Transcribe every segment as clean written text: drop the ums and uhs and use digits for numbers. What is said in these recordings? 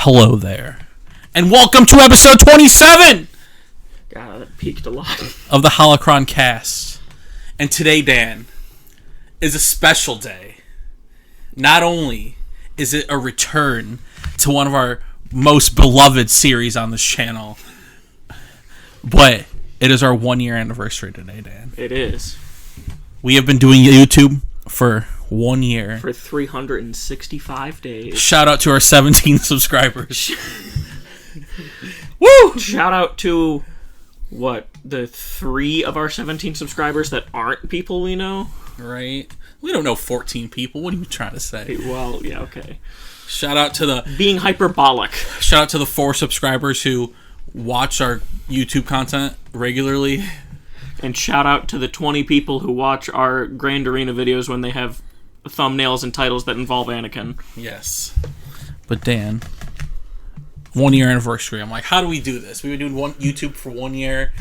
Hello there. And welcome to episode 27! God, that peaked a lot. Of the Holocron-Cast. And today, Dan, is a special day. Not only is it a return to one of our most beloved series on this channel, but it is our 1 year anniversary today, Dan. It is. We have been doing YouTube for 1 year. For 365 days. Shout out to our 17 subscribers. Woo! Shout out to, the 3 of our 17 subscribers that aren't people we know? Right. We don't know 14 people. What are you trying to say? Well, yeah, okay. Shout out to the... Being hyperbolic. Shout out to the 4 subscribers who watch our YouTube content regularly. And shout out to the 20 people who watch our Grand Arena videos when they have thumbnails and titles that involve Anakin. Yes. But Dan, 1 year anniversary. I'm like, how do we do this? We've been doing YouTube for 1 year.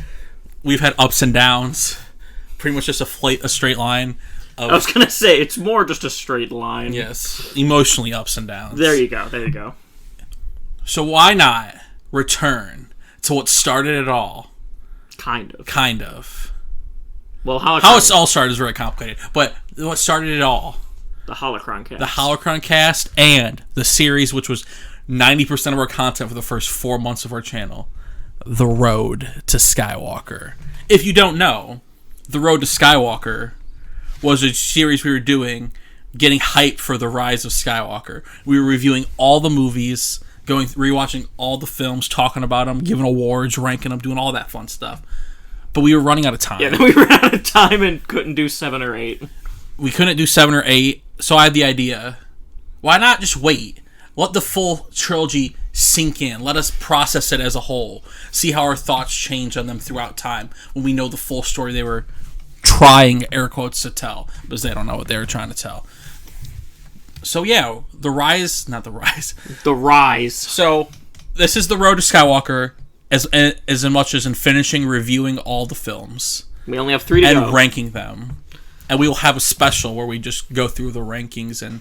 We've had ups and downs. Pretty much just a straight line. I was going to say, it's more just a straight line. Yes. Emotionally ups and downs. There you go. So why not return to what started it all? Kind of. Well, how it all started is really complicated. But what started it all? The Holocron-Cast. The Holocron-Cast and the series, which was 90% of our content for the first 4 months of our channel. The Road to Skywalker. If you don't know, The Road to Skywalker was a series we were doing, getting hype for the rise of Skywalker. We were reviewing all the movies, rewatching all the films, talking about them, giving awards, ranking them, doing all that fun stuff. But we were running out of time. Yeah, then we ran out of time and couldn't do 7 or 8. We couldn't do 7 or 8, so I had the idea, why not just wait? Let the full trilogy sink in. Let us process it as a whole. See how our thoughts change on them throughout time when we know the full story they were trying, air quotes, to tell. Because they don't know what they were trying to tell. So yeah, The Rise. So this is The Road to Skywalker as much as in finishing reviewing all the films. We only have 3 to go. And ranking them. And we will have a special where we just go through the rankings and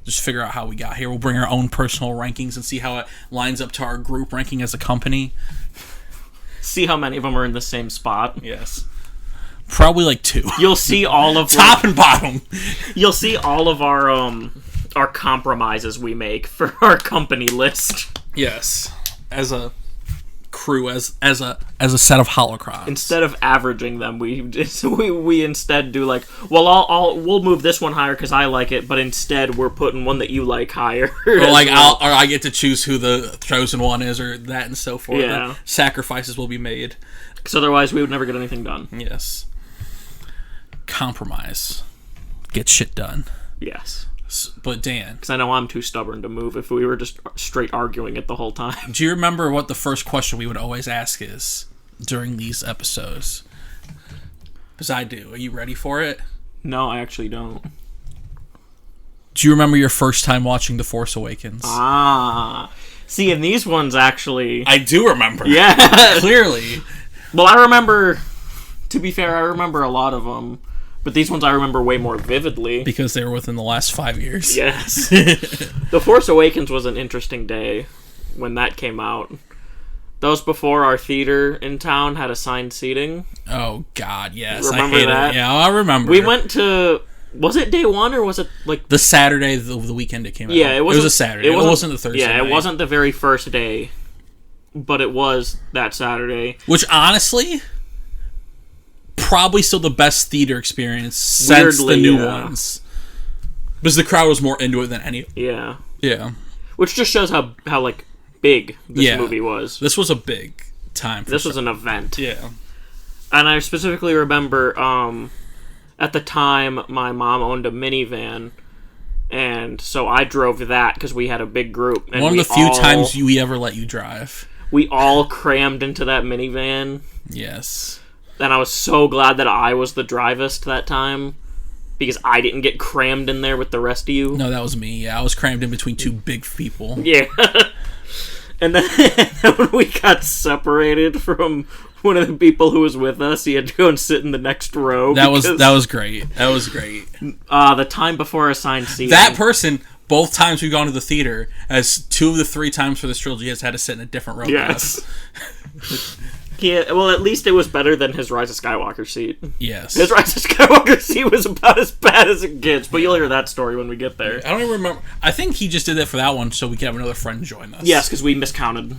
just figure out how we got here. We'll bring our own personal rankings and see how it lines up to our group ranking as a company. See how many of them are in the same spot. Yes. Probably like 2. You'll see all of top and bottom. You'll see all of our compromises we make for our company list. Yes. As a crew, as a set of holocrons. Instead of averaging them, we instead do like, well, we'll move this one higher because I like it, but instead we're putting one that you like higher. Or like I get to choose who the chosen one is, or that and so forth. Yeah. The sacrifices will be made. Because otherwise we would never get anything done. Yes. Compromise. Get shit done. Yes. But Dan, because I know I'm too stubborn to move if we were just straight arguing it the whole time. Do you remember what the first question we would always ask is during these episodes? Because I do. Are you ready for it? No, I actually don't. Do you remember your first time watching The Force Awakens? See, in these ones, actually... I do remember. Yeah. Clearly. Well, I remember... To be fair, I remember a lot of them. But these ones I remember way more vividly. Because they were within the last 5 years. Yes. The Force Awakens was an interesting day when that came out. That was before our theater in town had assigned seating. Oh, God, yes. Remember I hate that? it. Yeah, I remember. We went to... Was it day 1 or was it like... The Saturday, the weekend it came out. Yeah, it was a Saturday. It wasn't the Thursday Yeah, night. It wasn't the very first day. But it was that Saturday. Which, honestly... probably still the best theater experience since the new ones. Because the crowd was more into it than any... Yeah. Yeah. Which just shows how like, big this movie was. This was a big time. This was an event. Yeah. And I specifically remember, at the time, my mom owned a minivan, and so I drove that because we had a big group. And one of the few times we ever let you drive. We all crammed into that minivan. Yes. And I was so glad that I was the drivest that time, because I didn't get crammed in there with the rest of you. No, that was me. Yeah, I was crammed in between 2 big people. Yeah. And then when we got separated from one of the people who was with us, he had to go and sit in the next row. That was great. That was great. The time before assigned seating. That person both times we've gone to the theater, as 2 of the 3 times for this trilogy, has had to sit in a different row. Yes. Yeah, well, at least it was better than his Rise of Skywalker seat. Yes. His Rise of Skywalker seat was about as bad as it gets, but you'll hear that story when we get there. I don't even remember. I think he just did that for that one so we could have another friend join us. Yes, because we miscounted.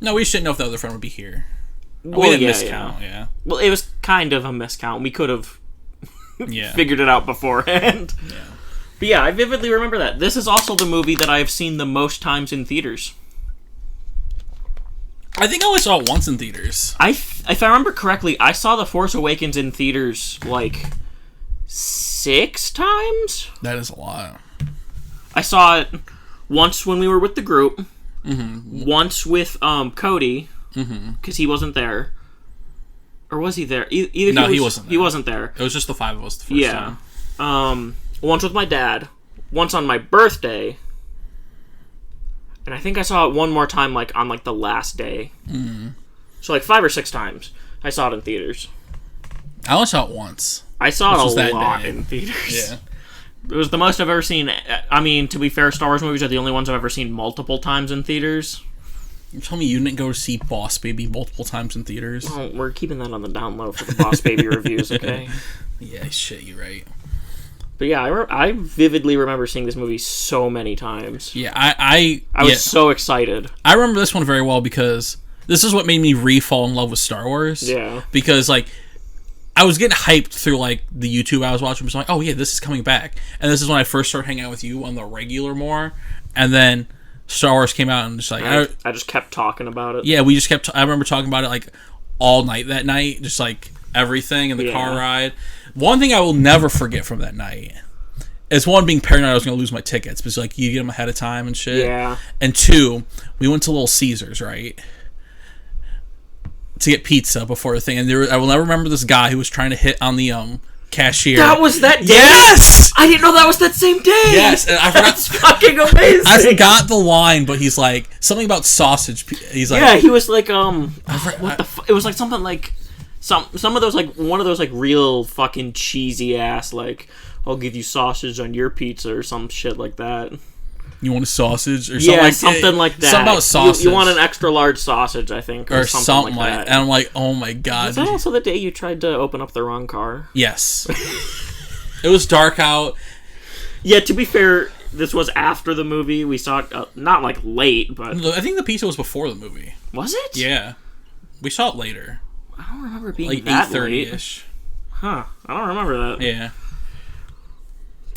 No, we just didn't know if the other friend would be here. Well, we didn't yeah, miscount, yeah. Well, it was kind of a miscount. We could have Yeah. figured it out beforehand. Yeah. But yeah, I vividly remember that. This is also the movie that I have seen the most times in theaters. I think I only saw it once in theaters. If I remember correctly, I saw The Force Awakens in theaters, like, 6 times? That is a lot. I saw it once when we were with the group, once with Cody, because he wasn't there. Or was he there? Either No, he wasn't there. He wasn't there. It was just the 5 of us the first time. Once with my dad, once on my birthday, and I think I saw it one more time, like, on, like, the last day. So, like, 5 or 6 times I saw it in theaters. I only saw it once. I saw it a lot in theaters. Yeah. It was the most I've ever seen. I mean, to be fair, Star Wars movies are the only ones I've ever seen multiple times in theaters. You told me you didn't go to see Boss Baby multiple times in theaters. Well, we're keeping that on the down low for the Boss Baby reviews, okay? Yeah, shit, you're right. But yeah, I vividly remember seeing this movie so many times. Yeah, I was so excited. I remember this one very well because this is what made me re-fall in love with Star Wars. Yeah. Because, like, I was getting hyped through, like, the YouTube I was watching. I was like, oh, yeah, this is coming back. And this is when I first started hanging out with you on the regular more. And then Star Wars came out and just, like... I just kept talking about it. Yeah, we just kept... I remember talking about it, like, all night that night. Just, like, everything in the car ride. One thing I will never forget from that night is, one, being paranoid I was going to lose my tickets. Because, like, you get them ahead of time and shit. Yeah. And 2, we went to Little Caesars, right? To get pizza before the thing. And I will never remember this guy who was trying to hit on the cashier. That was that day? Yes! I didn't know that was that same day! Yes, and I forgot. That's fucking amazing! I forgot the line, but he's like, something about sausage. He's like... Yeah, he was like, what the fuck? It was like something like... Some of those, like, one of those, like, real fucking cheesy ass, like, I'll give you sausage on your pizza or some shit like that. You want a sausage? Or something like something like that. Something about sausage. You want an extra large sausage, I think. Or something like that. And I'm like, oh my god. Was that also the day you tried to open up the wrong car? Yes. It was dark out. Yeah, to be fair, this was after the movie. We saw it, not like late, but... I think the pizza was before the movie. Was it? Yeah. We saw it later. I don't remember it being like that 8:30-ish. Huh. I don't remember that. Yeah.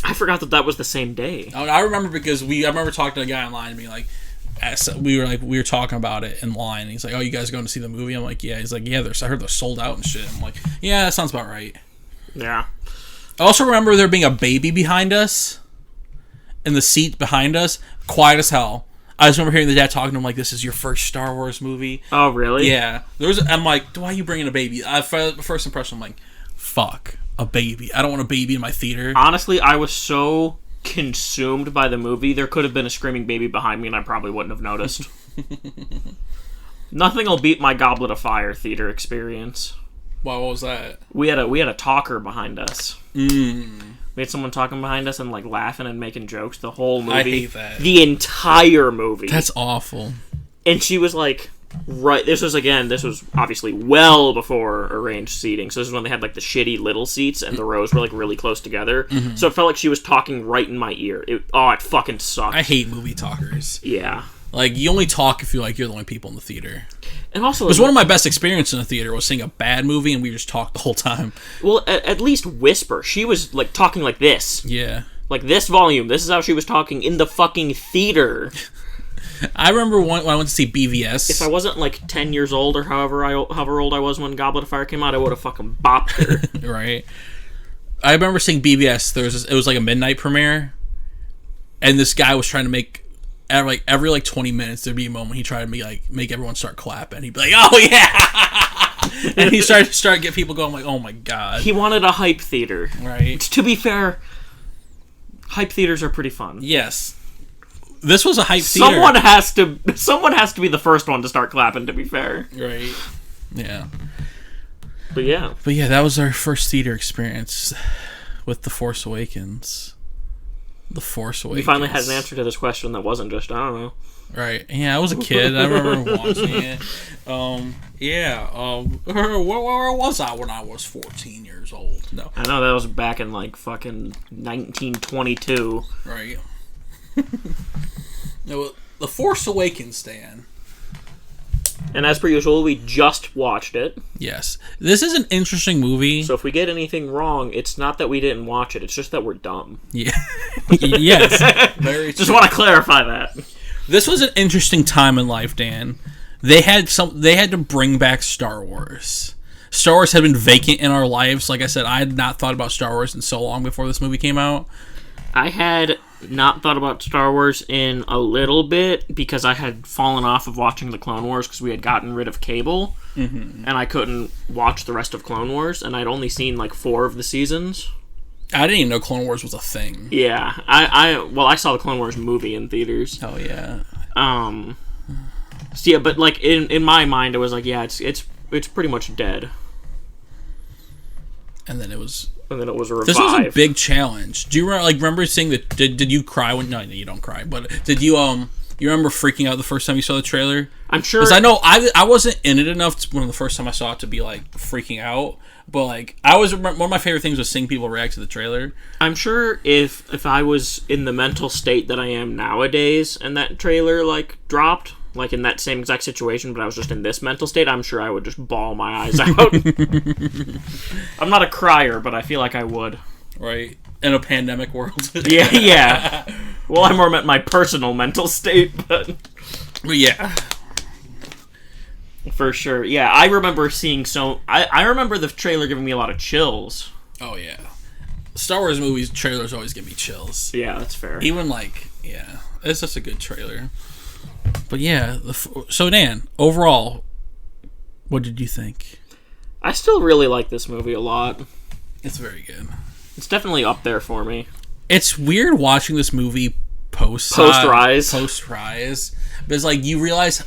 I forgot that was the same day. I remember because I remember talking to a guy online and being like, we were talking about it in line. And he's like, "Oh, you guys going to see the movie?" I'm like, "Yeah." He's like, "Yeah, I heard they're sold out and shit." I'm like, "Yeah, that sounds about right." Yeah. I also remember there being a baby behind us, in the seat behind us, quiet as hell. I just remember hearing the dad talking to him like, "This is your first Star Wars movie." Oh, really? Yeah. I'm like, "Why are you bringing a baby?" First impression, I'm like, "Fuck, a baby. I don't want a baby in my theater." Honestly, I was so consumed by the movie, there could have been a screaming baby behind me and I probably wouldn't have noticed. Nothing will beat my Goblet of Fire theater experience. Wow, what was that? We had a talker behind us. We had someone talking behind us and like laughing and making jokes the whole movie. I hate that. The entire movie. That's awful. And she was like, right, this was obviously well before arranged seating, so this is when they had like the shitty little seats and the rows were like really close together, so it felt like she was talking right in my ear. It fucking sucked. I hate movie talkers. Yeah. Like, you only talk if you're the only people in the theater. And also, because one of my best experiences in the theater was seeing a bad movie and we just talked the whole time. Well, at least whisper. She was like talking like this. Yeah. Like this volume. This is how she was talking in the fucking theater. I remember when I went to see BVS. If I wasn't like 10 years old or however old I was when Goblet of Fire came out, I would have fucking bopped her. Right. I remember seeing BVS. It was like a midnight premiere, and this guy was trying to make every 20 minutes there'd be a moment he tried to make everyone start clapping. He'd be like, "Oh yeah," and he started to get people going. Like, oh my god. He wanted a hype theater. Right. To be fair, hype theaters are pretty fun. Yes. This was a hype theater. Someone has to be the first one to start clapping, to be fair. Right. Yeah. But yeah, that was our first theater experience with The Force Awakens. The Force Awakens. We finally had an answer to this question that wasn't just, I don't know. Right. Yeah, I was a kid. I remember watching it. Where was I when I was 14 years old? No. I know that was back in like fucking 1922. Right. No, The Force Awakens, Dan. And as per usual, we just watched it. Yes. This is an interesting movie. So if we get anything wrong, it's not that we didn't watch it. It's just that we're dumb. Yeah. Yes. Very just want to clarify that. This was an interesting time in life, Dan. They had to bring back Star Wars. Star Wars had been vacant in our lives. Like I said, I had not thought about Star Wars in so long before this movie came out. I had not thought about Star Wars in a little bit because I had fallen off of watching the Clone Wars because we had gotten rid of cable, and I couldn't watch the rest of Clone Wars, and I'd only seen like 4 of the seasons. I didn't even know Clone Wars was a thing. Yeah, I saw the Clone Wars movie in theaters. Oh yeah. So yeah, but like in my mind, it was like, yeah, it's pretty much dead. And then it was revived. This was a big challenge. Do you remember seeing the? Did you cry when? No, you don't cry. But did you You remember freaking out the first time you saw the trailer? I'm sure. Because I know I wasn't in it enough when the first time I saw it to be like freaking out. But like one of my favorite things was seeing people react to the trailer. I'm sure if I was in the mental state that I am nowadays and that trailer like dropped, like in that same exact situation, but I was just in this mental state, I'm sure I would just bawl my eyes out. I'm not a crier, but I feel like I would. Right. In a pandemic world. Yeah. Well, I more meant my personal mental state, but yeah. For sure. Yeah, I remember seeing I remember the trailer giving me a lot of chills. Oh, yeah. Star Wars movies, trailers always give me chills. Yeah, that's fair. Even it's just a good trailer. But yeah, so Dan, overall, what did you think? I still really like this movie a lot. It's very good. It's definitely up there for me. It's weird watching this movie post-Rise. Because like you realize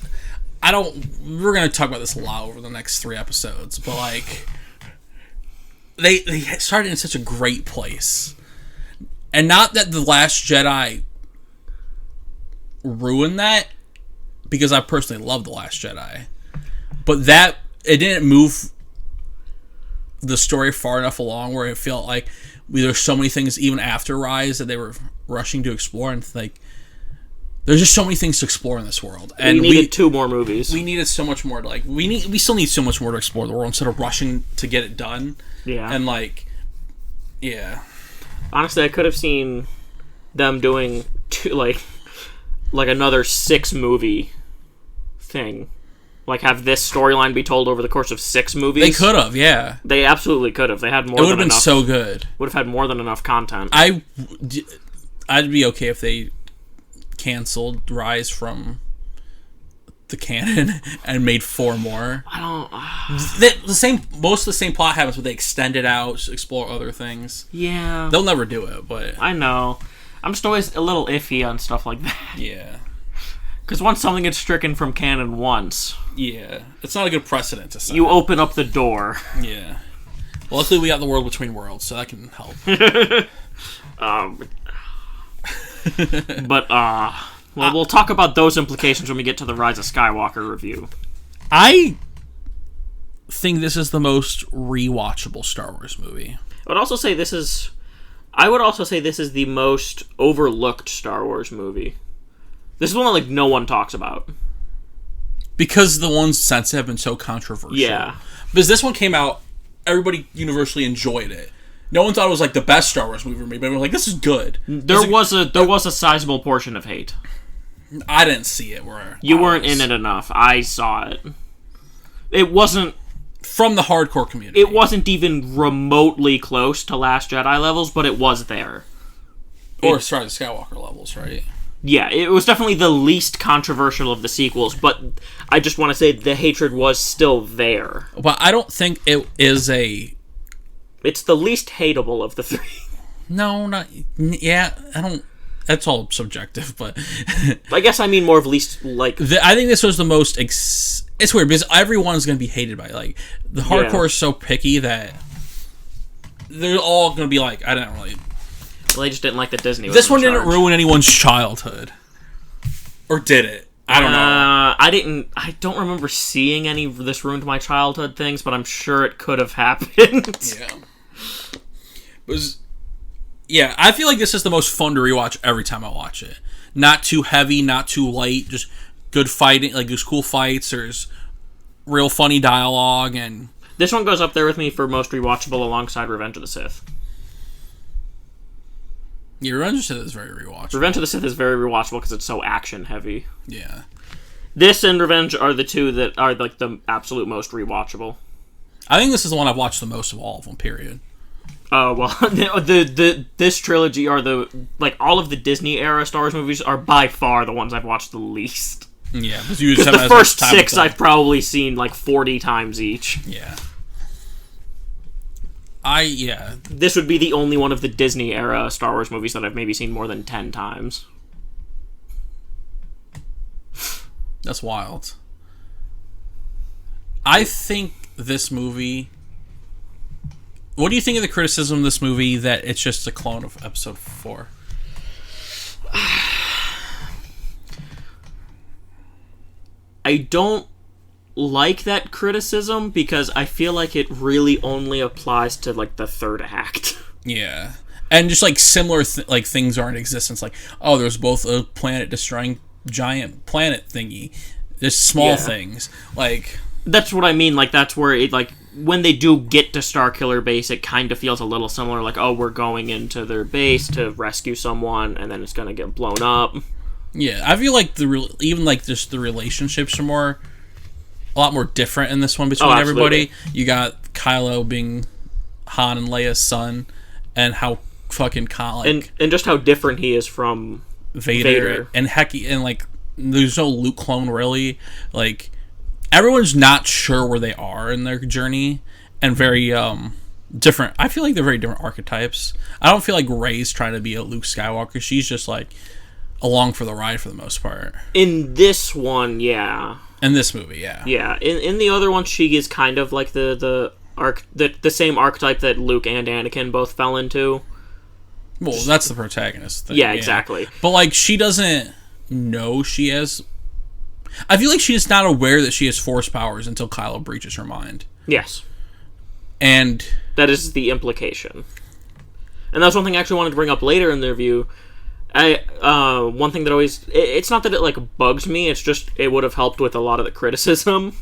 we're going to talk about this a lot over the next 3 episodes, but like they started in such a great place. And not that The Last Jedi ruined that, because I personally love The Last Jedi, but that it didn't move the story far enough along where it felt like there's so many things even after Rise that they were rushing to explore, and like there's just so many things to explore in this world. And we needed 2 more movies. We needed so much more to we still need so much more to explore the world instead of rushing to get it done. Yeah. And yeah. Honestly, I could have seen them doing like another 6 movie thing. Like, have this storyline be told over the course of 6 movies. They could have, yeah. They absolutely could have. They had more than enough. It would have been so good. Would have had more than enough content. I'd be okay if they canceled Rise from the canon and made 4 more. I don't... Most of the same plot happens, but they extend it out, explore other things. Yeah. They'll never do it, but... I know. I'm just always a little iffy on stuff like that. Yeah. Because once something gets stricken from canon once... Yeah. It's not a good precedent to set. You open up the door. Yeah. Well, luckily we got The World Between Worlds, so that can help. We'll talk about those implications when we get to the Rise of Skywalker review. I think this is the most rewatchable Star Wars movie. I would also say this is the most overlooked Star Wars movie. This is one that like no one talks about. Because the ones since have been so controversial. Yeah. Because this one came out, everybody universally enjoyed it. No one thought it was like the best Star Wars movie ever made, but everyone was like, this is good. There was a sizable portion of hate. I didn't see it. You weren't in it enough. I saw it. It wasn't... From the hardcore community. It wasn't even remotely close to Last Jedi levels, but it was there. Or Rise of Skywalker levels, right? Yeah, it was definitely the least controversial of the sequels, but I just want to say the hatred was still there. But I don't think it is a... It's the least hateable of the 3. No, not... Yeah, I don't... That's all subjective, but... I guess I mean more of least, like... I think this was the most... It's weird, because everyone's going to be hated by it. Like, the hardcore is so picky that... They're all going to be like, I didn't really... Well, they just didn't like that Disney was This one in didn't charge. ruin anyone's childhood. Or did it? I don't know. I don't remember seeing any of this ruined my childhood things, but I'm sure it could have happened. Yeah. I feel like this is the most fun to rewatch every time I watch it. Not too heavy, not too light, just good fighting, like there's cool fights, there's real funny dialogue, and... This one goes up there with me for most rewatchable alongside Revenge of the Sith. Yeah, Revenge of the Sith is very rewatchable. Revenge of the Sith is very rewatchable because it's so action-heavy. Yeah. This and Revenge are the two that are like the absolute most rewatchable. I think this is the one I've watched the most of all of them, period. Oh, well, this trilogy are all of the Disney era Star Wars movies are by far the ones I've watched the least. Yeah, because you just Because have the first 6 I've probably seen like 40 times each. Yeah. This would be the only one of the Disney era Star Wars movies that I've maybe seen more than 10 times. That's wild. I think this movie... What do you think of the criticism of this movie that it's just a clone of Episode 4? I don't like that criticism because I feel like it really only applies to like the third act. Yeah. And just like similar things are in existence, like, oh, there's both a planet destroying giant planet thingy. There's small things. Like, that's what I mean, like that's where it like when they do get to Starkiller Base, it kind of feels a little similar, like, oh, we're going into their base to rescue someone and then it's gonna get blown up. Yeah, I feel like even like just the relationships are a lot more different in this one between everybody. You got Kylo being Han and Leia's son, and how fucking and just how different he is from Vader. And like there's no Luke clone really. Like everyone's not sure where they are in their journey, and very different. I feel like they're very different archetypes. I don't feel like Rey's trying to be a Luke Skywalker. She's just like along for the ride for the most part. In this one, yeah. In this movie, yeah. Yeah. In the other one, she is kind of like the same archetype that Luke and Anakin both fell into. Well, that's the protagonist thing. Yeah, exactly. But like she doesn't know she has... I feel like she's not aware that she has Force powers until Kylo breaches her mind. Yes. And... that is the implication. And that's one thing I actually wanted to bring up later in the review. One thing that always... It's not that it, like, bugs me, it's just it would have helped with a lot of the criticism.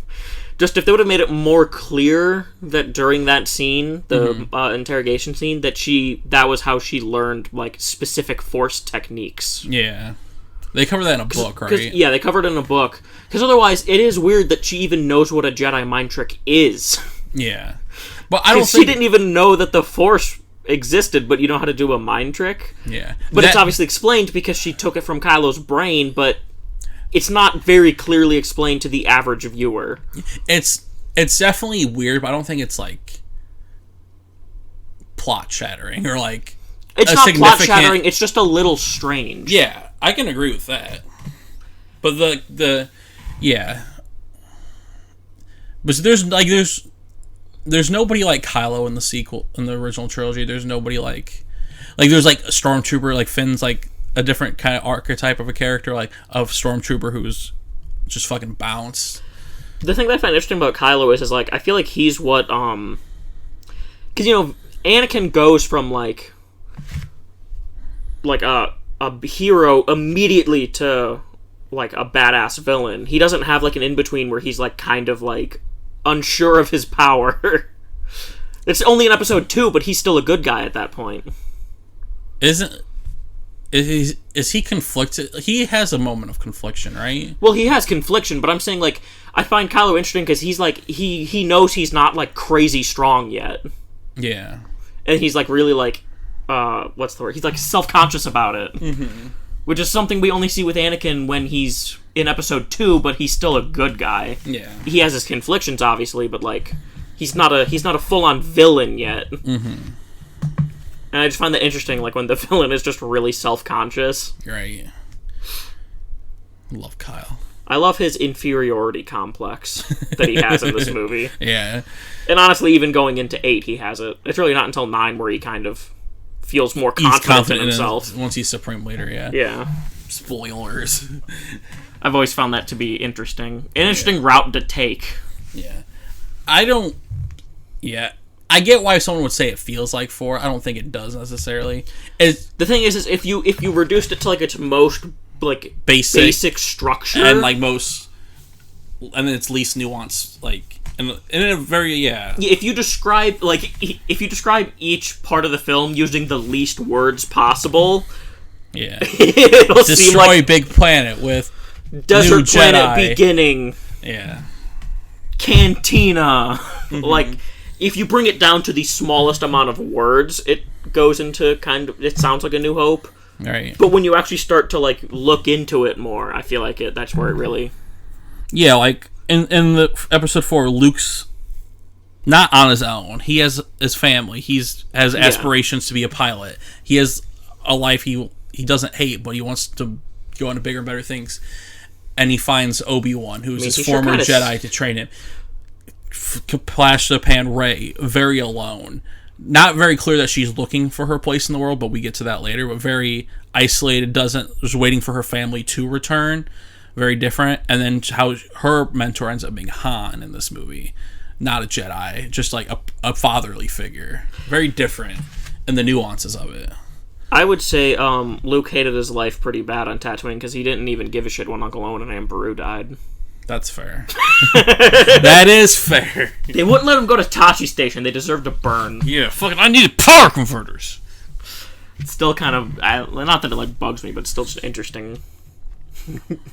Just if they would have made it more clear that during that scene, the interrogation scene, that was how she learned, like, specific Force techniques. Yeah. They cover that in a book, right? Yeah, they covered it in a book. Because otherwise, it is weird that she even knows what a Jedi mind trick is. Yeah. But I don't think... she didn't even know that the Force existed, but you know how to do a mind trick? Yeah. But it's obviously explained because she took it from Kylo's brain, but it's not very clearly explained to the average viewer. It's definitely weird, but I don't think it's, like, plot-shattering or, like... It's not plot-shattering, it's just a little strange. Yeah, I can agree with that. But yeah. But there's nobody like Kylo in the sequel, in the original trilogy. There's nobody like there's like a Stormtrooper, like Finn's like a different kind of archetype of a character, like of Stormtrooper who's just fucking bounced. The thing that I find interesting about Kylo is like, I feel like he's what, because, you know, Anakin goes from like a hero immediately to like a badass villain. He doesn't have like an in-between where he's like kind of like unsure of his power. It's only in episode 2, but he's still a good guy at that point. Is he conflicted? He has a moment of confliction, right? Well, he has confliction, but I'm saying like I find Kylo interesting because he's like he knows he's not like crazy strong yet. Yeah. And he's like really like what's the word? He's like self-conscious about it. Mm-hmm. Which is something we only see with Anakin when he's in episode 2, but he's still a good guy. Yeah. He has his conflictions, obviously, but like he's not a full-on villain yet. Mm-hmm. And I just find that interesting, like when the villain is just really self-conscious. Right. Love Kyle. I love his inferiority complex that he has in this movie. Yeah. And honestly, even going into 8, he has it. It's really not until 9 where he kind of feels more he's confident in himself. Once he's Supreme Leader, yeah. Yeah. Spoilers. I've always found that to be interesting. An interesting route to take. Yeah. I get why someone would say it feels like 4. I don't think it does necessarily. The thing is if you reduced it to like its most like basic structure and like most, and then its least nuanced, like, and in a very if you describe each part of the film using the least words possible, it'll destroy seem like big planet with desert new planet Jedi. beginning. Yeah. Cantina. Like, if you bring it down to the smallest amount of words, it goes into it sounds like A New Hope. Right. But when you actually start to, like, look into it more, I feel like that's where it really... Yeah, like, in the episode 4, Luke's not on his own. He has his family. Has aspirations to be a pilot. He has a life he doesn't hate, but he wants to go into bigger and better things. And he finds Obi-Wan, who's his former Jedi, to train him. Flash the pan Rey, very alone. Not very clear that she's looking for her place in the world, but we get to that later. But very isolated, was waiting for her family to return. Very different. And then how her mentor ends up being Han in this movie. Not a Jedi, just like a fatherly figure. Very different in the nuances of it. I would say Luke hated his life pretty bad on Tatooine because he didn't even give a shit when Uncle Owen and Aunt Beru died. That's fair. That is fair. They wouldn't let him go to Tachi Station. They deserved to burn. Yeah, fucking, I needed power converters. It's still kind of... not that it, like, bugs me, but it's still just interesting.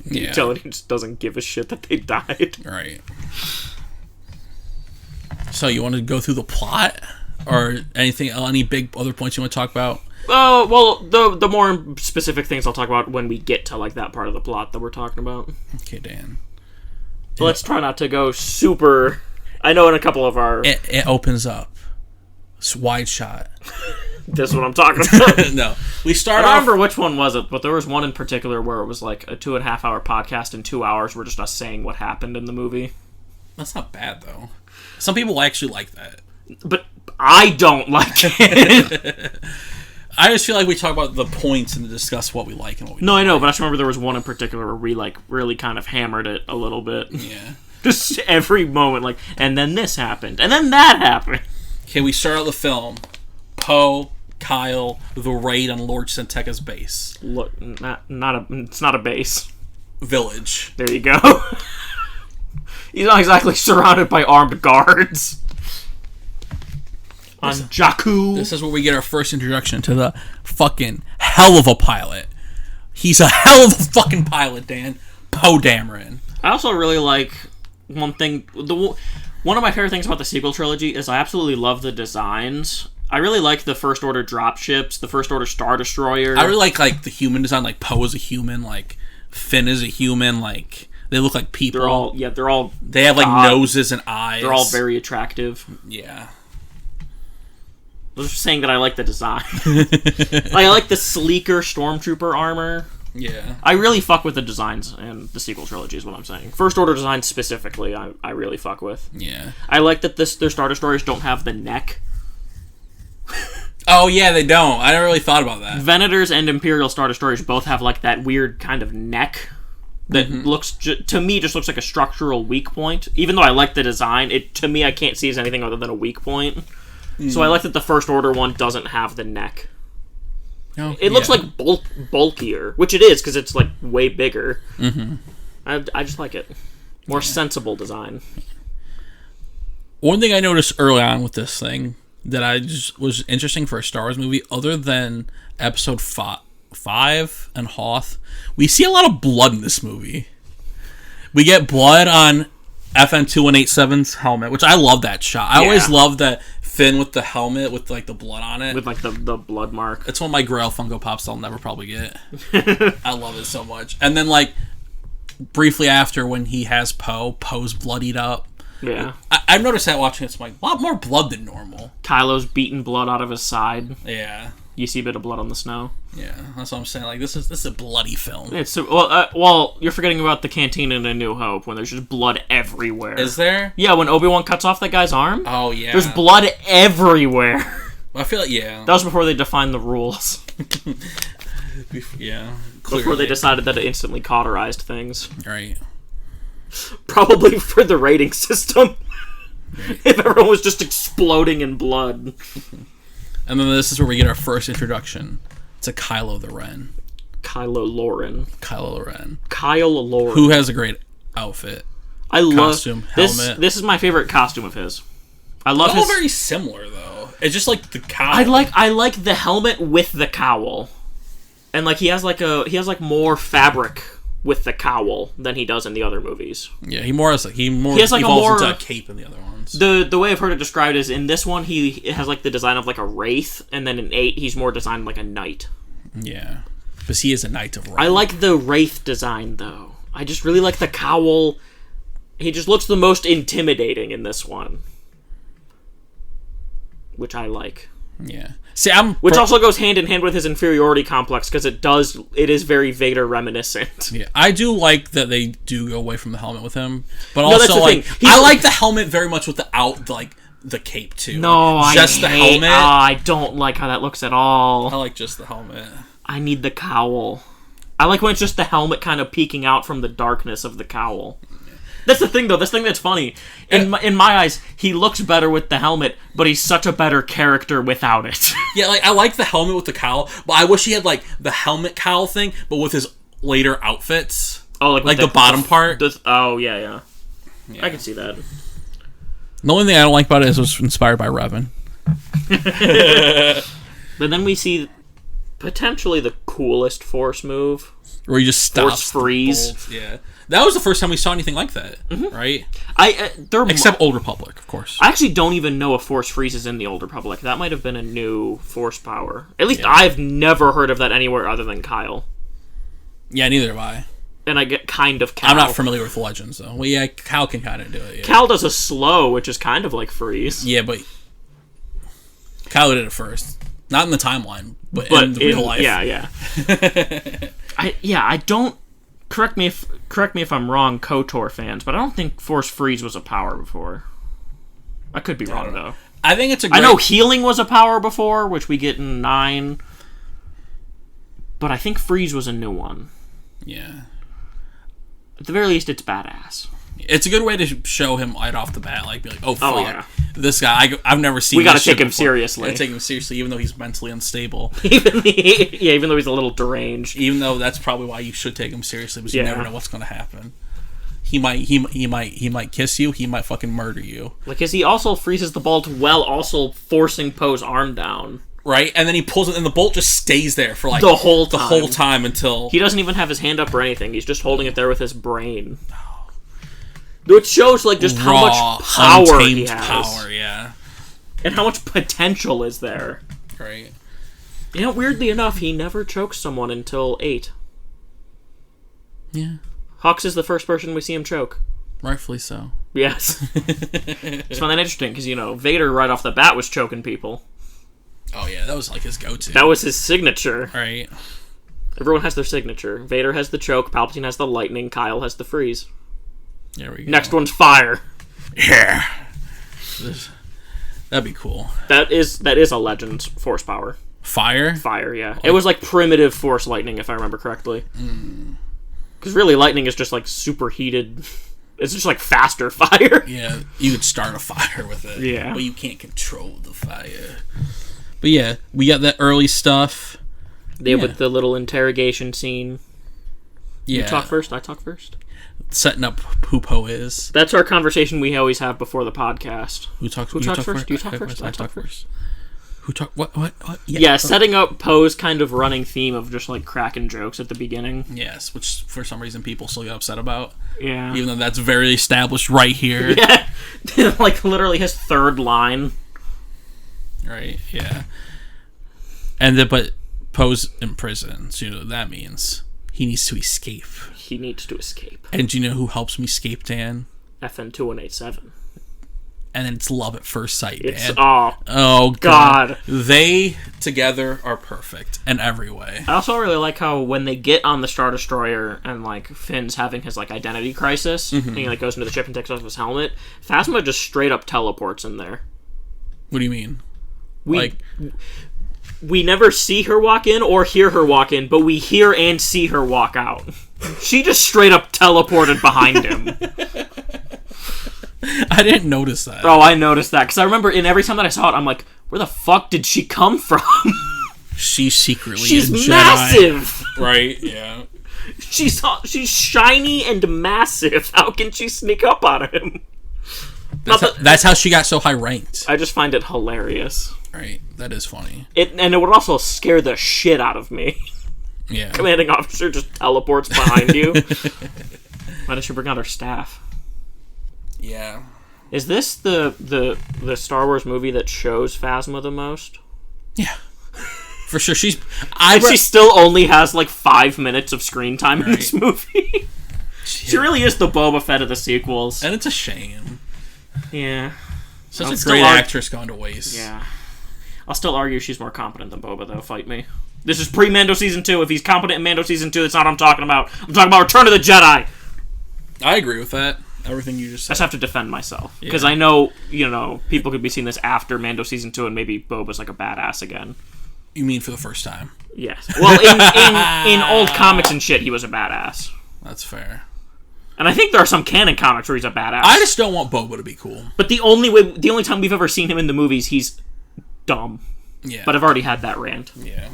Yeah. Utility just doesn't give a shit that they died. Right. So, you want to go through the plot? Or any big other points you want to talk about? Well, the more specific things I'll talk about when we get to, like, that part of the plot that we're talking about. Okay, Dan. But let's try not to go super... I know in a couple of our... It opens up. It's wide shot. This is what I'm talking about. No. We start I don't remember which one was it, but there was one in particular where it was, like, a 2.5 hour podcast and 2 hours were just us saying what happened in the movie. That's not bad, though. Some people actually like that. But I don't like it. I just feel like we talk about the points and discuss what we like and what we don't I know, but I just remember there was one in particular where we, like, really kind of hammered it a little bit. Yeah. Just every moment, like, and then this happened, and then that happened. Okay, we start out the film. Poe, Kyle, the raid on Lord Santeca's base. Look, it's not a base. Village. There you go. He's not exactly surrounded by armed guards. On Jakku. This is where we get our first introduction to the fucking hell of a pilot. He's a hell of a fucking pilot, Dan. Poe Dameron. I also really like one thing. One of my favorite things about the sequel trilogy is I absolutely love the designs. I really like the First Order dropships, the First Order Star Destroyer. I really like the human design. Like Poe is a human. Like Finn is a human. Like they look like people. They have like noses and eyes. They're all very attractive. Yeah. I was just saying that I like the design. I like the sleeker Stormtrooper armor. Yeah. I really fuck with the designs in the sequel trilogy is what I'm saying. First Order designs specifically, I really fuck with. Yeah. I like that their Star Destroyers don't have the neck. Oh, yeah, they don't. I never really thought about that. Venators and Imperial Star Destroyers both have, like, that weird kind of neck that looks, to me, just looks like a structural weak point. Even though I like the design, to me, I can't see as anything other than a weak point. So I like that the First Order one doesn't have the neck. Oh, it looks like bulkier, which it is because it's like way bigger. Mm-hmm. I just like it. More sensible design. One thing I noticed early on with this thing that I just was interesting for a Star Wars movie, other than Episode 5 and Hoth, we see a lot of blood in this movie. We get blood on FN2187's helmet, which I love that shot. I always love that Finn with the helmet with like the blood on it. With like the blood mark. It's one of my Grail Funko Pops I'll never probably get. I love it so much. And then like briefly after when he has Poe's bloodied up. Yeah. I've noticed that watching it, it's like a lot more blood than normal. Kylo's beating blood out of his side. Yeah. You see a bit of blood on the snow. Yeah, that's what I'm saying. Like this is a bloody film. It's well, you're forgetting about the canteen in A New Hope when there's just blood everywhere. Is there? Yeah, when Obi-Wan cuts off that guy's arm. Oh yeah. There's blood everywhere. I feel like, yeah. That was before they defined the rules. Yeah. Clearly. Before they decided that it instantly cauterized things. Right. Probably for the rating system. Right. If everyone was just exploding in blood. And then this is where we get our first introduction to Kylo the Ren. Kylo Loren. Kyle Loren. Who has a great outfit. I love costume, helmet. This is my favorite costume of his. I love They're all his. very similar though. It's just like the cowl. I like the helmet with the cowl, and like he has like more fabric with the cowl than he does in the other movies. Yeah, he has like evolves into a cape in the other ones. The way I've heard it described is in this one he has like the design of like a wraith, and then in 8 he's more designed like a knight. Yeah, because he is a knight of Ren. I like the wraith design though. I just really like the cowl. He just looks the most intimidating in this one, which I like. Yeah. See, which also goes hand in hand with his inferiority complex because it is very Vader reminiscent. Yeah, I do like that they do go away from the helmet with him, but also like I like the helmet very much with the cape too. No, like, just the helmet. I don't like how that looks at all. I like just the helmet. I need the cowl. I like when it's just the helmet kind of peeking out from the darkness of the cowl. That's the thing, though. This thing that's funny. In my eyes, he looks better with the helmet, but he's such a better character without it. Yeah, like, I like the helmet with the cowl, but I wish he had, like, the helmet cowl thing, but with his later outfits. Oh, like the bottom part. Yeah. I can see that. The only thing I don't like about it is it was inspired by Revan. But then we see potentially the coolest Force move. Where he just stops. Force freeze. Yeah. That was the first time we saw anything like that, right? Except Old Republic, of course. I actually don't even know if Force Freeze is in the Old Republic. That might have been a new Force power. At least I've never heard of that anywhere other than Kyle. Yeah, neither have I. And I get kind of Cal. I'm not familiar with Legends, though. Well, yeah, Cal can kind of do it. Yeah. Cal does a slow, which is kind of like Freeze. Yeah, but Cal did it first. Not in the timeline, but in real life. Yeah. I don't... Correct me if I'm wrong, KOTOR fans, but I don't think Force Freeze was a power before. I could be wrong, though. I think it's I know healing was a power before, which we get in 9. But I think Freeze was a new one. Yeah. At the very least, it's badass. It's a good way to show him right off the bat, like, be like, oh, fuck. This guy, I've never seen We gotta take him before. seriously. We gotta take him seriously, even though he's mentally unstable. Even though he's a little deranged. Even though that's probably why you should take him seriously, because you never know what's gonna happen. He might kiss you, he might fucking murder you. Because he also freezes the bolt while also forcing Poe's arm down. Right? And then he pulls it, and the bolt just stays there for, like, the whole time until... He doesn't even have his hand up or anything. He's just holding it there with his brain. Which shows, like, just how much power he has. Power, yeah. And how much potential is there. Right. You know, weirdly enough, he never chokes someone until 8. Yeah. Hux is the first person we see him choke. Rightfully so. Yes. Just find that interesting, because, Vader right off the bat was choking people. Oh, yeah, that was, like, his go-to. That was his signature. Right. Everyone has their signature. Vader has the choke, Palpatine has the lightning, Kyle has the freeze. There we go. Next one's fire. Yeah. That'd be cool. That is a Legends Force power. Fire? Fire, yeah. Like, it was like primitive Force lightning, if I remember correctly. Because really, lightning is just like superheated. It's just like faster fire. Yeah, you could start a fire with it. Yeah. But you can't control the fire. But yeah, we got that early stuff. With the little interrogation scene. Yeah. You talk first, I talk first. Setting up who Poe is. That's our conversation we always have before the podcast. Who talks first? You talk first. I talk first. Who talk? What? Yeah, setting up Poe's kind of running theme of just like cracking jokes at the beginning. Yes, which for some reason people still get upset about. Yeah. Even though that's very established right here. Yeah. Like literally his third line. Right. Yeah. But Poe's in prison, so that means he needs to escape. He needs to escape. And do you know who helps me escape, Dan? FN2187. And then it's love at first sight, Dan. Oh, God. They together are perfect in every way. I also really like how when they get on the Star Destroyer and, like, Finn's having his, like, identity crisis, and he, like, goes into the ship and takes off his helmet, Phasma just straight up teleports in there. What do you mean? We never see her walk in or hear her walk in, but we hear and see her walk out. She just straight up teleported behind him. I didn't notice that. Oh, I noticed that, because I remember every time that I saw it, I'm like, where the fuck did she come from? She's secretly She's a Jedi. massive! Right, yeah. She's shiny and massive. How can she sneak up on him? That's how she got so high ranked. I just find it hilarious. Right, that is funny. And it would also scare the shit out of me. Yeah. Commanding officer just teleports behind you. Why does she bring out her staff? Yeah. Is this the Star Wars movie that shows Phasma the most? Yeah. For sure. She still only has like 5 minutes of screen time in this movie. She really is the Boba Fett of the sequels. And it's a shame. Yeah. Such a great actress gone to waste. Yeah. I'll still argue she's more competent than Boba, though. Fight me. This is pre-Mando Season 2. If he's competent in Mando Season 2, that's not what I'm talking about. I'm talking about Return of the Jedi. I agree with that. Everything you just said. I just have to defend myself. Because I know, people could be seeing this after Mando Season 2 and maybe Boba's like a badass again. You mean for the first time? Yes. Well, in old comics and shit, he was a badass. That's fair. And I think there are some canon comics where he's a badass. I just don't want Boba to be cool. But the only time we've ever seen him in the movies, he's dumb. Yeah. But I've already had that rant. Yeah.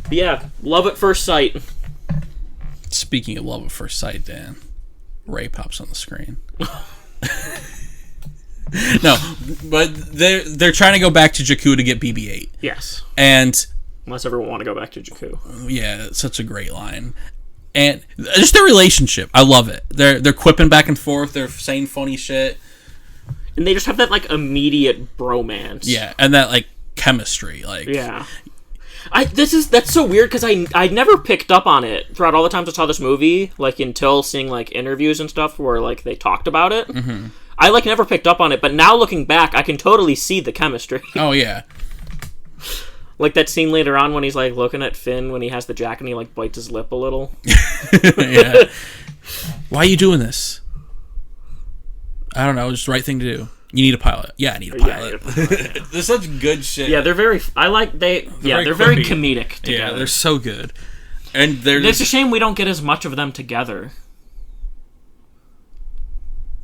But yeah, love at first sight. Speaking of love at first sight, Dan, Rey pops on the screen. No, but they're trying to go back to Jakku to get BB-8. Yes. And unless everyone want to go back to Jakku. Yeah, it's such a great line. And just their relationship, I love it. They're quipping back and forth. They're saying funny shit, and they just have that like immediate bromance. Yeah, and that like chemistry, yeah. That's so weird because I never picked up on it throughout all the times I saw this movie, like until seeing like interviews and stuff where like they talked about it. Mm-hmm. I like never picked up on it, but now looking back, I can totally see the chemistry. Oh yeah. Like that scene later on when he's like looking at Finn when he has the jacket and he like bites his lip a little. Yeah. Why are you doing this? I don't know. It's the right thing to do. You need a pilot. Yeah, I need a pilot. They're such good shit. Yeah, they're very. They're very comedic together. Yeah, they're so good. And it's a shame we don't get as much of them together.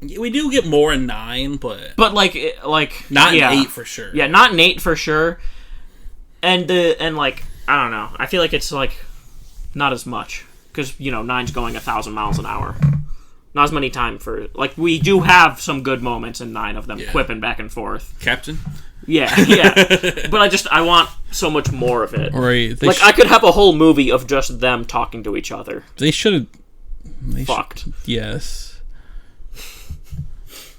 We do get more in 9, but like not in 8 for sure. Yeah, not in 8 for sure. And like I don't know. I feel like it's like not as much because 9's going 1,000 miles an hour. Not as many time for like we do have some good moments in 9 of them quipping back and forth. Captain. Yeah. But I want so much more of it. Right. I could have a whole movie of just them talking to each other. They should have. Fucked. Yes.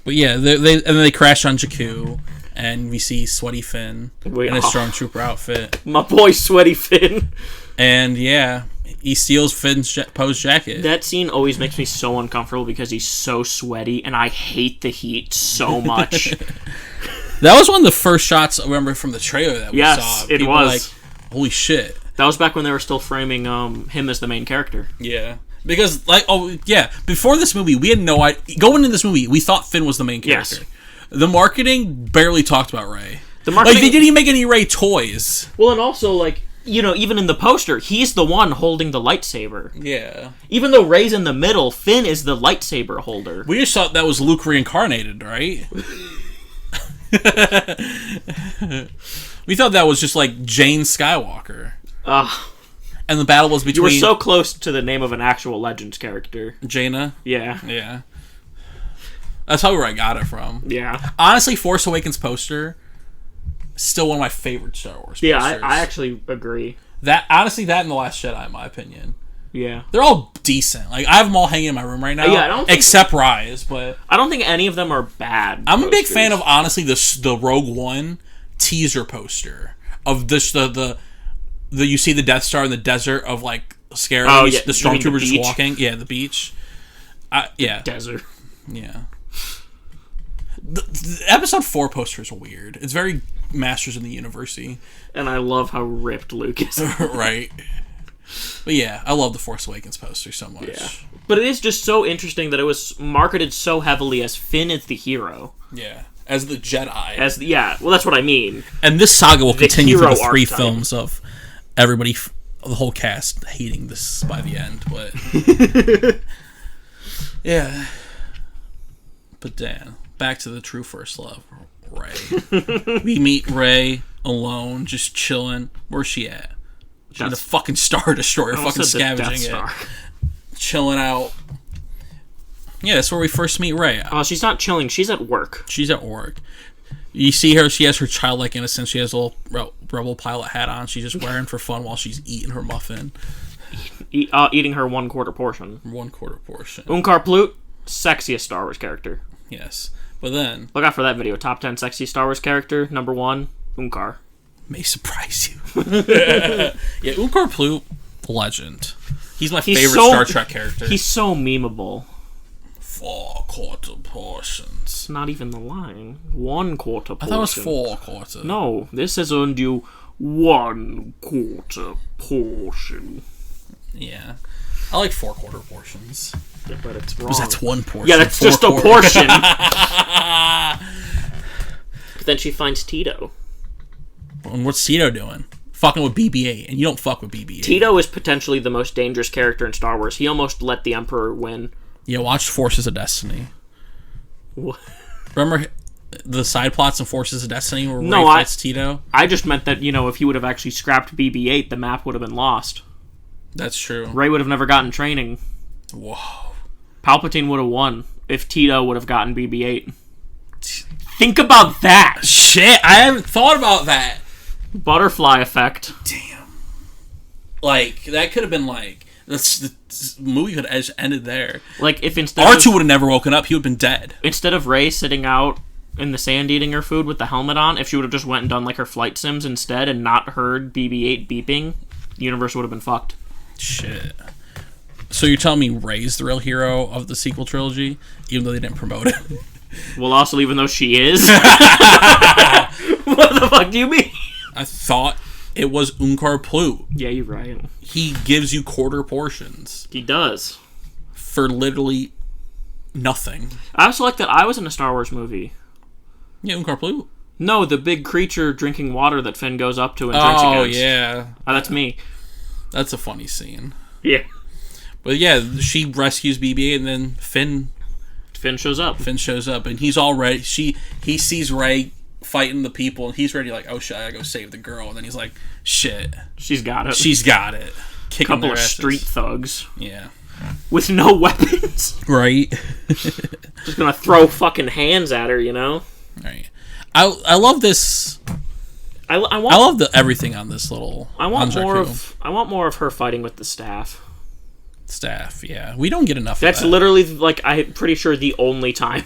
But yeah, they crash on Jakku, and we see Sweaty Finn in a Stormtrooper outfit. My boy, Sweaty Finn. And yeah, he steals Finn's Poe's jacket. That scene always makes me so uncomfortable because he's so sweaty, and I hate the heat so much. That was one of the first shots I remember from the trailer that we saw. Yes, it was. Like, holy shit. That was back when they were still framing him as the main character. Yeah. Because, before this movie, we had no idea. Going into this movie, we thought Finn was the main character. Yes. The marketing barely talked about Rey. They didn't even make any Rey toys. Well, and also, even in the poster, he's the one holding the lightsaber. Yeah. Even though Rey's in the middle, Finn is the lightsaber holder. We just thought that was Luke reincarnated, right? We thought that was just, Jane Skywalker. And the battle was between... You were so close to the name of an actual Legends character. Jaina? Yeah. Yeah. That's probably where I got it from. Yeah. Honestly, Force Awakens poster, still one of my favorite Star Wars posters. Yeah, I actually agree. That and The Last Jedi, in my opinion. Yeah. They're all decent. I have them all hanging in my room right now. Yeah, except Rise, but... I don't think any of them are bad I'm a big fan of, honestly, the Rogue One teaser poster. Of this, you see the Death Star in the desert of Scarab, the Stormtroopers just walking. Yeah, the beach. Yeah. Desert. Yeah. The Episode 4 poster is weird. It's very Masters of the Universe-y. And I love how ripped Luke is. Right. But yeah, I love the Force Awakens poster so much. Yeah. But it is just so interesting that it was marketed so heavily as Finn is the hero. Yeah. as the Jedi. Well, that's what I mean. And this saga will continue for the 3 archetype. films of everybody, the whole cast hating this by the end. But yeah. But Dan, back to the true first love, Rey. We meet Rey alone, just chilling. Where's she at? She's in a fucking Star Destroyer, fucking scavenging it. Chilling out. Yeah, that's where we first meet Rey. Oh, she's not chilling. She's at work. She's at work. You see her. She has her childlike innocence. She has a little rebel pilot hat on. She's just wearing for fun while she's eating her muffin. Eating her 1/4 portion. 1/4 portion. Unkar Plutt, sexiest Star Wars character. Yes. But then... Look out for that video. Top 10 sexy Star Wars character. Number 1, Unkar. May surprise you. Yeah, Unkar Plutt, legend. He's my favorite Star Trek character. He's so memeable. 4/4 portions. Not even the line. 1/4 portion. I thought it was 4/4. No, this has earned you 1/4 portion. Yeah. I like 4/4 portions. Yeah, but it's wrong. Because that's 1 portion. Yeah, that's just a portion. But then she finds Tito. And what's Tito doing? Fucking with BB-8, and you don't fuck with BB-8. Tito is potentially the most dangerous character in Star Wars. He almost let the Emperor win. Yeah, watch Forces of Destiny. What? Remember the side plots in Forces of Destiny where Rey fights Tito? I just meant that, if he would have actually scrapped BB-8, the map would have been lost. That's true. Rey would have never gotten training. Whoa. Palpatine would have won if Tito would have gotten BB-8. Think about that! Shit, I haven't thought about that. Butterfly effect. Damn. Like, that could have been like... The movie could have ended there. Like, if instead R2 would have never woken up, he would have been dead. Instead of Rey sitting out in the sand eating her food with the helmet on, if she would have just went and done, like, her flight sims instead and not heard BB-8 beeping, the universe would have been fucked. Shit. So you're telling me Rey's the real hero of the sequel trilogy, even though they didn't promote it? Well, also, even though she is. What the fuck do you mean? I thought it was Unkar Plutt. Yeah, you're right. He gives you 1/4 portions. He does. For literally nothing. I also like that I was in a Star Wars movie. Yeah, Unkar Plutt. No, the big creature drinking water that Finn goes up to and drinks against. Oh, yeah. Oh, that's me. That's a funny scene. Yeah. But yeah, she rescues BB-8 and then Finn shows up. Finn shows up and he's all ready. He sees Rey fighting the people and he's ready like, oh shit, I gotta go save the girl. And then he's like, shit. She's got it. She's got it. Kicking Couple their of asses. street thugs. Yeah. With no weapons. Right. Just gonna throw fucking hands at her, Right. I love this. I love everything on this little. I want more of her fighting with the staff. Staff, yeah. We don't get enough That's of that. literally, like, I'm pretty sure the only time.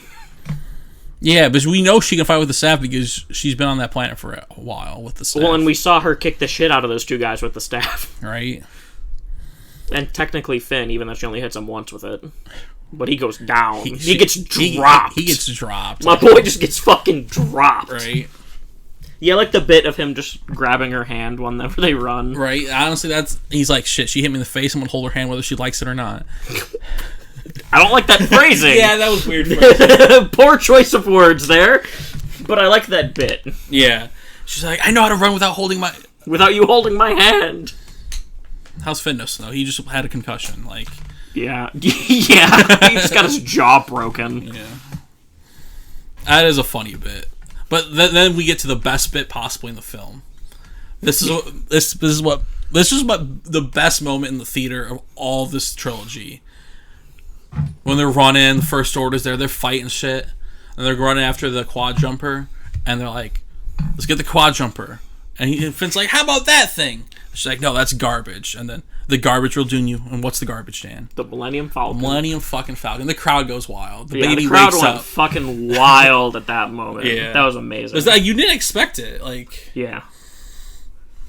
Yeah, because we know she can fight with the staff because she's been on that planet for a while with the staff. Well, and we saw her kick the shit out of those 2 guys with the staff. Right. And technically Finn, even though she only hits him once with it. But he goes down. He gets dropped. He gets dropped. My boy just gets fucking dropped. Right. Yeah, like the bit of him just grabbing her hand whenever they run. Right. Honestly, he's like, shit, she hit me in the face. I'm going to hold her hand whether she likes it or not. I don't like that phrasing. Yeah, that was weird. Poor choice of words there. But I like that bit. Yeah. She's like, I know how to run without you holding my hand. How's Finn know? He just had a concussion. Like. Yeah. Yeah. He just got his jaw broken. Yeah. That is a funny bit. But then we get to the best bit possibly in the film. This is what the best moment in the theater of all this trilogy. When they're running, the First Order's there, they're fighting shit, and they're running after the quad jumper, and they're like, "Let's get the quad jumper." And Finn's like, "How about that thing?" She's like, "No, that's garbage." And then the garbage will do you. And what's the garbage, Dan? The Millennium Falcon. Millennium fucking Falcon. The crowd goes wild. The baby wakes went up. fucking wild at that moment. Yeah, that was amazing. It was like you didn't expect it. Like, yeah.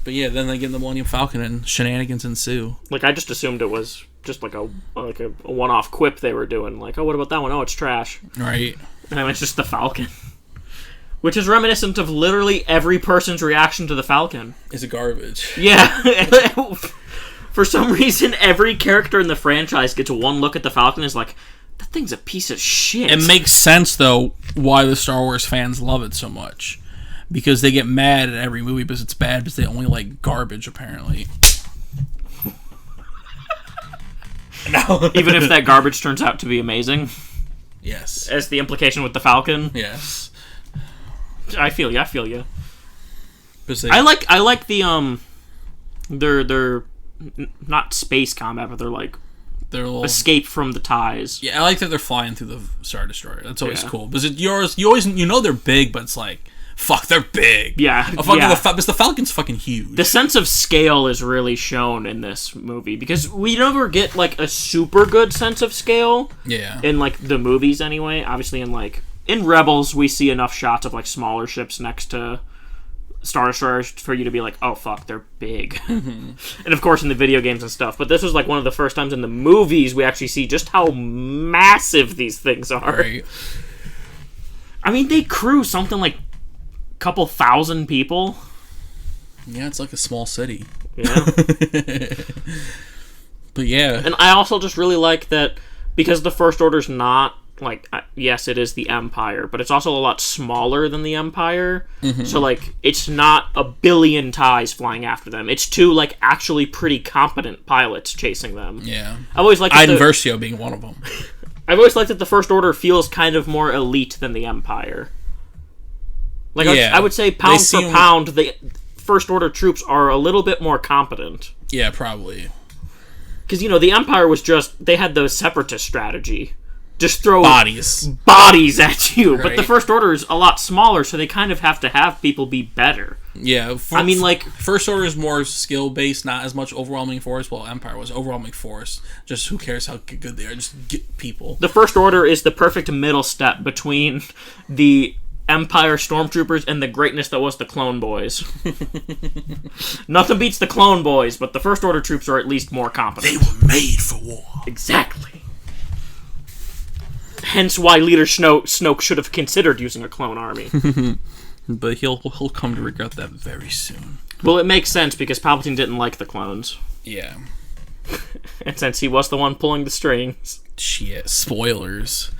But yeah, then they get in the Millennium Falcon and shenanigans ensue. Like, I just assumed it was just like a one-off quip they were doing. Like, oh, what about that one? Oh, it's trash. Right. And it's just the Falcon. Which is reminiscent of literally every person's reaction to the Falcon. It's garbage. Yeah. For some reason, every character in the franchise gets one look at the Falcon and is like, thing's a piece of shit. It makes sense, though, why the Star Wars fans love it so much. Because they get mad at every movie because it's bad because they only like garbage, apparently. No. Even if that garbage turns out to be amazing. Yes. As the implication with the Falcon. Yes. I feel you. They, I like the they're not space combat, but they're like their little escape from the ties. Yeah, I like that they're flying through the Star Destroyer. That's always cool. Because you always they're big, but it's like, fuck, they're big. Yeah. Because the Falcon's fucking huge. The sense of scale is really shown in this movie because we never get like a super good sense of scale. Yeah. In like the movies anyway. Obviously in Rebels we see enough shots of like smaller ships next to Star Destroyers for you to be like, oh fuck, they're big. And of course in the video games and stuff. But this was like one of the first times in the movies we actually see just how massive these things are. Right. I mean, they crew something like couple thousand people. Yeah, it's like a small city. Yeah. But yeah. And I also just really like that because the First Order's not like, yes, it is the Empire, but it's also a lot smaller than the Empire. Mm-hmm. So like, it's not a billion TIEs flying after them. It's two like actually pretty competent pilots chasing them. Yeah. I've always liked Iden Versio being one of them. I've always liked that the First Order feels kind of more elite than the Empire. Like, yeah. I would say pound for pound, the First Order troops are a little bit more competent. Yeah, probably. Because, the Empire was just, they had the separatist strategy. Just throw bodies at you. Right. But the First Order is a lot smaller, so they kind of have to have people be better. Yeah. First Order is more skill-based, not as much overwhelming force. Well, Empire was overwhelming force. Just who cares how good they are, just get people. The First Order is the perfect middle step between the Empire Stormtroopers and the greatness that was the Clone Boys. Nothing beats the Clone Boys, but the First Order troops are at least more competent. They were made for war. Exactly. Hence why Leader Snoke should have considered using a clone army. But he'll come to regret that very soon. Well, it makes sense because Palpatine didn't like the clones. Yeah. And since he was the one pulling the strings. Shit, spoilers.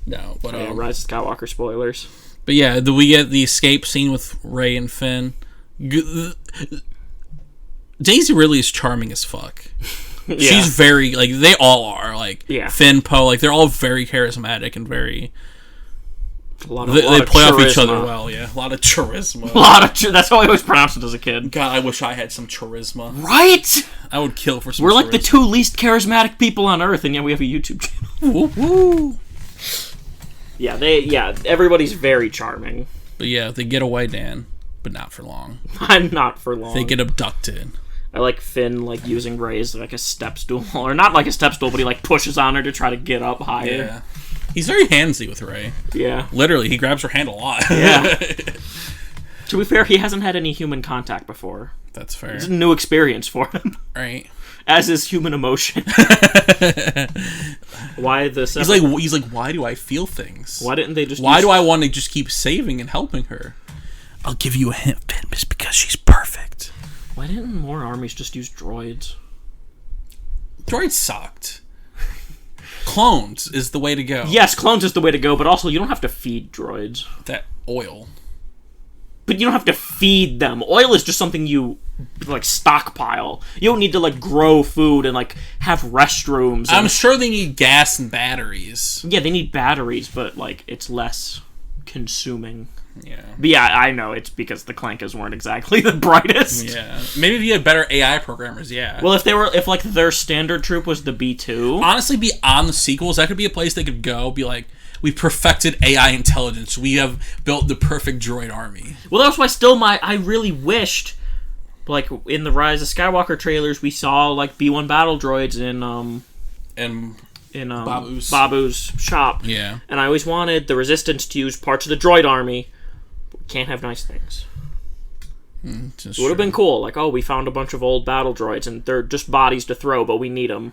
No, but Rise of Skywalker spoilers. But yeah, we get the escape scene with Rey and Finn. Daisy Ridley is charming as fuck. Yeah. She's very, like, they all are. Like, Finn, Poe, like, they're all very charismatic and very... They play off each other well, yeah. A lot of charisma. That's how I always pronounced it as a kid. God, I wish I had some charisma. Right? I would kill for some We're like the two least charismatic people on Earth, and yet we have a YouTube channel. Woo-hoo. Yeah, everybody's very charming. But yeah, they get away, Dan, but not for long. Not for long. They get abducted. I like Finn, like, using Rey as, like, a step stool. Or not like a step stool, but he, like, pushes on her to try to get up higher. Yeah. He's very handsy with Rey. Yeah. Literally, he grabs her hand a lot. Yeah. To be fair, he hasn't had any human contact before. That's fair. It's a new experience for him. Right. As is human emotion. Why the... He's like, why do I feel things? Why didn't they just... Why do I want to just keep saving and helping her? I'll give you a hint, Finn, it's because she's perfect. Why didn't more armies just use droids? Droids sucked. Clones is the way to go. Yes, clones is the way to go, but also you don't have to feed droids. That oil. But you don't have to feed them. Oil is just something you, like, stockpile. You don't need to, like, grow food and, like, have restrooms. I'm sure they need gas and batteries. Yeah, they need batteries, but, like, it's less consuming. Yeah. But yeah, I know. It's because the Clankers weren't exactly the brightest. Yeah. Maybe if you had better AI programmers, yeah. Well, if like, their standard troop was the B2... Honestly, beyond the sequels, that could be a place they could go, be like, we perfected AI intelligence. We have built the perfect droid army. Well, that's why I really wished, like, in the Rise of Skywalker trailers, we saw, like, B1 battle droids in Babu's shop. Yeah. And I always wanted the Resistance to use parts of the droid army. But we can't have nice things. It would have been cool. Like, oh, we found a bunch of old battle droids, and they're just bodies to throw, but we need them.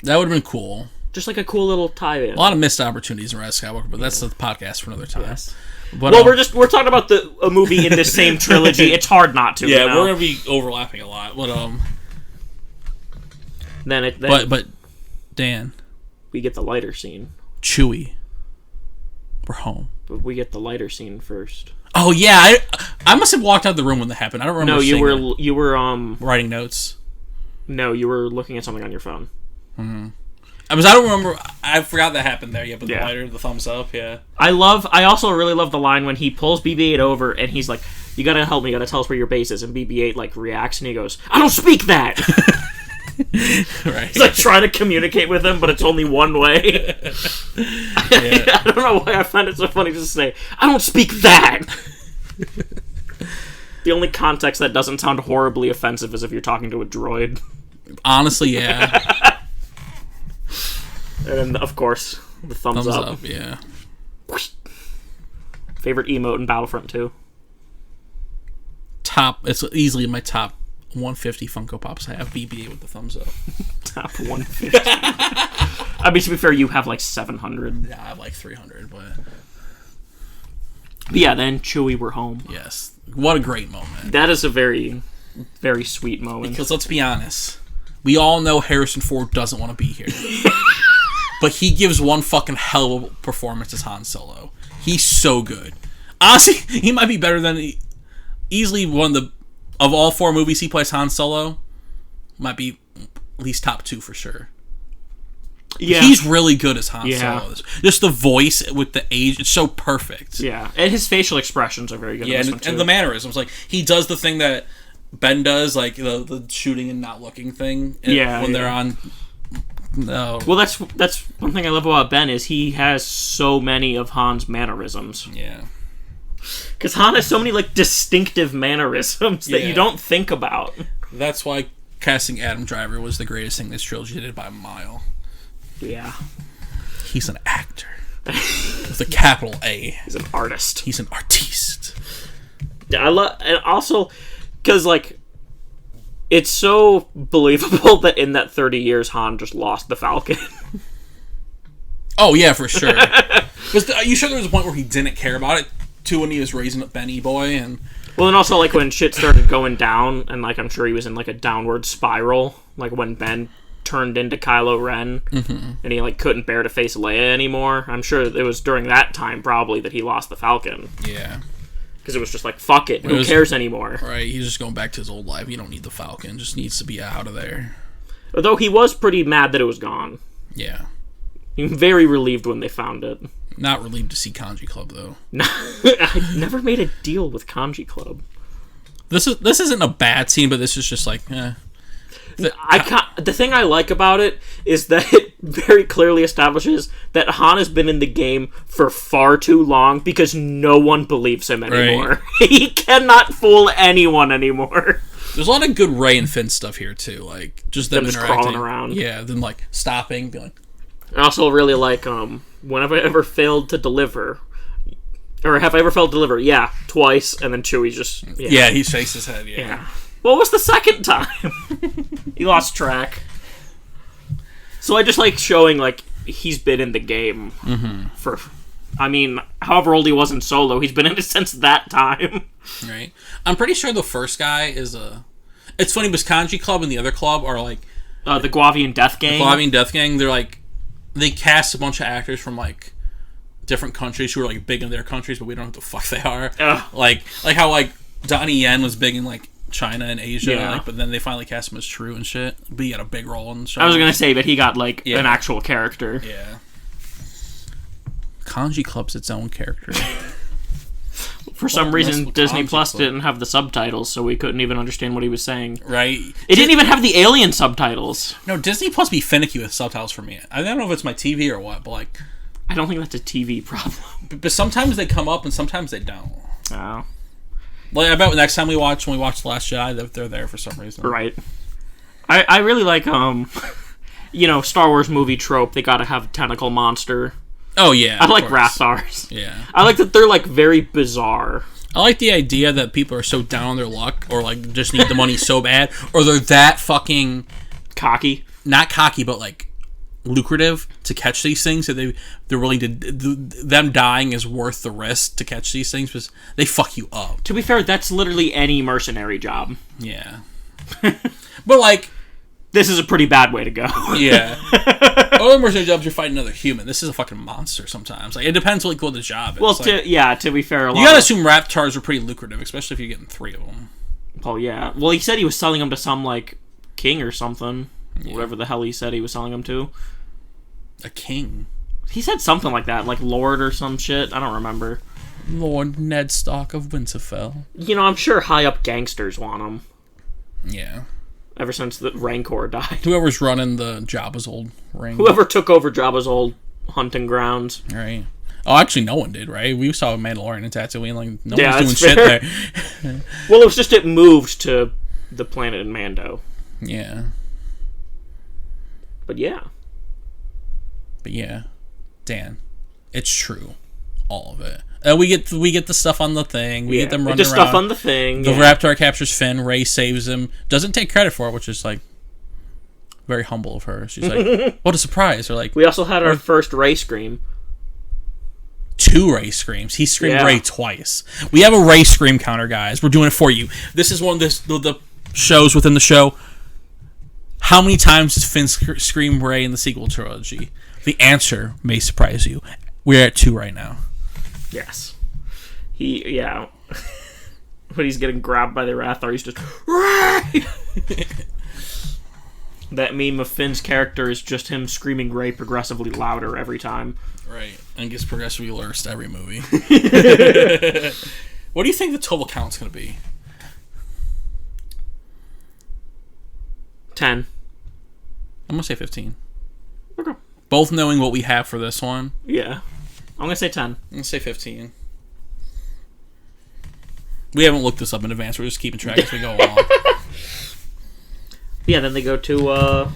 That would have been cool. Just like a cool little tie-in. A lot of missed opportunities in Rise of Skywalker, but that's the podcast for another time. Yes. But, we're talking about a movie in this same trilogy. It's hard not to. Yeah, we're gonna be overlapping a lot. But then but Dan, we get the lighter scene. Chewie, we're home. But we get the lighter scene first. Oh yeah, I must have walked out of the room when that happened. I don't remember. No, you were writing notes. No, you were looking at something on your phone. Mm-hmm. I don't remember. I forgot that happened there. Yeah, but the lighter, the thumbs up. Yeah. I also really love the line when he pulls BB-8 over and he's like, "You gotta help me. You gotta tell us where your base is." And BB-8 like reacts and he goes, "I don't speak that." Right. He's like trying to communicate with him, but it's only one way. I don't know why I find it so funny to say, "I don't speak that." The only context that doesn't sound horribly offensive is if you're talking to a droid. Honestly, yeah. And then, of course, the thumbs up. Yeah. Favorite emote in Battlefront 2? It's easily my top 150 Funko Pops. I have BB-8 with the thumbs up. Top 150. I mean, to be fair, you have like 700. Yeah, I have like 300, but yeah, then Chewie, we're home. Yes. What a great moment. That is a very, very sweet moment. Because let's be honest, we all know Harrison Ford doesn't want to be here. But he gives one fucking hell of a performance as Han Solo. He's so good. Honestly, he might be better than easily one of all 4 movies he plays Han Solo. Might be at least top 2 for sure. Yeah, he's really good as Han Solo. Just the voice with the age, it's so perfect. Yeah, and his facial expressions are very good. Yeah, in this one too. And the mannerisms, like he does the thing that Ben does, like the shooting and not looking thing. When they're on. No. Well, that's one thing I love about Ben is he has so many of Han's mannerisms. Yeah. Because Han has so many like distinctive mannerisms that you don't think about. That's why casting Adam Driver was the greatest thing this trilogy did by a mile. Yeah. He's an actor. With a capital A. He's an artist. He's an artiste. Yeah, and also, because like, it's so believable that in that 30 years, Han just lost the Falcon. Oh, yeah, for sure. Because are you sure there was a point where he didn't care about it, too, when he was raising up Benny Boy? And well, and also, like, when shit started going down, and, like, I'm sure he was in, like, a downward spiral, like, when Ben turned into Kylo Ren, and he, like, couldn't bear to face Leia anymore. I'm sure it was during that time, probably, that he lost the Falcon. Yeah. Because it was just like, fuck it, who cares anymore? Right, he's just going back to his old life. He don't need the Falcon, just needs to be out of there. Although he was pretty mad that it was gone. Yeah. He was very relieved when they found it. Not relieved to see Kanji Club, though. I never made a deal with Kanji Club. This isn't a bad scene, but this is just like, The thing I like about it is that it very clearly establishes that Han has been in the game for far too long because no one believes him anymore. Right. He cannot fool anyone anymore. There's a lot of good Rey and Finn stuff here too, like just them just interacting, crawling around. Yeah, them like stopping, being like. I also really like when have I ever failed to deliver? Or have I ever failed to deliver? Yeah, twice, and then Chewie's just he shakes his head. Yeah. What was the second time? He lost track. So I just like showing, like, he's been in the game for, I mean, however old he was in Solo, he's been in it since that time. Right. I'm pretty sure the first guy is it's funny, because Kanji Club and the other club are, like... the Guavian Death Gang? The Guavian Death Gang, they're, like... They cast a bunch of actors from, like, different countries who are, like, big in their countries, but we don't know what the fuck they are. Like how, like, Donnie Yen was big in, like, China and Asia, like, but then they finally cast him as True and shit. But he had a big role in the show. I was gonna say, but he got like an actual character. Yeah. Kanji Club's its own character. For some reason, Disney Plus didn't have the subtitles, so we couldn't even understand what he was saying. Right. It didn't even have the alien subtitles. No, Disney Plus be finicky with subtitles for me. I don't know if it's my TV or what, but like... I don't think that's a TV problem. But sometimes they come up and sometimes they don't. Oh. Like, I bet next time when we watch The Last Jedi, that they're there for some reason. Right. I really like, Star Wars movie trope, they gotta have a tentacle monster. Oh, yeah. I like Rathars. Yeah. I like that they're, like, very bizarre. I like the idea that people are so down on their luck, or, like, just need the money so bad, or they're that fucking... Cocky. Not cocky, but, like, lucrative to catch these things, that they're willing to... Them dying is worth the risk to catch these things, because they fuck you up. To be fair, that's literally any mercenary job. Yeah. But, like... this is a pretty bad way to go. Yeah. Other mercenary jobs, you're fighting another human. This is a fucking monster sometimes. Like, it depends what the job is. Well, like, to be fair, you gotta assume Raptors are pretty lucrative, especially if you're getting 3 of them. Oh, yeah. Well, he said he was selling them to some, like, king or something. Yeah. Whatever the hell he said he was selling them to. A king? He said something like that, like Lord or some shit. I don't remember. Lord Ned Stark of Winterfell. You know, I'm sure high-up gangsters want them. Yeah. Ever since the Rancor died. Whoever's running the Jabba's old ring. Whoever took over Jabba's old hunting grounds. Right. Oh, actually, no one did, right? We saw Mandalorian and Tatooine, like, no one's fair. doing shit there. Well, it was just it moved to the planet in Mando. Yeah. But yeah. Dan, it's true. All of it. We get the stuff on the thing. We get them running around. The stuff on the thing. The Raptor captures Finn. Rey saves him. Doesn't take credit for it, which is, like, very humble of her. She's like, what a surprise. Or like, we also had our first Rey scream. 2 Rey screams. He screamed Rey twice. We have a Rey scream counter, guys. We're doing it for you. This is one of the shows within the show. How many times does Finn scream Rey in the sequel trilogy? The answer may surprise you. We're at 2 right now. Yes. When he's getting grabbed by the Rathar, he's just, Rey! That meme of Finn's character is just him screaming Rey progressively louder every time. Right. And gets progressively worse every movie. What do you think the total count's going to be? 10. I'm going to say 15. Okay. Both knowing what we have for this one. Yeah. I'm going to say 10. I'm going to say 15. We haven't looked this up in advance. We're just keeping track as we go along. Yeah, then they go to,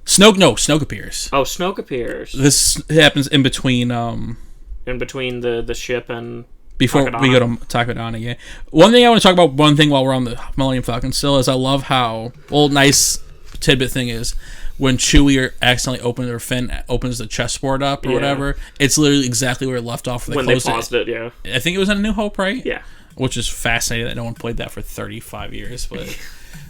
Snoke appears. Oh, Snoke appears. This happens in between, in between the ship and before Takodana. we go to Takodana, yeah. One thing I want to talk about, while we're on the Millennium Falcon still, is I love how, nice tidbit thing is, when Chewie accidentally opens the chessboard up or whatever, it's literally exactly where it left off. When they paused it, yeah. I think it was in A New Hope, right? Yeah. Which is fascinating that no one played that for 35 years, but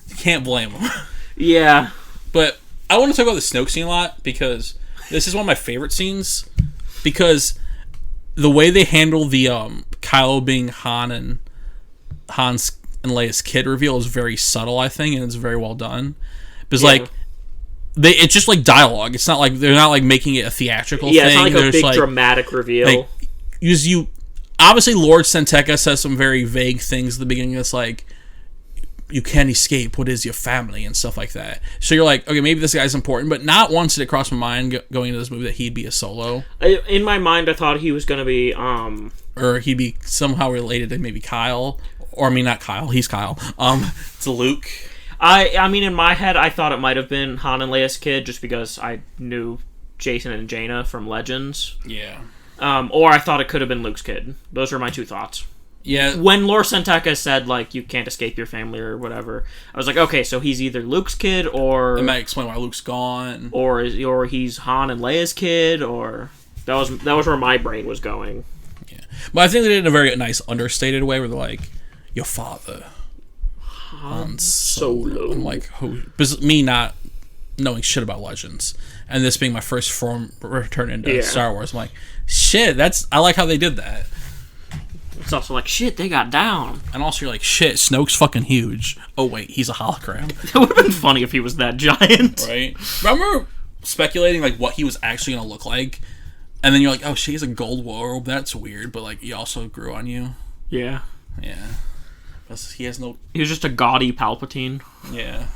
you can't blame them. Yeah. But I want to talk about the Snoke scene a lot, because this is one of my favorite scenes, because the way they handle the Kylo being Han's and Leia's kid reveal is very subtle, I think, and it's very well done. Because it's just like dialogue. It's not like they're not like making it a theatrical thing. Yeah, it's not like There's a big dramatic reveal. Obviously, Lord Senteca says some very vague things at the beginning. That's like, you can't escape. What is your family and stuff like that. So you're like, okay, maybe this guy's important, but not once did it cross my mind going into this movie that he'd be a Solo. In my mind, I thought he was going to be, or he'd be somehow related to maybe Kyle, or I mean, not Kyle. He's Kyle. To Luke. I mean, in my head, I thought it might have been Han and Leia's kid, just because I knew Jason and Jaina from Legends. Yeah. Or I thought it could have been Luke's kid. Those are my 2 thoughts. Yeah. When Lord Senteca said, like, you can't escape your family or whatever, I was like, okay, so he's either Luke's kid, or... That might explain why Luke's gone. Or he's Han and Leia's kid, or... That was where my brain was going. Yeah. But I think they did it in a very nice, understated way, where they're like, your father... Han Solo. I'm like, me not knowing shit about Legends, and this being my first return into Star Wars, I'm like, shit, I like how they did that. It's also like, shit, they got down. And also you're like, shit, Snoke's fucking huge. Oh wait, he's a hologram. It would have been funny if he was that giant. Right? Remember speculating like what he was actually going to look like? And then you're like, oh shit, he's a gold robe, that's weird, but like he also grew on you. Yeah. Yeah. He has no... He was just a gaudy Palpatine. Yeah.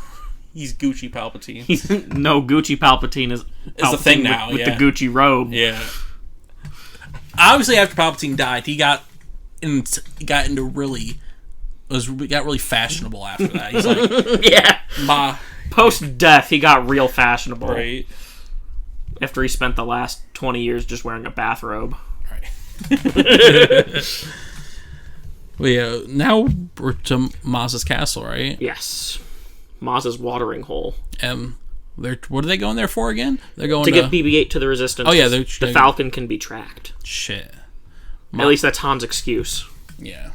He's Gucci Palpatine. No, Gucci Palpatine is the thing now, with the Gucci robe. Yeah. Obviously, after Palpatine died, he got into really... got really fashionable after that. He's like... Yeah. Post-death, he got real fashionable. Right. After he spent the last 20 years just wearing a bathrobe. Right. Well, yeah, now we're to Maz's castle, right? Yes. Maz's watering hole. What are they going there for again? They're going to get BB-8 to the Resistance. Oh, yeah. The Falcon can be tracked. Shit. At least that's Han's excuse. Yeah.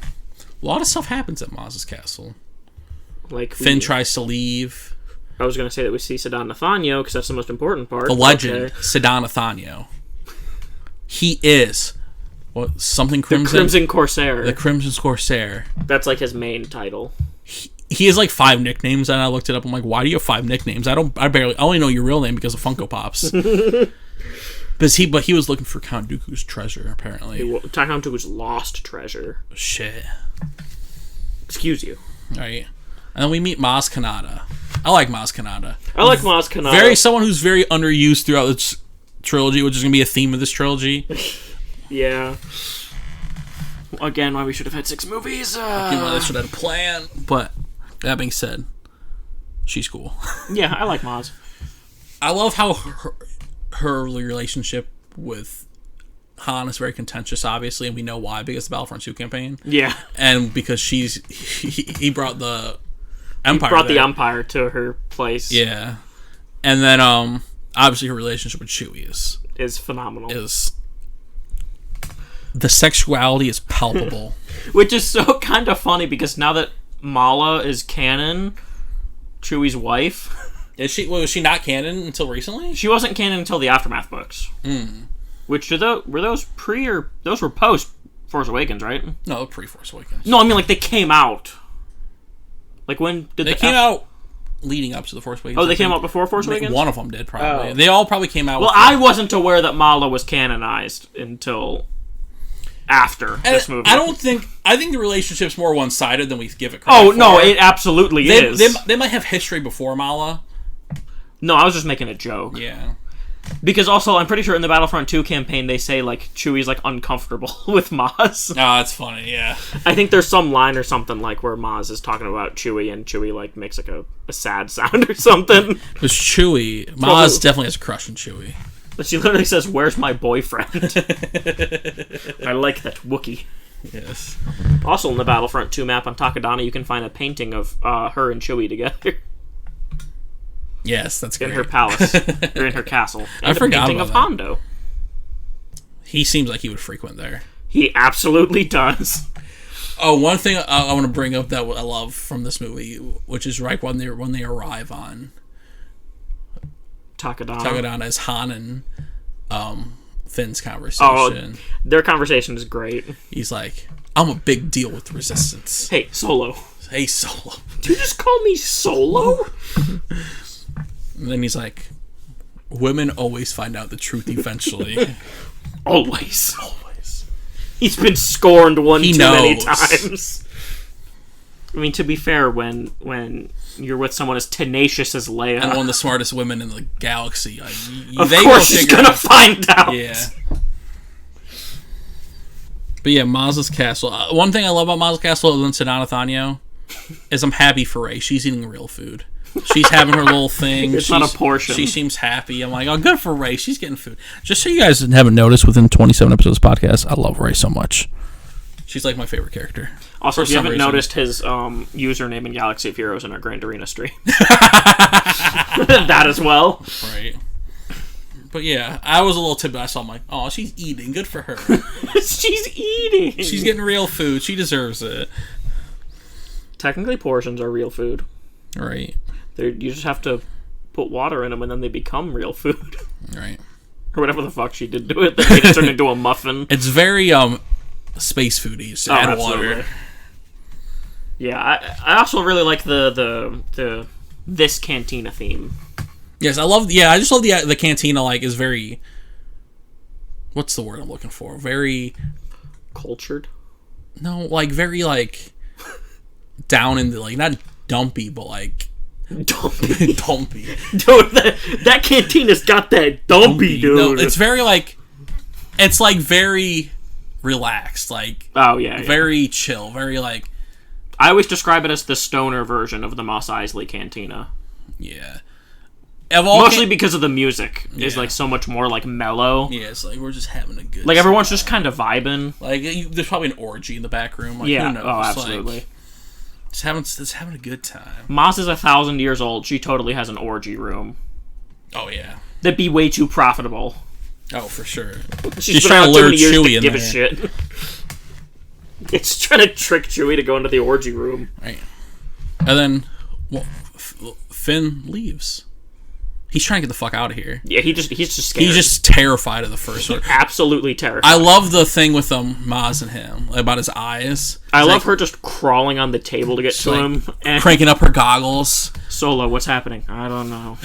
A lot of stuff happens at Maz's castle. Like Finn tries to leave. I was going to say that we see Sedan Nathaniel, because that's the most important part. The legend, Sedan Nathaniel. He is... What, something Crimson? The Crimson Corsair. The Crimson Corsair. That's like his main title. He has like 5 nicknames, and I looked it up. I'm like, why do you have 5 nicknames? I only know your real name because of Funko Pops. But he was looking for Count Dooku's treasure, apparently. Count Dooku's lost treasure. Shit. Excuse you. Right. And then we meet Maz Kanata. I like Maz Kanata. I like Maz Kanata. Someone who's very underused throughout this trilogy, which is going to be a theme of this trilogy. Yeah. Again, why we should have had 6 movies. Again, why they should have had a plan. But that being said, she's cool. Yeah, I like Maz. I love how her relationship with Han is very contentious, obviously, and we know why, because of the Battlefront 2 campaign. Yeah. And because he brought the Empire. He brought the Empire to her place. Yeah. And then, obviously, her relationship with Chewie is phenomenal. The sexuality is palpable. Which is so kind of funny, because now that Mala is canon, Chewie's wife... Was she not canon until recently? She wasn't canon until the Aftermath books. Which, were those pre or... Those were post Force Awakens, right? No, pre-Force Awakens. No, I mean, like, they came out. Like, when did they came out leading up to the Force Awakens? Oh, they came out before Force Awakens? One of them did, probably. They all probably came out... Well, I wasn't aware that Mala was canonized until... after this movie. I think the relationship's more one-sided than we give it credit for. Oh, no, it absolutely is. They might have history before Mala. No, I was just making a joke. Yeah. Because also, I'm pretty sure in the Battlefront 2 campaign, they say, like, Chewie's, like, uncomfortable with Maz. Oh, that's funny, yeah. I think there's some line or something, like, where Maz is talking about Chewie, and Chewie, like, makes, like, a sad sound or something. Because Maz definitely has a crush on Chewie. But she literally says, "Where's my boyfriend?" I like that Wookiee. Yes. Also, in the Battlefront 2 map on Takadana, you can find a painting of her and Chewie together. Yes, that's great. In her palace. Or in her castle. And I forgot a painting of Hondo. He seems like he would frequent there. He absolutely does. Oh, one thing I want to bring up that I love from this movie, which is right when they arrive on Takadana is Han and Finn's conversation. Oh, their conversation is great. He's like, "I'm a big deal with the Resistance." Hey, Solo. Hey, Solo. Did you just call me Solo? And then he's like, "Women always find out the truth eventually." Always. He's been scorned many times. I mean, to be fair, when you're with someone as tenacious as Leia, and one of the smartest women in the galaxy, of course she's gonna find out. Yeah. But yeah, Maz's castle. One thing I love about Maz's castle, other than Sedan Nathaniel, is I'm happy for Rey. She's eating real food. She's having her little thing. It's not a portion. She seems happy. I'm like, oh, good for Rey. She's getting food. Just so you guys haven't noticed, within 27 episodes of this podcast, I love Rey so much. She's like my favorite character. Also, if you haven't noticed his username in Galaxy of Heroes in our Grand Arena stream. That as well. Right. But yeah, I was a little tidbit. I saw, I'm like, oh, she's eating. Good for her. She's eating. She's getting real food. She deserves it. Technically, portions are real food. Right. You just have to put water in them, and then they become real food. Right. Or whatever the fuck she did to it. They made it turn into a muffin. It's very space foodies. Add water. Yeah, I also really like the this cantina theme. Yes, I just love the cantina. Like, is very. What's the word I'm looking for? Very cultured. No, like very like down in the like not dumpy, but like dumpy. Dude, that cantina's got that dumpy, dude. No, it's very like. It's like very relaxed, like very chill, very like. I always describe it as the stoner version of the Mos Eisley Cantina. Yeah. Mostly because of the music. It's like so much more like mellow. Yeah, it's like we're just having a good like everyone's just kind of vibing. Like there's probably an orgy in the back room. Like, yeah, who knows? Oh, absolutely. Like, just having a good time. Maz is 1,000 years old. She totally has an orgy room. Oh yeah. That'd be way too profitable. Oh, for sure. She's trying to lure Chewie in there. Give a shit. It's trying to trick Chewie to go into the orgy room. Right. And then, Finn leaves. He's trying to get the fuck out of here. Yeah, he's just scared. He's just terrified of the first one. Absolutely terrified. I love the thing with Maz and him, about his eyes. I love her just crawling on the table to get to him. And cranking up her goggles. Solo, what's happening? I don't know.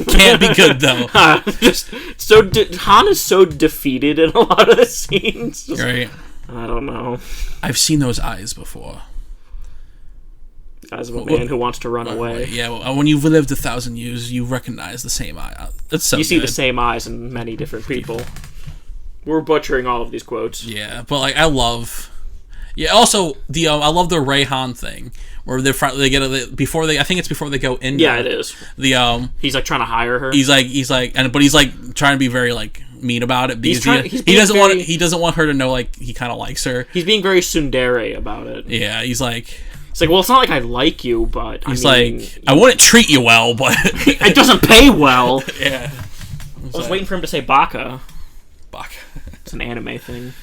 Can't be good, though. Han is so defeated in a lot of the scenes. Right. I don't know. I've seen those eyes before. As a man who wants to run away. Yeah, well, when you've lived 1,000 years, you recognize the same eye. That's so You see good. the same eyes in many different people. We're butchering all of these quotes. Yeah, but like I love. Yeah, also the I love the Ray Han thing where they get before they. I think it's before they go in. Yeah, it is. He's like trying to hire her. He's like, but he's like trying to be very like mean about it because he doesn't want her to know like he kind of likes her. He's being very tsundere about it. Yeah, he's like. It's like, well, it's not like I like you, but he's like, I wouldn't treat you well, but it doesn't pay well. Yeah, I was waiting for him to say Baka. Baka. It's an anime thing.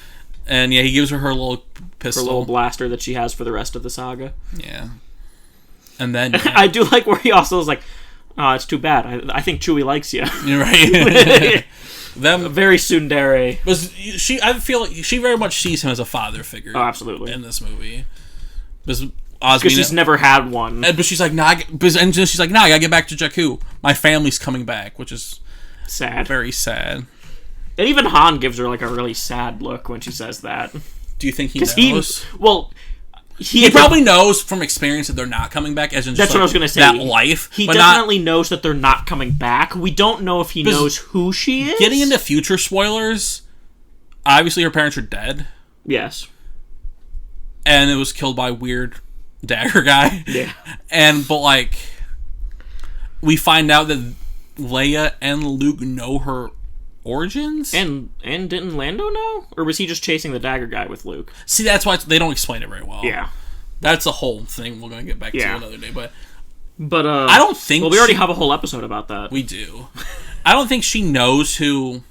And yeah, he gives her little pistol, her little blaster that she has for the rest of the saga. Yeah, and then I do like where he also is like, oh, it's too bad. I think Chewie likes you. You're right. Them very tsundere. I feel like she very much sees him as a father figure. Oh, absolutely. In this movie, because she's never had one. But she's like, I gotta get back to Jakku. My family's coming back, which is sad. Very sad. And even Han gives her like a really sad look when she says that. Do you think he knows? He probably knows from experience that they're not coming back. As in, that's what I was gonna say. That life. He definitely knows that they're not coming back. We don't know if he knows who she is. Getting into future spoilers, obviously her parents are dead. Yes. And it was killed by weird dagger guy. Yeah. But like we find out that Leia and Luke know her origins. And didn't Lando know? Or was he just chasing the dagger guy with Luke? See, that's why they don't explain it very well. Yeah. That's a whole thing we're going to get back to another day, but I don't think we already have a whole episode about that. We do. I don't think she knows who.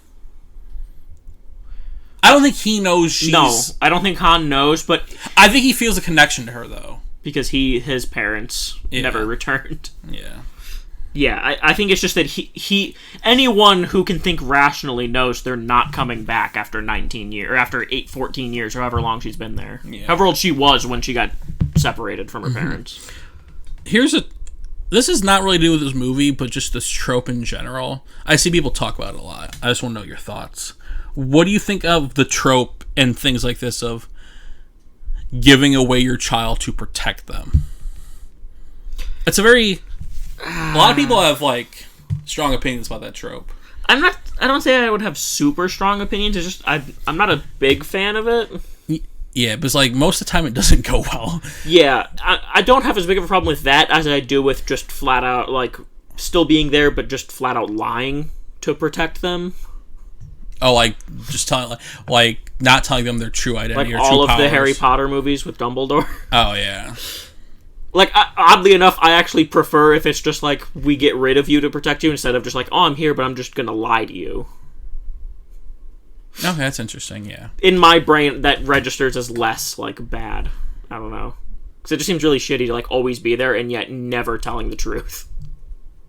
I don't think he knows she's... No, I don't think Han knows, but... I think he feels a connection to her, though. Because his parents never returned. Yeah. Yeah, I think it's just that he anyone who can think rationally knows they're not coming back after 19 years, or after 14 years, or however long she's been there. Yeah. However old she was when she got separated from her parents. This is not really to do with this movie, but just this trope in general. I see people talk about it a lot. I just want to know your thoughts. What do you think of the trope and things like this of giving away your child to protect them? It's a lot of people have like strong opinions about that trope. I don't say I would have super strong opinions. It's just I'm not a big fan of it. Yeah, but it's like most of the time it doesn't go well. Yeah, I don't have as big of a problem with that as I do with just flat out like still being there, but just flat out lying to protect them. Oh, like just telling, like not telling them their true identity, like or all true of powers. The Harry Potter movies with Dumbledore. Oh yeah. Like oddly enough, I actually prefer if it's just like we get rid of you to protect you instead of just like, oh, I'm here, but I'm just gonna lie to you. Okay, that's interesting. Yeah. In my brain, that registers as less like bad. I don't know, because it just seems really shitty to like always be there and yet never telling the truth.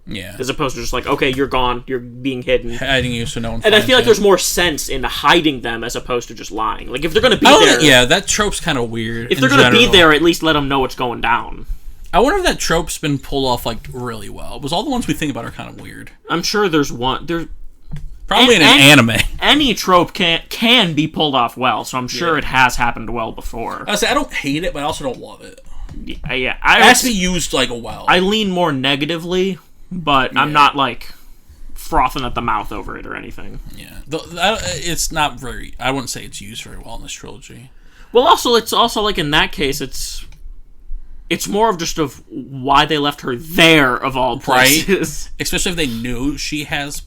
Yeah. As opposed to just like, okay, you're gone, you're being hidden. Hiding you so no one And I feel like you. there's more sense in hiding them as opposed to just lying. Like, if they're going to be there... Yeah, that trope's kind of weird. If they're going to be there, at least let them know what's going down. I wonder if that trope's been pulled off, like, really well. Because all the ones we think about are kind of weird. I'm sure there's one... Probably in an anime. Any trope can be pulled off well, so I'm sure it has happened well before. I don't hate it, but I also don't love it. Yeah, it has to be used, like, well. I lean more negatively... But I'm not, like, frothing at the mouth over it or anything. Yeah. It's not very... I wouldn't say it's used very well in this trilogy. Well, it's also, like, in that case, it's more of just of why they left her there, of all places. Right? Especially if they knew she has...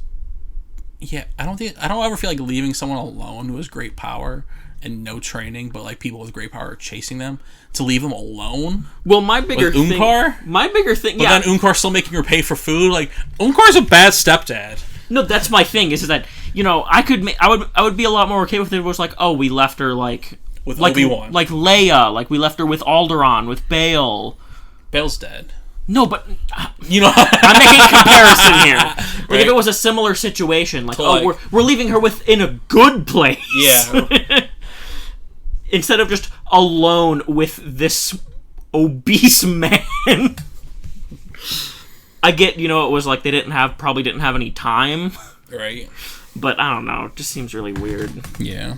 Yeah, I don't ever feel like leaving someone alone who has great power and no training, but, like, people with great power are chasing them. To leave them alone? Well, my bigger thing... Unkar? But then Unkar's still making her pay for food? Like, Unkar's a bad stepdad. No, that's my thing, is that, you know, I would be a lot more okay with it if it was like, oh, we left her, like... With Obi-Wan. Like Leia, like we left her with Alderaan, with Bail. Bail's dead. No, but You know, I'm making a comparison here. Like, Right. if it was a similar situation, like, Like- we're leaving her in a good place. Yeah. Instead of just alone with this obese man. I get, it was like they probably didn't have any time. Right. But I don't know. It just seems really weird. Yeah.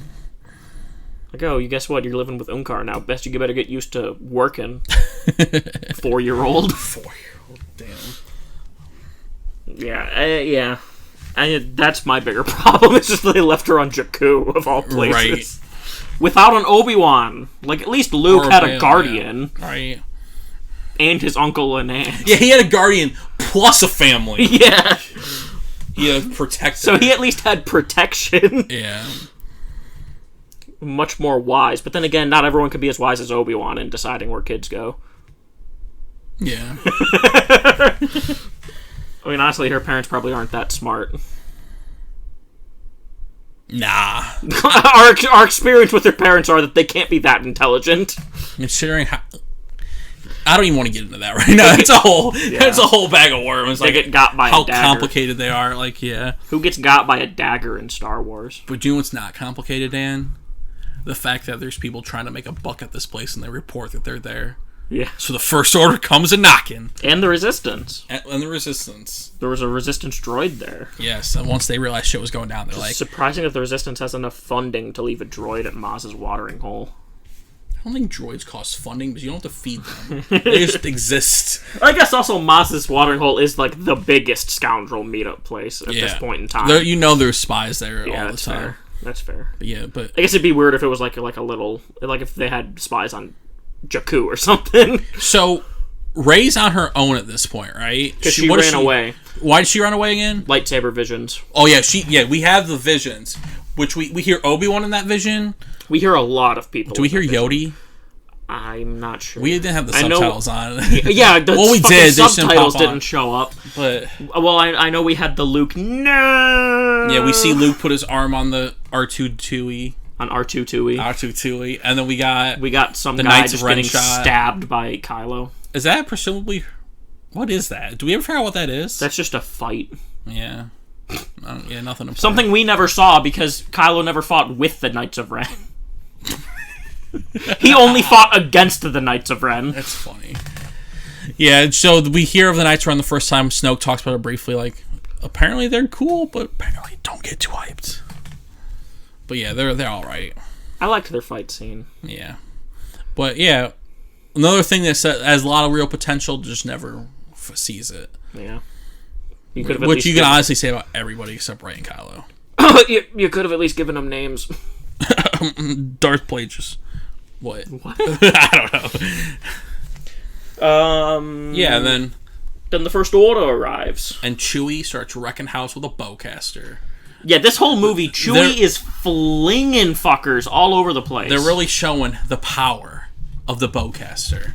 Like, oh, you guess what? You're living with Unkar now. Best you better get used to working. 4-year-old. 4-year-old. Damn. Yeah. That's my bigger problem. It's just that they left her on Jakku, of all places. Right. Without an Obi-Wan. Like, at least Luke Or had Bail, a guardian. Yeah. Right. And his uncle and aunt. Yeah, he had a guardian plus a family. Yeah. He had a protector. So he at least had protection. Yeah. Much more wise. But then again, not everyone can be as wise as Obi-Wan in deciding where kids go. Yeah. I mean, honestly, her parents probably aren't that smart. Nah. Our experience with her parents are that they can't be that intelligent. Considering how... I don't even want to get into that right now. It's a whole bag of worms. They Like, get got by how a dagger. complicated they are. Like, yeah. Who gets got by a dagger in Star Wars? But you know what's not complicated, Dan? The fact that there's people trying to make a buck at this place and they report that they're there. Yeah. So the First Order comes a knocking. And the Resistance. And the Resistance. There was a Resistance droid there. Yes, and once they realize shit was going down, they're like... Surprising that the Resistance has enough funding to leave a droid at Maz's watering hole. I don't think droids cost funding, because you don't have to feed them. They just exist. I guess also Maz's watering hole is like the biggest scoundrel meetup place at this point in time. There's spies there all the that's time. fair. That's fair. But yeah, but... I guess it'd be weird if it was like a little... Like if they had spies on Jakku or something. So, Rey's on her own at this point, right? Because she ran away. Why did she run away again? Lightsaber visions. Oh yeah, we have the visions, which we hear Obi-Wan in that vision. We hear a lot of people. Do we hear Yodi? I'm not sure. We didn't have the subtitles on. Yeah, the well, we did. subtitles didn't show up. But well, I know we had the Luke. No. Yeah, we see Luke put his arm on the R2-2E. On R2-2E. R2-2E, and then we got some the guy Knights just of Ren getting shot. stabbed by Kylo. Is that presumably? What is that? Do we ever figure out what that is? That's just a fight. Yeah. Nothing important. Something we never saw because Kylo never fought with the Knights of Ren. He only fought against the Knights of Ren. That's funny. Yeah, so we hear of the Knights of Ren the first time. Snoke talks about it briefly. Like, apparently they're cool, but apparently don't get too hyped. But yeah, they're all right. I liked their fight scene. Yeah, but yeah, another thing that has a lot of real potential, just never sees it. Yeah, which you can honestly say about everybody except Rey and Kylo. You could have at least given them names. Darth Plagueis. What? I don't know. Yeah, and then the First Order arrives, and Chewie starts wrecking house with a bowcaster. Yeah, this whole movie, Chewie is flinging fuckers all over the place. They're really showing the power of the bowcaster.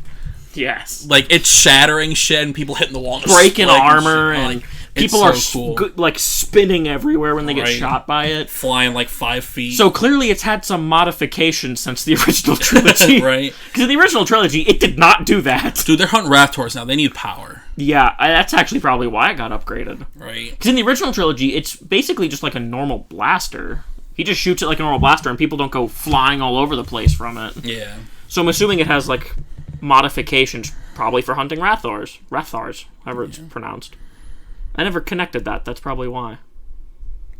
Yes. Like, it's shattering shit and people hitting the wall. Breaking armor and like, people are cool. like spinning everywhere when they get shot by it. Flying like 5 feet. So clearly it's had some modifications since the original trilogy. Right. Because in the original trilogy, it did not do that. Dude, they're hunting Raptors now. They need power. Yeah, that's actually probably why it got upgraded. Right. Because in the original trilogy, it's basically just like a normal blaster. He just shoots it like a normal blaster and people don't go flying all over the place from it. Yeah. So I'm assuming it has like modifications probably for hunting Rathars, however it's pronounced. I never connected that. That's probably why.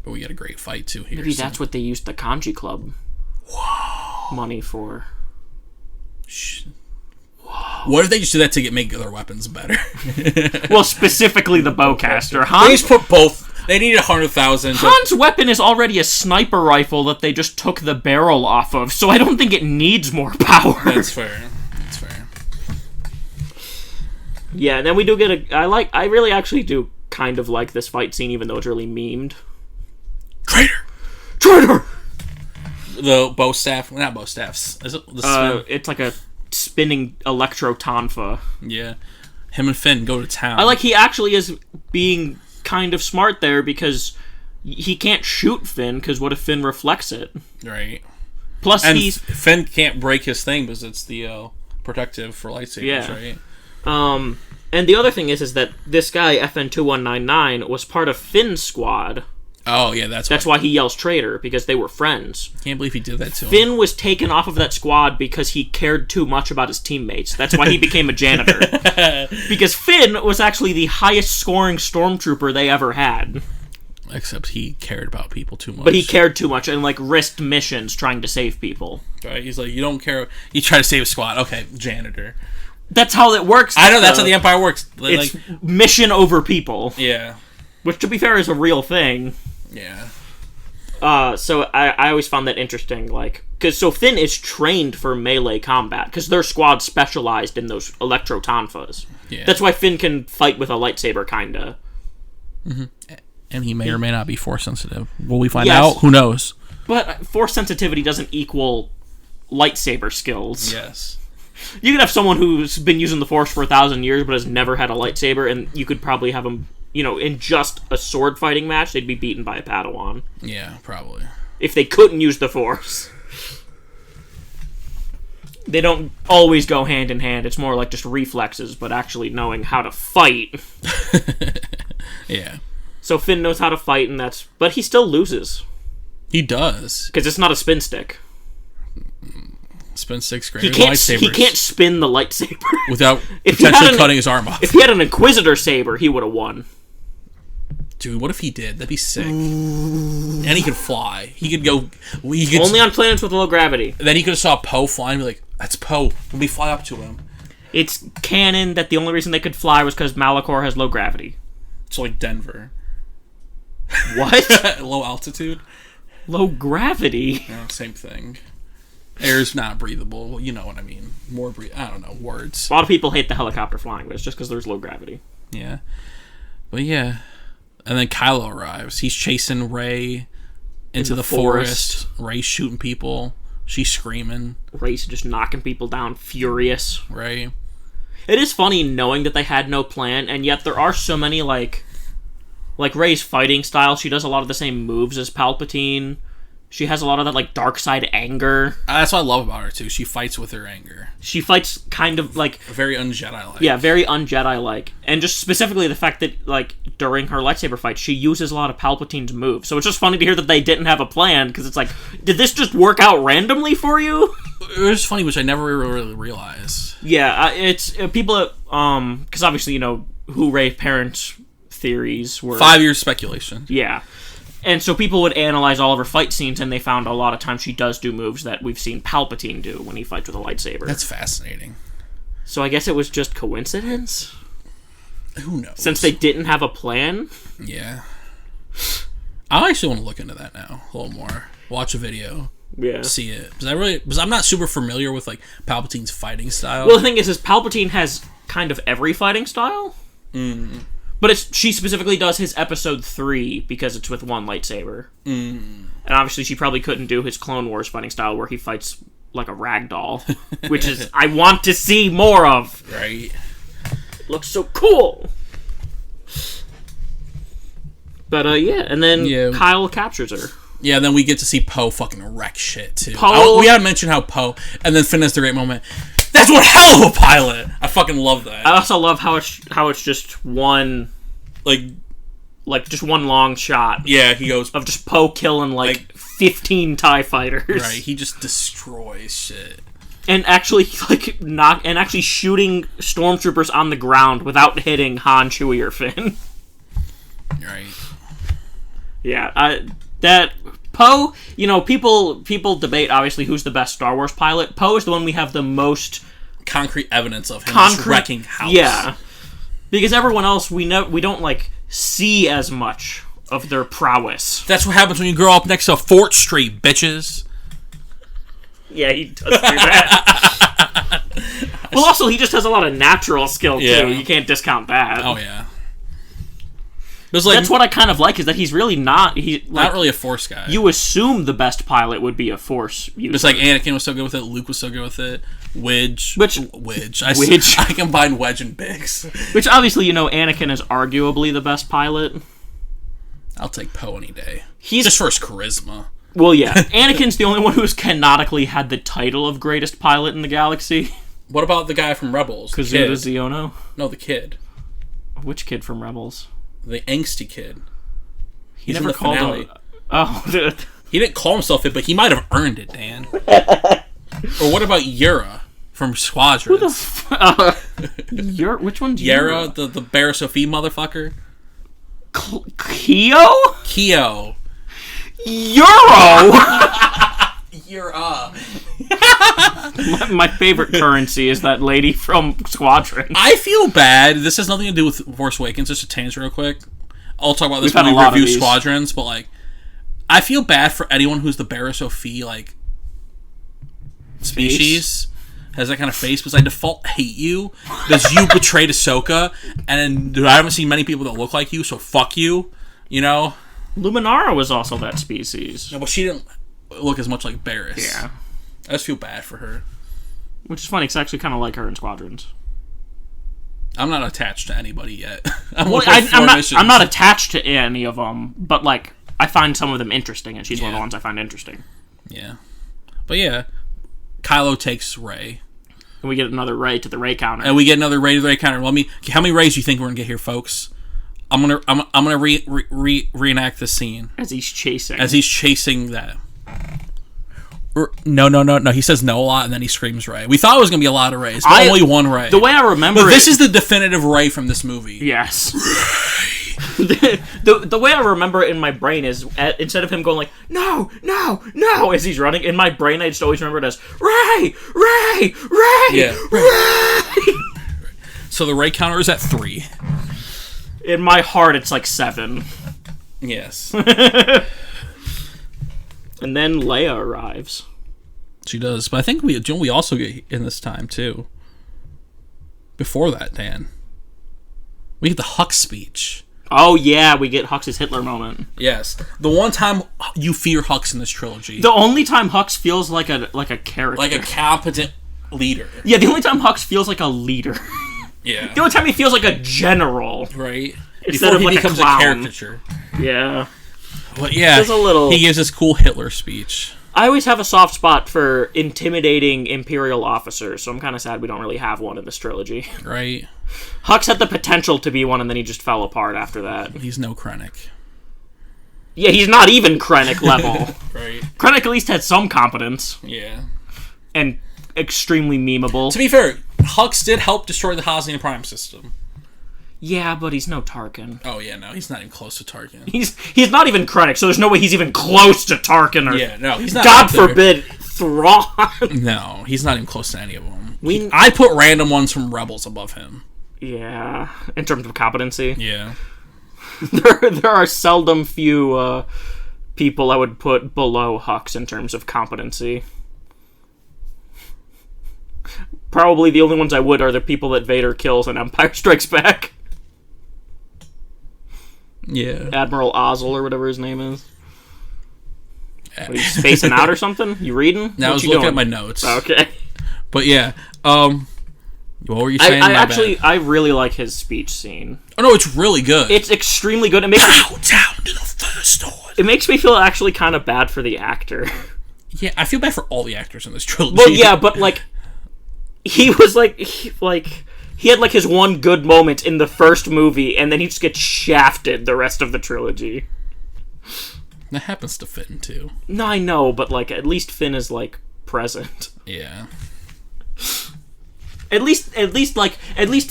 But we get a great fight too here. Maybe that's what they used the Kanji Club money for. What if they just do that to make their weapons better? Well, specifically the bowcaster. They just put both. They needed 100,000. Han's weapon is already a sniper rifle that they just took the barrel off of, so I don't think it needs more power. That's fair. That's fair. Yeah, and then we do get I really actually do kind of like this fight scene, even though it's really memed. Traitor! The bow staff, not bow staffs. Is it the spin? It's like a spinning electro tonfa. Yeah. Him and Finn go to town. I like he actually is being kind of smart there because he can't shoot Finn because what if Finn reflects it? Right. Plus and Finn can't break his thing because it's the protective for lightsabers, right? And the other thing is that this guy, FN2199, was part of Finn's squad. Oh, yeah, that's why he yells traitor, because they were friends. Can't believe he did that to him. Finn was taken off of that squad because he cared too much about his teammates. That's why he became a janitor. Because Finn was actually the highest scoring stormtrooper they ever had. Except he cared about people too much. But he cared too much and, like, risked missions trying to save people. Right? He's like, you don't care. You try to save a squad. Okay, janitor. That's how it works. I know, that's how the Empire works. It's mission over people. Yeah. Which, to be fair, is a real thing. Yeah. So I always found that interesting, like... So Finn is trained for melee combat, because their squad specialized in those electro-tonfas. Yeah. That's why Finn can fight with a lightsaber, kinda. Mm-hmm. And he may or may not be force sensitive. Will we find out? Who knows? But force sensitivity doesn't equal lightsaber skills. Yes. You could have someone who's been using the force for 1,000 years but has never had a lightsaber, and you could probably have them, in just a sword fighting match, they'd be beaten by a Padawan. Yeah, probably. If they couldn't use the force. They don't always go hand in hand. It's more like just reflexes, but actually knowing how to fight. Yeah. So Finn knows how to fight, but he still loses. He does. Because it's not a spin stick. Spin stick's great. Lightsabers. He can't spin the lightsaber. Without potentially cutting his arm off. If he had an Inquisitor saber, he would have won. Dude, what if he did? That'd be sick. And he could fly. He could go... Only on planets with low gravity. Then he could have saw Poe fly and be like, that's Poe. And we fly up to him. It's canon that the only reason they could fly was because Malachor has low gravity. It's like Denver. What? Low altitude. Low gravity? Yeah, same thing. Air's not breathable. You know what I mean. I don't know. Words. A lot of people hate the helicopter flying, but it's just because there's low gravity. Yeah. But yeah. And then Kylo arrives. He's chasing Rey into the forest. Rey's shooting people. She's screaming. Rey's just knocking people down, furious. Rey. It is funny knowing that they had no plan, and yet there are so many, like Rey's fighting style. She does a lot of the same moves as Palpatine. She has a lot of that, like, dark side anger. That's what I love about her, too. She fights with her anger. She fights kind of, like... Very un-Jedi-like. Yeah, very un-Jedi-like. And just specifically the fact that, like, during her lightsaber fight, she uses a lot of Palpatine's moves. So it's just funny to hear that they didn't have a plan, because it's like, did this just work out randomly for you? It was funny, which I never really realized. Yeah, it's... people... Because obviously, who Rey's parents' theories were... 5 years speculation. Yeah. And so people would analyze all of her fight scenes, and they found a lot of times she does do moves that we've seen Palpatine do when he fights with a lightsaber. That's fascinating. So I guess it was just coincidence? Who knows? Since they didn't have a plan? Yeah. I actually want to look into that now a little more. Watch a video. Yeah. See it. Because I'm not super familiar with, like, Palpatine's fighting style. Well, the thing is Palpatine has kind of every fighting style. Mm. But she specifically does his episode 3 because it's with one lightsaber. Mm. And obviously she probably couldn't do his Clone Wars fighting style where he fights like a ragdoll. Which is, I want to see more of. Right. It looks so cool. But, yeah. And then Kyle captures her. Yeah, then we get to see Poe fucking wreck shit, too. Poe... We gotta mention how Poe... And then Finn has the great moment... That's one hell of a pilot! I fucking love that. I also love how it's just one... Like just one long shot. Yeah, he goes... Of just Poe killing, like 15 TIE fighters. Right, he just destroys shit. And actually, actually shooting stormtroopers on the ground without hitting Han, Chewie, or Finn. Right. Yeah, that... Poe, people debate, obviously, who's the best Star Wars pilot. Poe is the one we have the most... concrete evidence of him just wrecking house. Yeah. Because everyone else, we don't, like, see as much of their prowess. That's what happens when you grow up next to Fort Street, bitches. Yeah, he does do that. Well, also, he just has a lot of natural skill, too. Yeah. You can't discount that. Oh, yeah. That's what I kind of like, is that he's really not... not really a Force guy. You assume the best pilot would be a Force user. It's like Anakin was so good with it, Luke was so good with it, Wedge. Wedge. I combine Wedge and Biggs. Which, obviously, Anakin is arguably the best pilot. I'll take Poe any day. He's just for his charisma. Well, yeah. Anakin's the only one who's canonically had the title of greatest pilot in the galaxy. What about the guy from Rebels? Kazuda Xiono? No, the kid. Which kid from Rebels? The angsty kid. He never called him... Oh, dude. He didn't call himself it, but he might have earned it, Dan. Or what about Yura from Squadrons? Who the which one's Yura? The Barra Sophie motherfucker? Kyo? Kyo. Euro! Yura. My favorite currency is that lady from Squadron. I feel bad. This has nothing to do with Force Awakens. Just a tangent real quick. I'll talk about this We've when had we review of Squadrons, but like, I feel bad for anyone who's the Barra Sophie like species has that kind of face, because I default hate you because you betrayed Ahsoka, and I haven't seen many people that look like you, so fuck you. You know, Luminara was also that species. no, but she didn't look as much like Barris. Yeah, I just feel bad for her. which is funny because I actually kind of like her in Squadrons. I'm not attached to anybody yet. I'm not attached to any of them, but like I find some of them interesting, and she's one of the ones I find interesting. Yeah, but yeah, Kylo takes Rey, and we get another Rey to the Rey counter. And we get another Rey to the Rey counter. How many Reys do you think we're gonna get here, folks? I'm gonna reenact the scene as he's chasing that. No. He says no a lot, and then he screams Rey. We thought it was going to be a lot of Reys, but only one Rey. The way I remember but this is the definitive Rey from this movie. Yes. the way I remember it in my brain is, instead of him going like, no, as he's running, in my brain I just always remember it as, Rey! Yeah. Rey! So the Rey counter is at 3. In my heart, it's like 7. Yes. And then Leia arrives. She does, but I think we also get in this time too. Before that, Dan, we get the Hux speech. Oh yeah, we get Hux's Hitler moment. Yes, the one time you fear Hux in this trilogy. The only time Hux feels like a character, like a competent leader. Yeah, the only time Hux feels like a leader. Yeah. The only time he feels like a general. Right. Instead Before of he like becomes a clown. caricature. Yeah. But yeah, he gives this cool Hitler speech. I always have a soft spot for intimidating Imperial officers, so I'm kind of sad we don't really have one in this trilogy. Right. Hux had the potential to be one, and then he just fell apart after that. He's no Krennic. Yeah, he's not even Krennic level. Right. Krennic at least had some competence. Yeah. And extremely memeable. To be fair, Hux did help destroy the Hosnian Prime system. Yeah, but he's no Tarkin. Oh yeah, no, he's not even close to Tarkin. He's not even Krennic, so there's no way he's even close to Tarkin. Or yeah, no, he's not. God forbid, Thrawn. No, he's not even close to any of them. I put random ones from Rebels above him. Yeah, in terms of competency. Yeah. there are seldom few people I would put below Hux in terms of competency. Probably the only ones I would are the people that Vader kills in Empire Strikes Back. Yeah. Admiral Ozzel or whatever his name is. What, are you spacing out or something? You reading? No, I was looking at my notes. Okay. But yeah, what were you saying? I really like his speech scene. Oh no, it's really good. It's extremely good. It makes bow down to the First Order. It makes me feel actually kind of bad for the actor. Yeah, I feel bad for all the actors in this trilogy. Well, yeah, but like, he was like, he had like his one good moment in the first movie, and then he just gets shafted the rest of the trilogy. That happens to Finn too. No, I know, but like, at least Finn is like present. Yeah. At least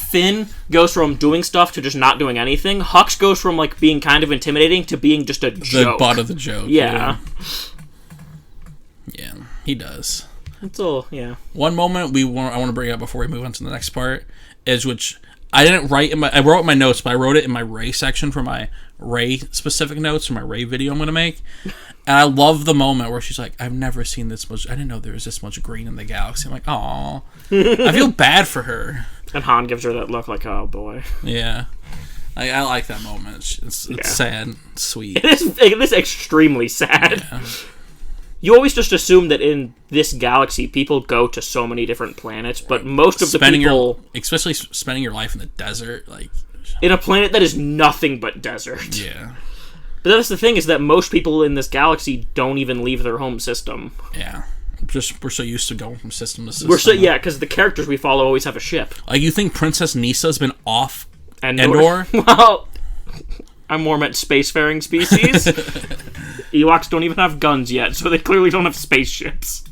Finn goes from doing stuff to just not doing anything. Hux goes from like being kind of intimidating to being just a joke. The butt of the joke. Yeah. Yeah, he does. It's all, yeah. One moment I want to bring up before we move on to the next part is, which I didn't write I wrote in my notes, but I wrote it in my Rey section for my Rey specific notes for my Rey video I'm going to make. And I love the moment where she's like, I've never seen this much, I didn't know there was this much green in the galaxy. I'm like, aw. I feel bad for her. And Han gives her that look like, oh boy. Yeah. I like that moment. It's sad, sweet. It is extremely sad. Yeah. You always just assume that in this galaxy, people go to so many different planets, but most of the people... especially spending your life in the desert, like... In a planet that is nothing but desert. Yeah. But that's the thing, is that most people in this galaxy don't even leave their home system. Yeah. we're so used to going from system to system. Because the characters we follow always have a ship. Like, you think Princess Nissa's been off Endor? Well, I more meant spacefaring species. Ewoks don't even have guns yet, so they clearly don't have spaceships.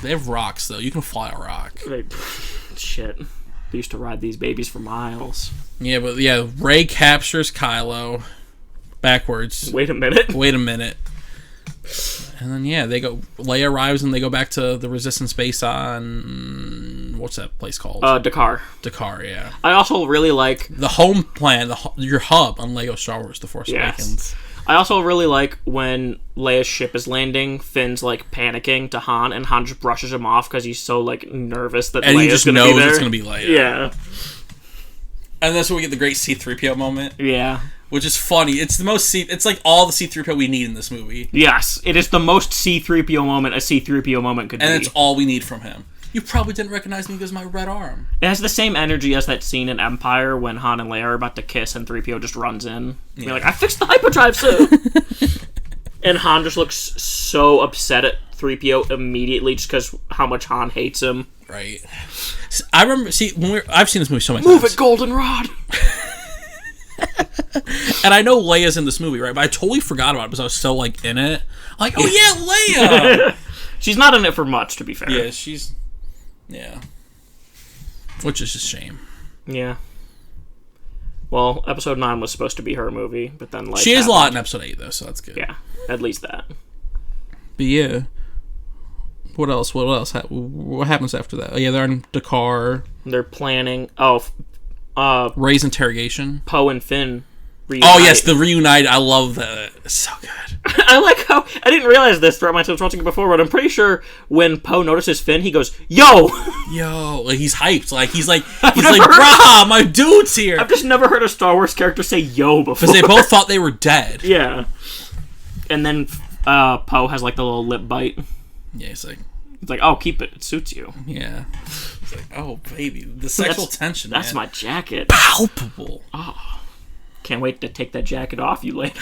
They have rocks, though. You can fly a rock. Shit. They used to ride these babies for miles. Yeah, but Rey captures Kylo backwards. Wait a minute. And then, Leia arrives and they go back to the Resistance base on... What's that place called? Dakar. Dakar, yeah. I also really like... The home plan, your hub on LEGO Star Wars The Force Awakens. I also really like when Leia's ship is landing, Finn's, like, panicking to Han, and Han just brushes him off because he's so, like, nervous that Leia's going to be there. And he just knows it's going to be Leia. Yeah. And that's where we get the great C-3PO moment. Yeah. Which is funny. It's the most it's like all the C-3PO we need in this movie. Yes, it is the most C-3PO moment a C-3PO moment could be. And it's all we need from him. You probably didn't recognize me because of my red arm. It has the same energy as that scene in Empire when Han and Leia are about to kiss and 3PO just runs in. Yeah. You're like, I fixed the hyperdrive suit! And Han just looks so upset at 3PO immediately just because how much Han hates him. Right. I remember, I've seen this movie so many times. Move it, Goldenrod! And I know Leia's in this movie, right? But I totally forgot about it because I was so, like, in it. I'm like, oh yeah, Leia! She's not in it for much, to be fair. Yeah. Which is a shame. Yeah. Well, episode 9 was supposed to be her movie, but then she is a lot in episode 8, though, so that's good. Yeah, at least that. But yeah. What else? What happens after that? Oh, yeah, they're in Dakar. They're planning... Rey's interrogation. Poe and Finn reunite. Oh, yes, the reunite. I love that. It's so good. I like how... I didn't realize this throughout my time watching it before, but I'm pretty sure when Poe notices Finn, he goes, Yo! Like, he's hyped. He's like, brah, my dude's here. I've just never heard a Star Wars character say yo before. Because they both thought they were dead. Yeah. And then Poe has, like, the little lip bite. Yeah, he's like, oh, keep it. It suits you. Yeah. It's like, oh, baby. The sexual tension, That's my jacket. Palpable. Oh. Can't wait to take that jacket off you later.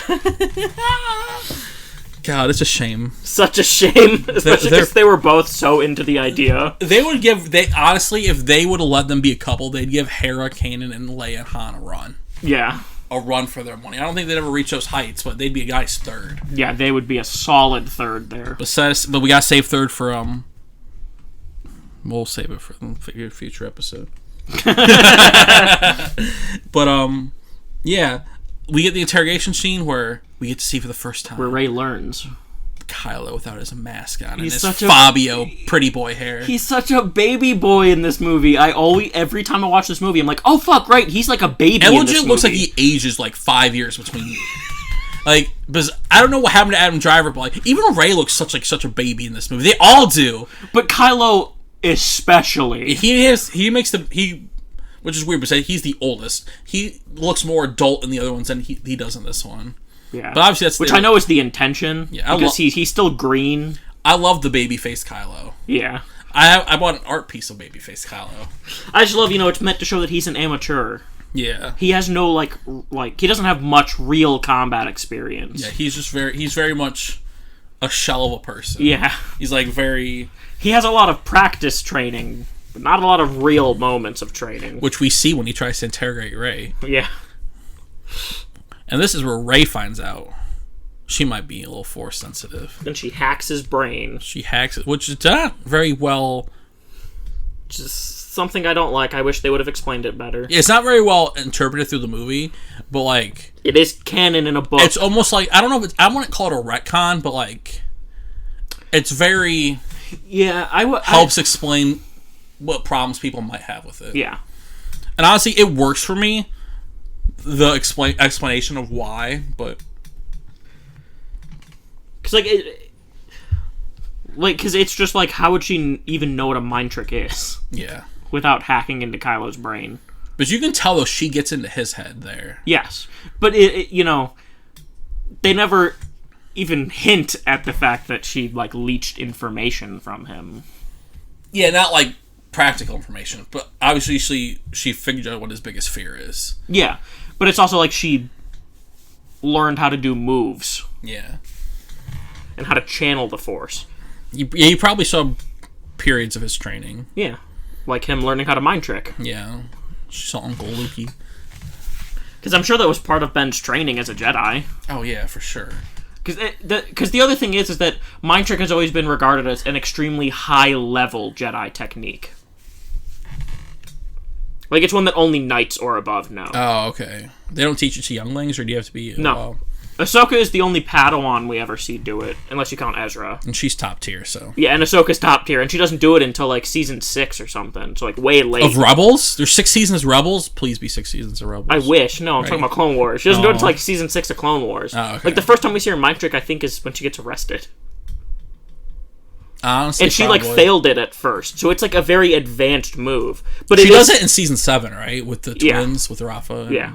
God, it's a shame. Such a shame. Especially because they were both so into the idea. Honestly, if they would have let them be a couple, they'd give Hera, Kanan, and Leia and Han a run. Yeah. A run for their money. I don't think they'd ever reach those heights, but they'd be a guy's third. Yeah, they would be a solid third there. But we got save third for we'll save it for a future episode. But yeah, we get the interrogation scene where we get to see for the first time where Rey learns Kylo without his mask on and his such Fabio pretty boy hair. He's such a baby boy in this movie. Every time I watch this movie, I'm like, oh fuck, right, he's like a baby. It legit looks like he ages like 5 years between. Like, because I don't know what happened to Adam Driver, but like even Rey looks such a baby in this movie. They all do, but Kylo especially. Which is weird, but he's the oldest. He looks more adult in the other ones than he does in this one. Yeah, but obviously I know is the intention. Yeah, because he's still green. I love the baby-faced Kylo. Yeah, I bought an art piece of baby-faced Kylo. I just love, it's meant to show that he's an amateur. Yeah, he has no like he doesn't have much real combat experience. Yeah, he's very much a shell of a person. Yeah, he's like very. He has a lot of practice training, but not a lot of real moments of training, which we see when he tries to interrogate Rey. Yeah. And this is where Rey finds out she might be a little force sensitive. And she hacks his brain. She hacks it, which is not very well. Just something I don't like. I wish they would have explained it better. It's not very well interpreted through the movie, but like it is canon in a book. It's almost like I wouldn't call it a retcon, but like it's very helps explain what problems people might have with it. Yeah, and honestly, it works for me. The explanation of why, but because because it's just like, how would she even know what a mind trick is? Yeah, without hacking into Kylo's brain. But you can tell though she gets into his head there. Yes, but they never even hint at the fact that she like leached information from him. Yeah, not like practical information, but obviously she figured out what his biggest fear is. Yeah. But it's also like she learned how to do moves. Yeah. And how to channel the Force. You probably saw periods of his training. Yeah. Like him learning how to mind trick. Yeah. She saw Uncle Lukey. Because I'm sure that was part of Ben's training as a Jedi. Oh, yeah, for sure. Because the other thing is that mind trick has always been regarded as an extremely high-level Jedi technique. Like, it's one that only knights or above know. Oh, okay. They don't teach it to younglings, or do you have to be... No. Ahsoka is the only Padawan we ever see do it, unless you count Ezra. And she's top tier, so... Yeah, and Ahsoka's top tier, and she doesn't do it until, like, season 6 or something, so, like, way late. Of Rebels? There's 6 seasons of Rebels? Please be 6 seasons of Rebels. I wish. No, I'm talking about Clone Wars. She doesn't do it until, like, season 6 of Clone Wars. Oh, okay. Like, the first time we see her mind trick, I think, is when she gets arrested. Honestly, and she, probably. like, failed it at first, so it's, like, a very advanced move. But she does it in season 7, right? With the twins, with Rafa. Yeah.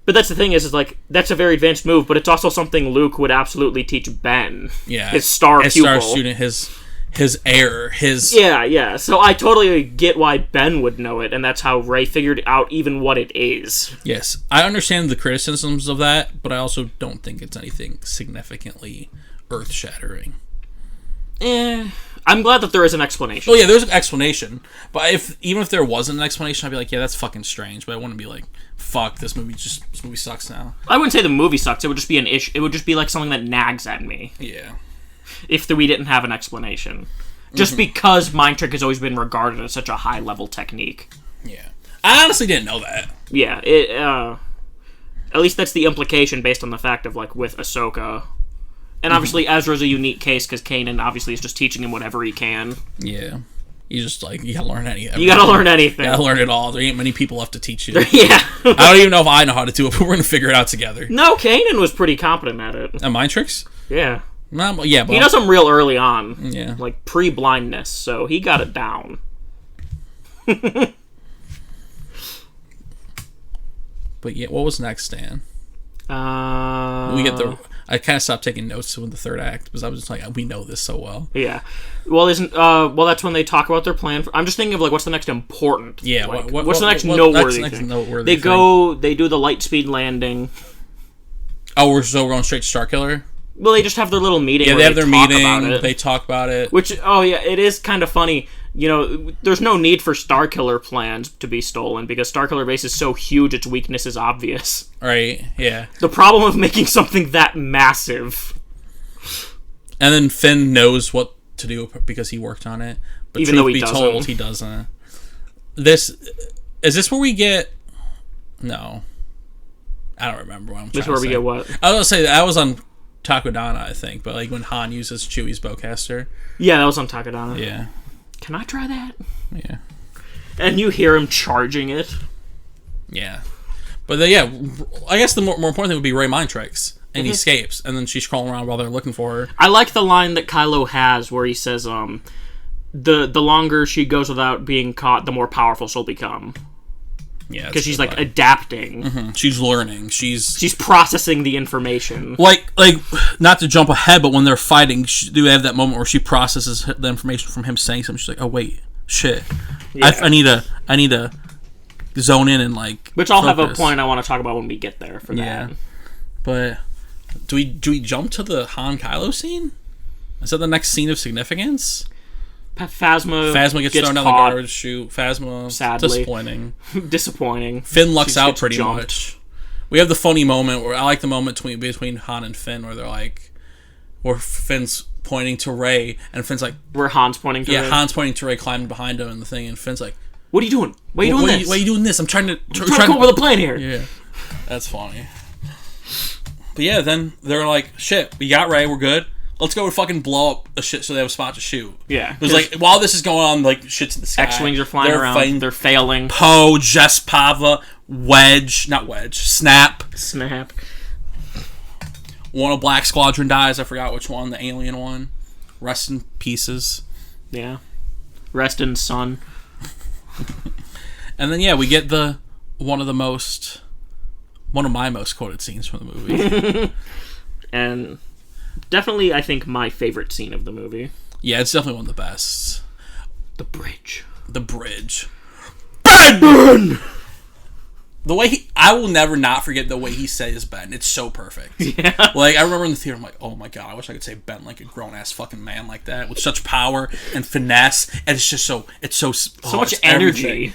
But that's the thing is like, that's a very advanced move, but it's also something Luke would absolutely teach Ben. Yeah. His star pupil. Student, his heir, his... Yeah. So I totally get why Ben would know it, and that's how Rey figured out even what it is. Yes. I understand the criticisms of that, but I also don't think it's anything significantly earth-shattering. I'm glad that there is an explanation. Oh, yeah, there's an explanation. But even if there wasn't an explanation, I'd be like, yeah, that's fucking strange. But I wouldn't be like, fuck, this movie sucks now. I wouldn't say the movie sucks. It would just be an issue. It would just be like something that nags at me. Yeah. If we didn't have an explanation. Just because mind trick has always been regarded as such a high-level technique. Yeah. I honestly didn't know that. Yeah, at least that's the implication based on the fact of, like, with Ahsoka. And obviously Ezra's a unique case because Kanan obviously is just teaching him whatever he can. Yeah. You just, like, you gotta learn anything. You gotta learn anything. You gotta learn it all. There ain't many people left to teach you. Yeah. I don't even know if I know how to do it, but we're gonna figure it out together. No, Kanan was pretty competent at it. And mind tricks? Yeah. Yeah, but... He does them real early on. Yeah. Like, pre-blindness, so he got it down. But yeah, what was next, Stan? We get the... I kind of stopped taking notes in the third act because I was just like, we know this so well. Yeah. Well, that's when they talk about their plan. I'm just thinking of, like, what's the next important? Yeah. Like, what's the next noteworthy thing? They do the light speed landing. Oh, we're going straight to Starkiller? Well, they just have their little meeting. Yeah, where they have their meeting. They talk about it. Which, it is kind of funny. You know, there's no need for Starkiller plans to be stolen because Starkiller base is so huge, its weakness is obvious. Right, yeah. The problem of making something that massive. And then Finn knows what to do because he worked on it. But even though he doesn't. Told, he doesn't. Is this where we get... No. I don't remember what I'm trying to say. This is where we get what? I was going to say, that was on Takodana, I think. But, like, when Han uses Chewie's bowcaster. Yeah, that was on Takodana. Yeah. Can I try that? Yeah. And you hear him charging it. Yeah. But I guess the more important thing would be Rey mind tricks. And he escapes. And then she's crawling around while they're looking for her. I like the line that Kylo has where he says, the longer she goes without being caught, the more powerful she'll become. Yeah. Because she's, like, adapting. Mm-hmm. She's learning. She's processing the information. Like, not to jump ahead, but when they're fighting, they have that moment where she processes the information from him saying something. She's like, oh, wait, shit. Yeah. I need to zone in and, like, which I'll focus. Have a point I want to talk about when we get there for that. Yeah. But do we jump to the Han Kylo scene? Is that the next scene of significance? Phasma gets thrown down the garbage chute. Phasma, sadly. Disappointing. Finn lucks out pretty much. We have the funny moment where I like the moment between Han and Finn where they're like, where Finn's pointing to Rey and Finn's like, where Han's pointing to Rey. Yeah, Han's pointing to Rey, climbing behind him and the thing, and Finn's like, what are you doing? Why are you doing this? Why are you doing this? I'm trying to come up with a plan here. Yeah, that's funny. But yeah, then they're like, shit, we got Rey, we're good. Let's go and fucking blow up a shit so they have a spot to shoot. Yeah. It was like, while this is going on, like, shit's in the sky. X-Wings are flying around. They're failing. Poe, Jess Pava, Snap. One of Black Squadron dies. I forgot which one. The alien one. Rest in pieces. Yeah. Rest in sun. And then, yeah, we get one of my most quoted scenes from the movie. And... definitely, I think, my favorite scene of the movie. Yeah, it's definitely one of the best. The bridge. Ben! I will never not forget the way he says Ben. It's so perfect. Yeah. Like, I remember in the theater, I'm like, oh my god, I wish I could say Ben like a grown-ass fucking man like that, with such power and finesse, and it's just so much energy. Everything.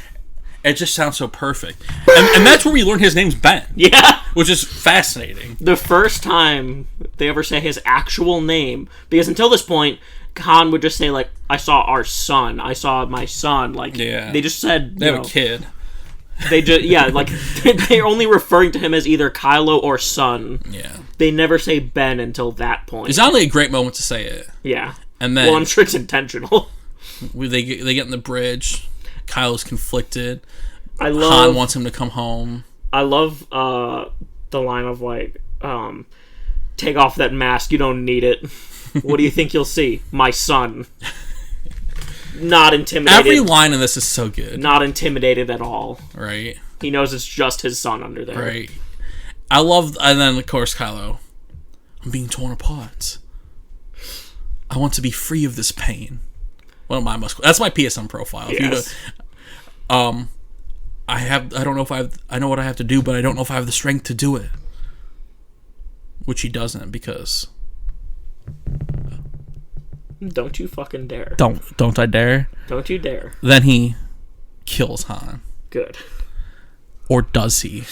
It just sounds so perfect. And that's where we learn his name's Ben. Yeah. Which is fascinating. The first time they ever say his actual name, because until this point, Han would just say, like, I saw our son. I saw my son. Like, yeah. They just said, they have a kid. They just, like, they're only referring to him as either Kylo or son. Yeah. They never say Ben until that point. It's not only a great moment to say it. Yeah. And then... Well, I'm sure it's intentional. They get in the bridge. Kylo's conflicted. Han wants him to come home. I love the line of, like, take off that mask, you don't need it. What do you think you'll see? My son. Not intimidated. Every line in this is so good. Not intimidated at all. Right. He knows it's just his son under there. Right. And then, of course, Kylo. I'm being torn apart. I want to be free of this pain. One of my that's my PSN profile. Yes. I know what I have to do, but I don't know if I have the strength to do it. Which he doesn't, because... Don't you fucking dare. Don't I dare? Don't you dare. Then he kills Han. Good. Or does he?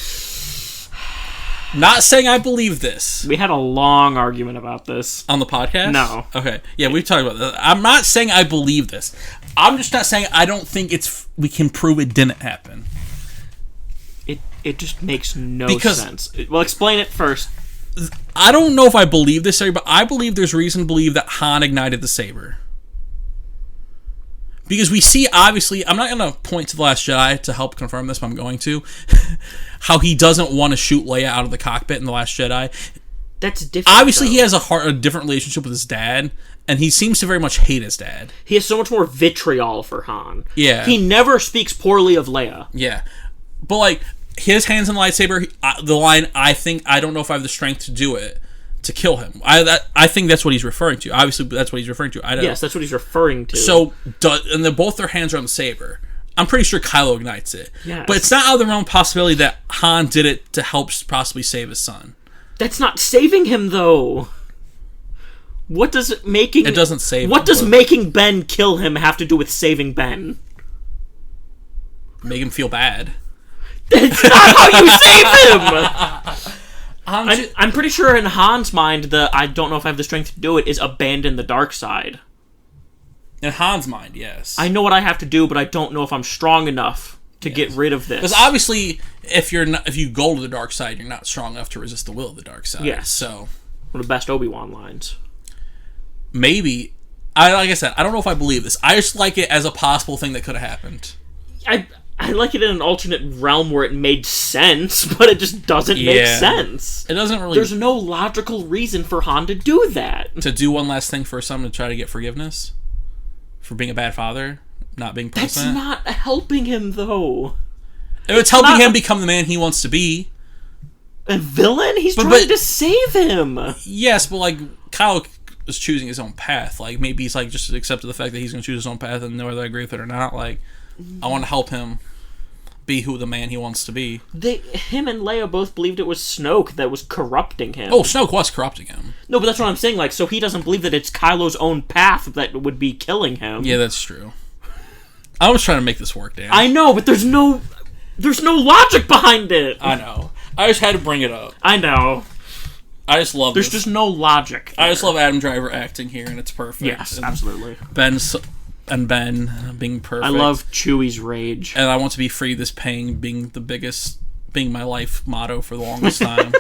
Not saying I believe this. We had a long argument about this. On the podcast? No. Okay. Yeah, we've talked about that. I'm not saying I believe this. I'm just not saying I don't think we can prove it didn't happen. It just makes no sense. Well, explain it first. I don't know if I believe this, but I believe there's reason to believe that Han ignited the saber. Because we see, obviously, I'm not going to point to The Last Jedi to help confirm this, but I'm going to, how he doesn't want to shoot Leia out of the cockpit in The Last Jedi. That's different. Obviously, he has a different relationship with his dad, and he seems to very much hate his dad. He has so much more vitriol for Han. Yeah. He never speaks poorly of Leia. Yeah. But, like... His hands on the lightsaber, the line, I don't know if I have the strength to do it, to kill him. I think that's what he's referring to. Obviously, that's what he's referring to. Yes, that's what he's referring to. So, and both their hands are on the saber. I'm pretty sure Kylo ignites it. Yes. But it's not out of the realm of possibility that Han did it to help possibly save his son. That's not saving him, though. What does making... It doesn't save What him, does making Ben kill him have to do with saving Ben? Make him feel bad. That's not how you save him! I'm pretty sure in Han's mind, the I don't know if I have the strength to do it is abandon the dark side. In Han's mind, yes. I know what I have to do, but I don't know if I'm strong enough to get rid of this. Because obviously, if you go to the dark side, you're not strong enough to resist the will of the dark side. Yes. So, one of the best Obi-Wan lines. Maybe. Like I said, I don't know if I believe this. I just like it as a possible thing that could have happened. I like it in an alternate realm where it made sense, but it just doesn't make sense. It doesn't really... There's no logical reason for Han to do that. To do one last thing for someone to try to get forgiveness? For being a bad father? Not being present? That's not helping him, though. It's helping him become the man he wants to be. A villain? He's trying to save him. Yes, but, like, Kyle is choosing his own path. Like, maybe he's, like, just accepted the fact that he's going to choose his own path and whether I agree with it or not. Like, I want to help him be who the man he wants to be. Him and Leia both believed it was Snoke that was corrupting him. Oh, Snoke was corrupting him. No, but that's what I'm saying. Like, so he doesn't believe that it's Kylo's own path that would be killing him. Yeah, that's true. I was trying to make this work, Dan. I know, but there's no logic behind it. I know. I just had to bring it up. I know. I just love There's just no logic there. I just love Adam Driver acting here, and it's perfect. Yes, and absolutely. Ben being perfect. I love Chewie's rage. And I want to be free of this pain being my life motto for the longest time.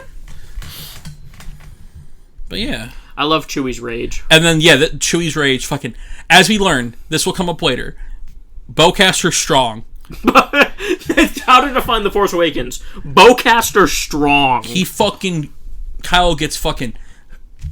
But yeah. I love Chewie's rage. And then, Chewie's rage, fucking... As we learn, this will come up later, Bowcaster strong. How to define The Force Awakens. Bowcaster strong. Kyle gets fucking...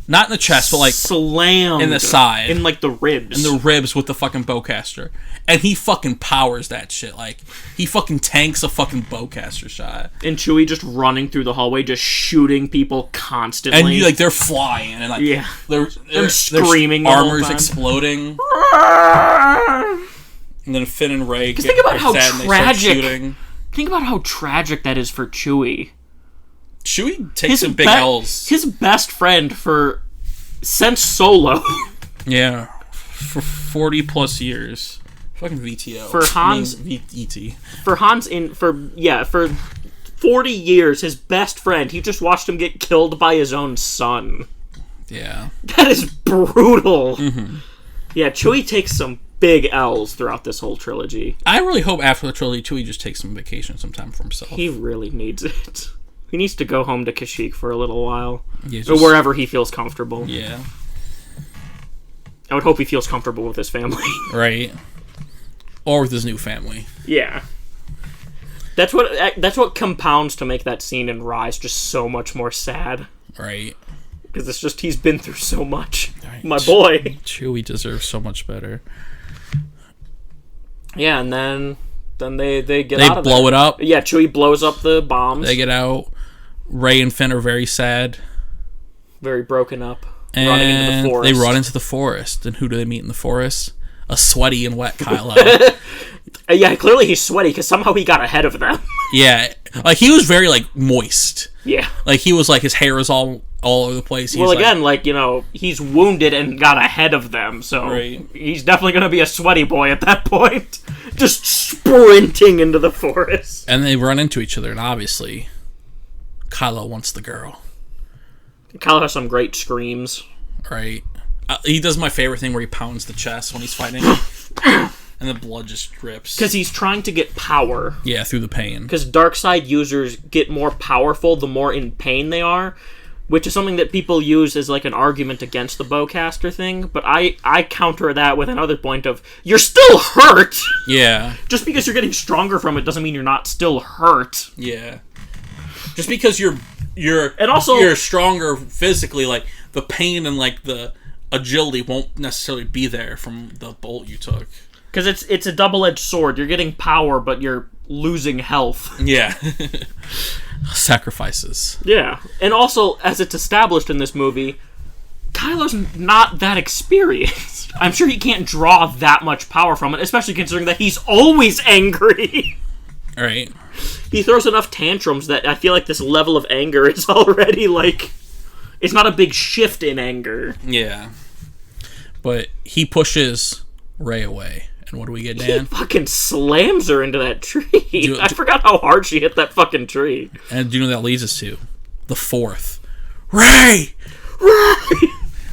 Not in the chest, but like... Slammed. In the side. In like the ribs. In the ribs with the fucking bowcaster. And he fucking powers that shit. Like, he fucking tanks a fucking bowcaster shot. And Chewie just running through the hallway, just shooting people constantly. And they're flying. And like, yeah. They're screaming. Their armor's exploding. And then Finn and Rey think about how tragic Think about how tragic that is for Chewie. Chewie takes some big L's. His best friend since Solo. Yeah. For 40 plus years. Fucking VTO. For Hans... VET. For 40 years, his best friend, he just watched him get killed by his own son. Yeah. That is brutal. Mm-hmm. Yeah, Chewie takes some big L's throughout this whole trilogy. I really hope after the trilogy, Chewie just takes some vacation sometime for himself. He really needs it. He needs to go home to Kashyyyk for a little while. Yeah, or wherever he feels comfortable. Yeah. I would hope he feels comfortable with his family. Right. Or with his new family. Yeah. That's what compounds to make that scene in Rise just so much more sad. Right. Because it's just, he's been through so much. Right. My boy. Chewie deserves so much better. Yeah, and then they get out of there. They blow it up. Yeah, Chewie blows up the bombs. They get out. Rey and Finn are very sad. Very broken up. And running into the forest. They run into the forest. And who do they meet in the forest? A sweaty and wet Kylo. Yeah, clearly he's sweaty because somehow he got ahead of them. Yeah. Like, he was very, like, moist. Yeah. Like, he was, like, his hair was all over the place. Well, again, like, you know, he's wounded and got ahead of them, so right. He's definitely going to be a sweaty boy at that point. Just sprinting into the forest. And they run into each other, and obviously, Kylo wants the girl. Kylo has some great screams. Right. He does my favorite thing where he pounds the chest when he's fighting. And the blood just drips. Because he's trying to get power. Yeah, through the pain. Because dark side users get more powerful the more in pain they are, which is something that people use as like an argument against the bowcaster thing. But I counter that with another point of, you're still hurt! Yeah. Just because you're getting stronger from it doesn't mean you're not still hurt. Yeah. Just because you're stronger physically, like, the pain and, like, the agility won't necessarily be there from the bolt you took. Because it's a double-edged sword. You're getting power, but you're losing health. Yeah. Sacrifices. Yeah. And also, as it's established in this movie, Kylo's not that experienced. I'm sure he can't draw that much power from it, especially considering that he's always angry. Right. He throws enough tantrums that I feel like this level of anger is already, like... It's not a big shift in anger. Yeah. But he pushes Rey away. And what do we get, Dan? He fucking slams her into that tree. I forgot how hard she hit that fucking tree. And do you know what that leads us to? The fourth. Rey!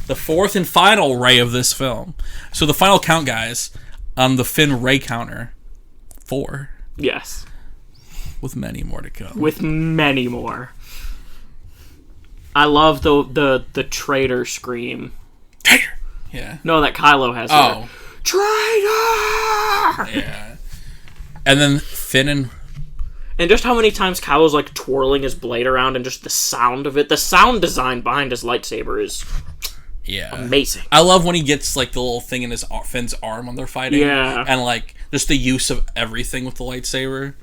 The fourth and final Rey of this film. So the final count, guys, on the Finn Rey counter, 4. Yes. With many more to come. With many more. I love the traitor scream. Traitor! Yeah. No, that Kylo has. Oh. Her. Traitor! Yeah. And then Finn and just how many times Kylo's like twirling his blade around and just the sound of it. The sound design behind his lightsaber is amazing. I love when he gets like the little thing in his Finn's arm when they're fighting. Yeah. And like just the use of everything with the lightsaber.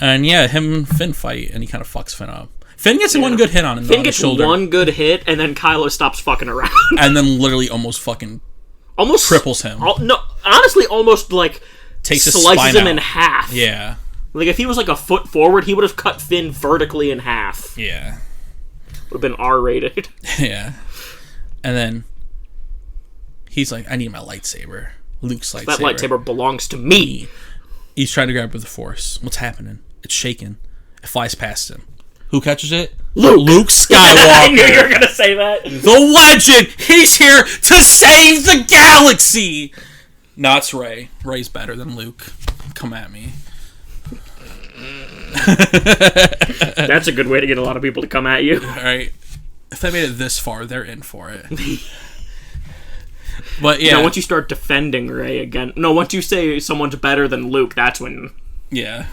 And yeah, him and Finn fight and he kind of fucks Finn up. Finn gets one good hit on him. Finn gets shoulder. one good hit and then Kylo stops fucking around. And then literally almost cripples him. No, honestly, almost like takes his slices spine him out. in half. Yeah. Like if he was like a foot forward, he would have cut Finn vertically in half. Yeah. Would have been R-rated. Yeah. And then he's like, I need my lightsaber. Luke's lightsaber. That lightsaber belongs to me. He's trying to grab it with the Force. What's happening? It's shaking. It flies past him. Who catches it? Luke Skywalker. I knew you were going to say that. The legend! He's here to save the galaxy! No, it's Rey. Rey's better than Luke. Come at me. That's a good way to get a lot of people to come at you. Alright. If they made it this far, they're in for it. But yeah. Once you start defending Rey again... No, once you say someone's better than Luke, that's when... Yeah.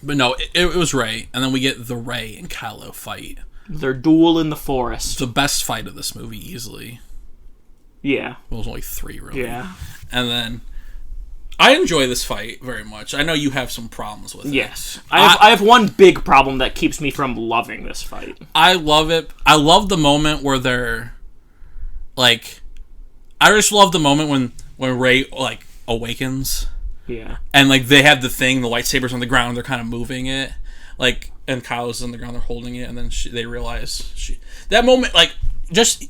But no, it was Rey, and then we get the Rey and Kylo fight. Their duel in the forest. The best fight of this movie, easily. Yeah. Well, it was only 3, really. Yeah. And then... I enjoy this fight very much. I know you have some problems with it. Yes. I have one big problem that keeps me from loving this fight. I love it. I love the moment where they're... Like... I just love the moment when Rey, like, awakens. Yeah. And, like, they have the thing, the lightsaber's on the ground, they're kind of moving it. Like, and Kylo's on the ground, they're holding it, and then they realize that moment, like, just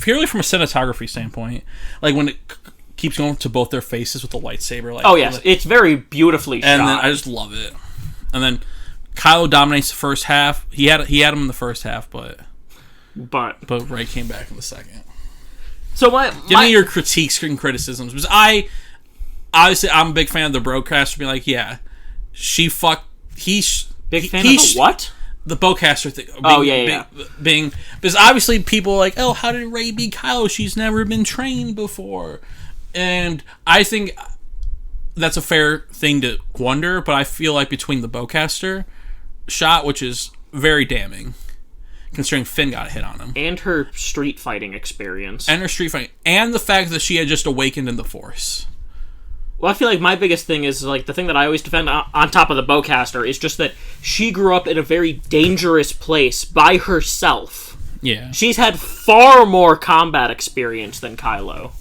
purely from a cinematography standpoint, like, when it keeps going to both their faces with the lightsaber. Like, oh, yes. It's very beautifully shot. And then I just love it. And then Kylo dominates the first half. He had him in the first half, but Rey came back in the second. So give me your critiques and criticisms, because obviously I'm a big fan of the broadcaster being like, yeah, big fan of the what? The bowcaster thing. Because obviously people are like, oh, how did Rey beat Kylo? She's never been trained before. And I think that's a fair thing to wonder, but I feel like between the bowcaster shot, which is very damning, considering Finn got a hit on him. And her street fighting experience. And the fact that she had just awakened in the Force. Well, I feel like my biggest thing is, like, the thing that I always defend on top of the bowcaster is just that she grew up in a very dangerous place by herself. Yeah. She's had far more combat experience than Kylo.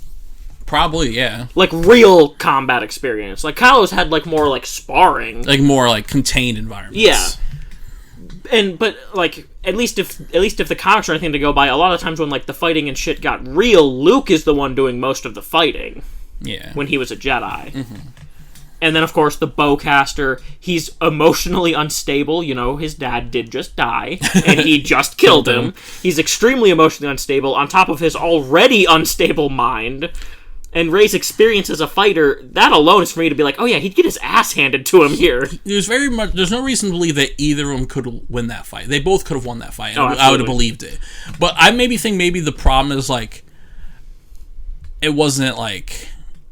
Probably, yeah. Like, real combat experience. Like, Kylo's had, like, more, like, sparring. Like, more, like, contained environments. Yeah. But, like, at least if the comics are anything to go by, a lot of times when, like, the fighting and shit got real, Luke is the one doing most of the fighting. Yeah. When he was a Jedi. Mm-hmm. And then, of course, the bowcaster, he's emotionally unstable. You know, his dad did just die, and he just killed him. He's extremely emotionally unstable, on top of his already unstable mind. And Rey's experience as a fighter, that alone is for me to be like, oh yeah, he'd get his ass handed to him here. There's no reason to believe that either of them could win that fight. They both could have won that fight. Oh, I would have believed it. But I think the problem is, like, it wasn't, like...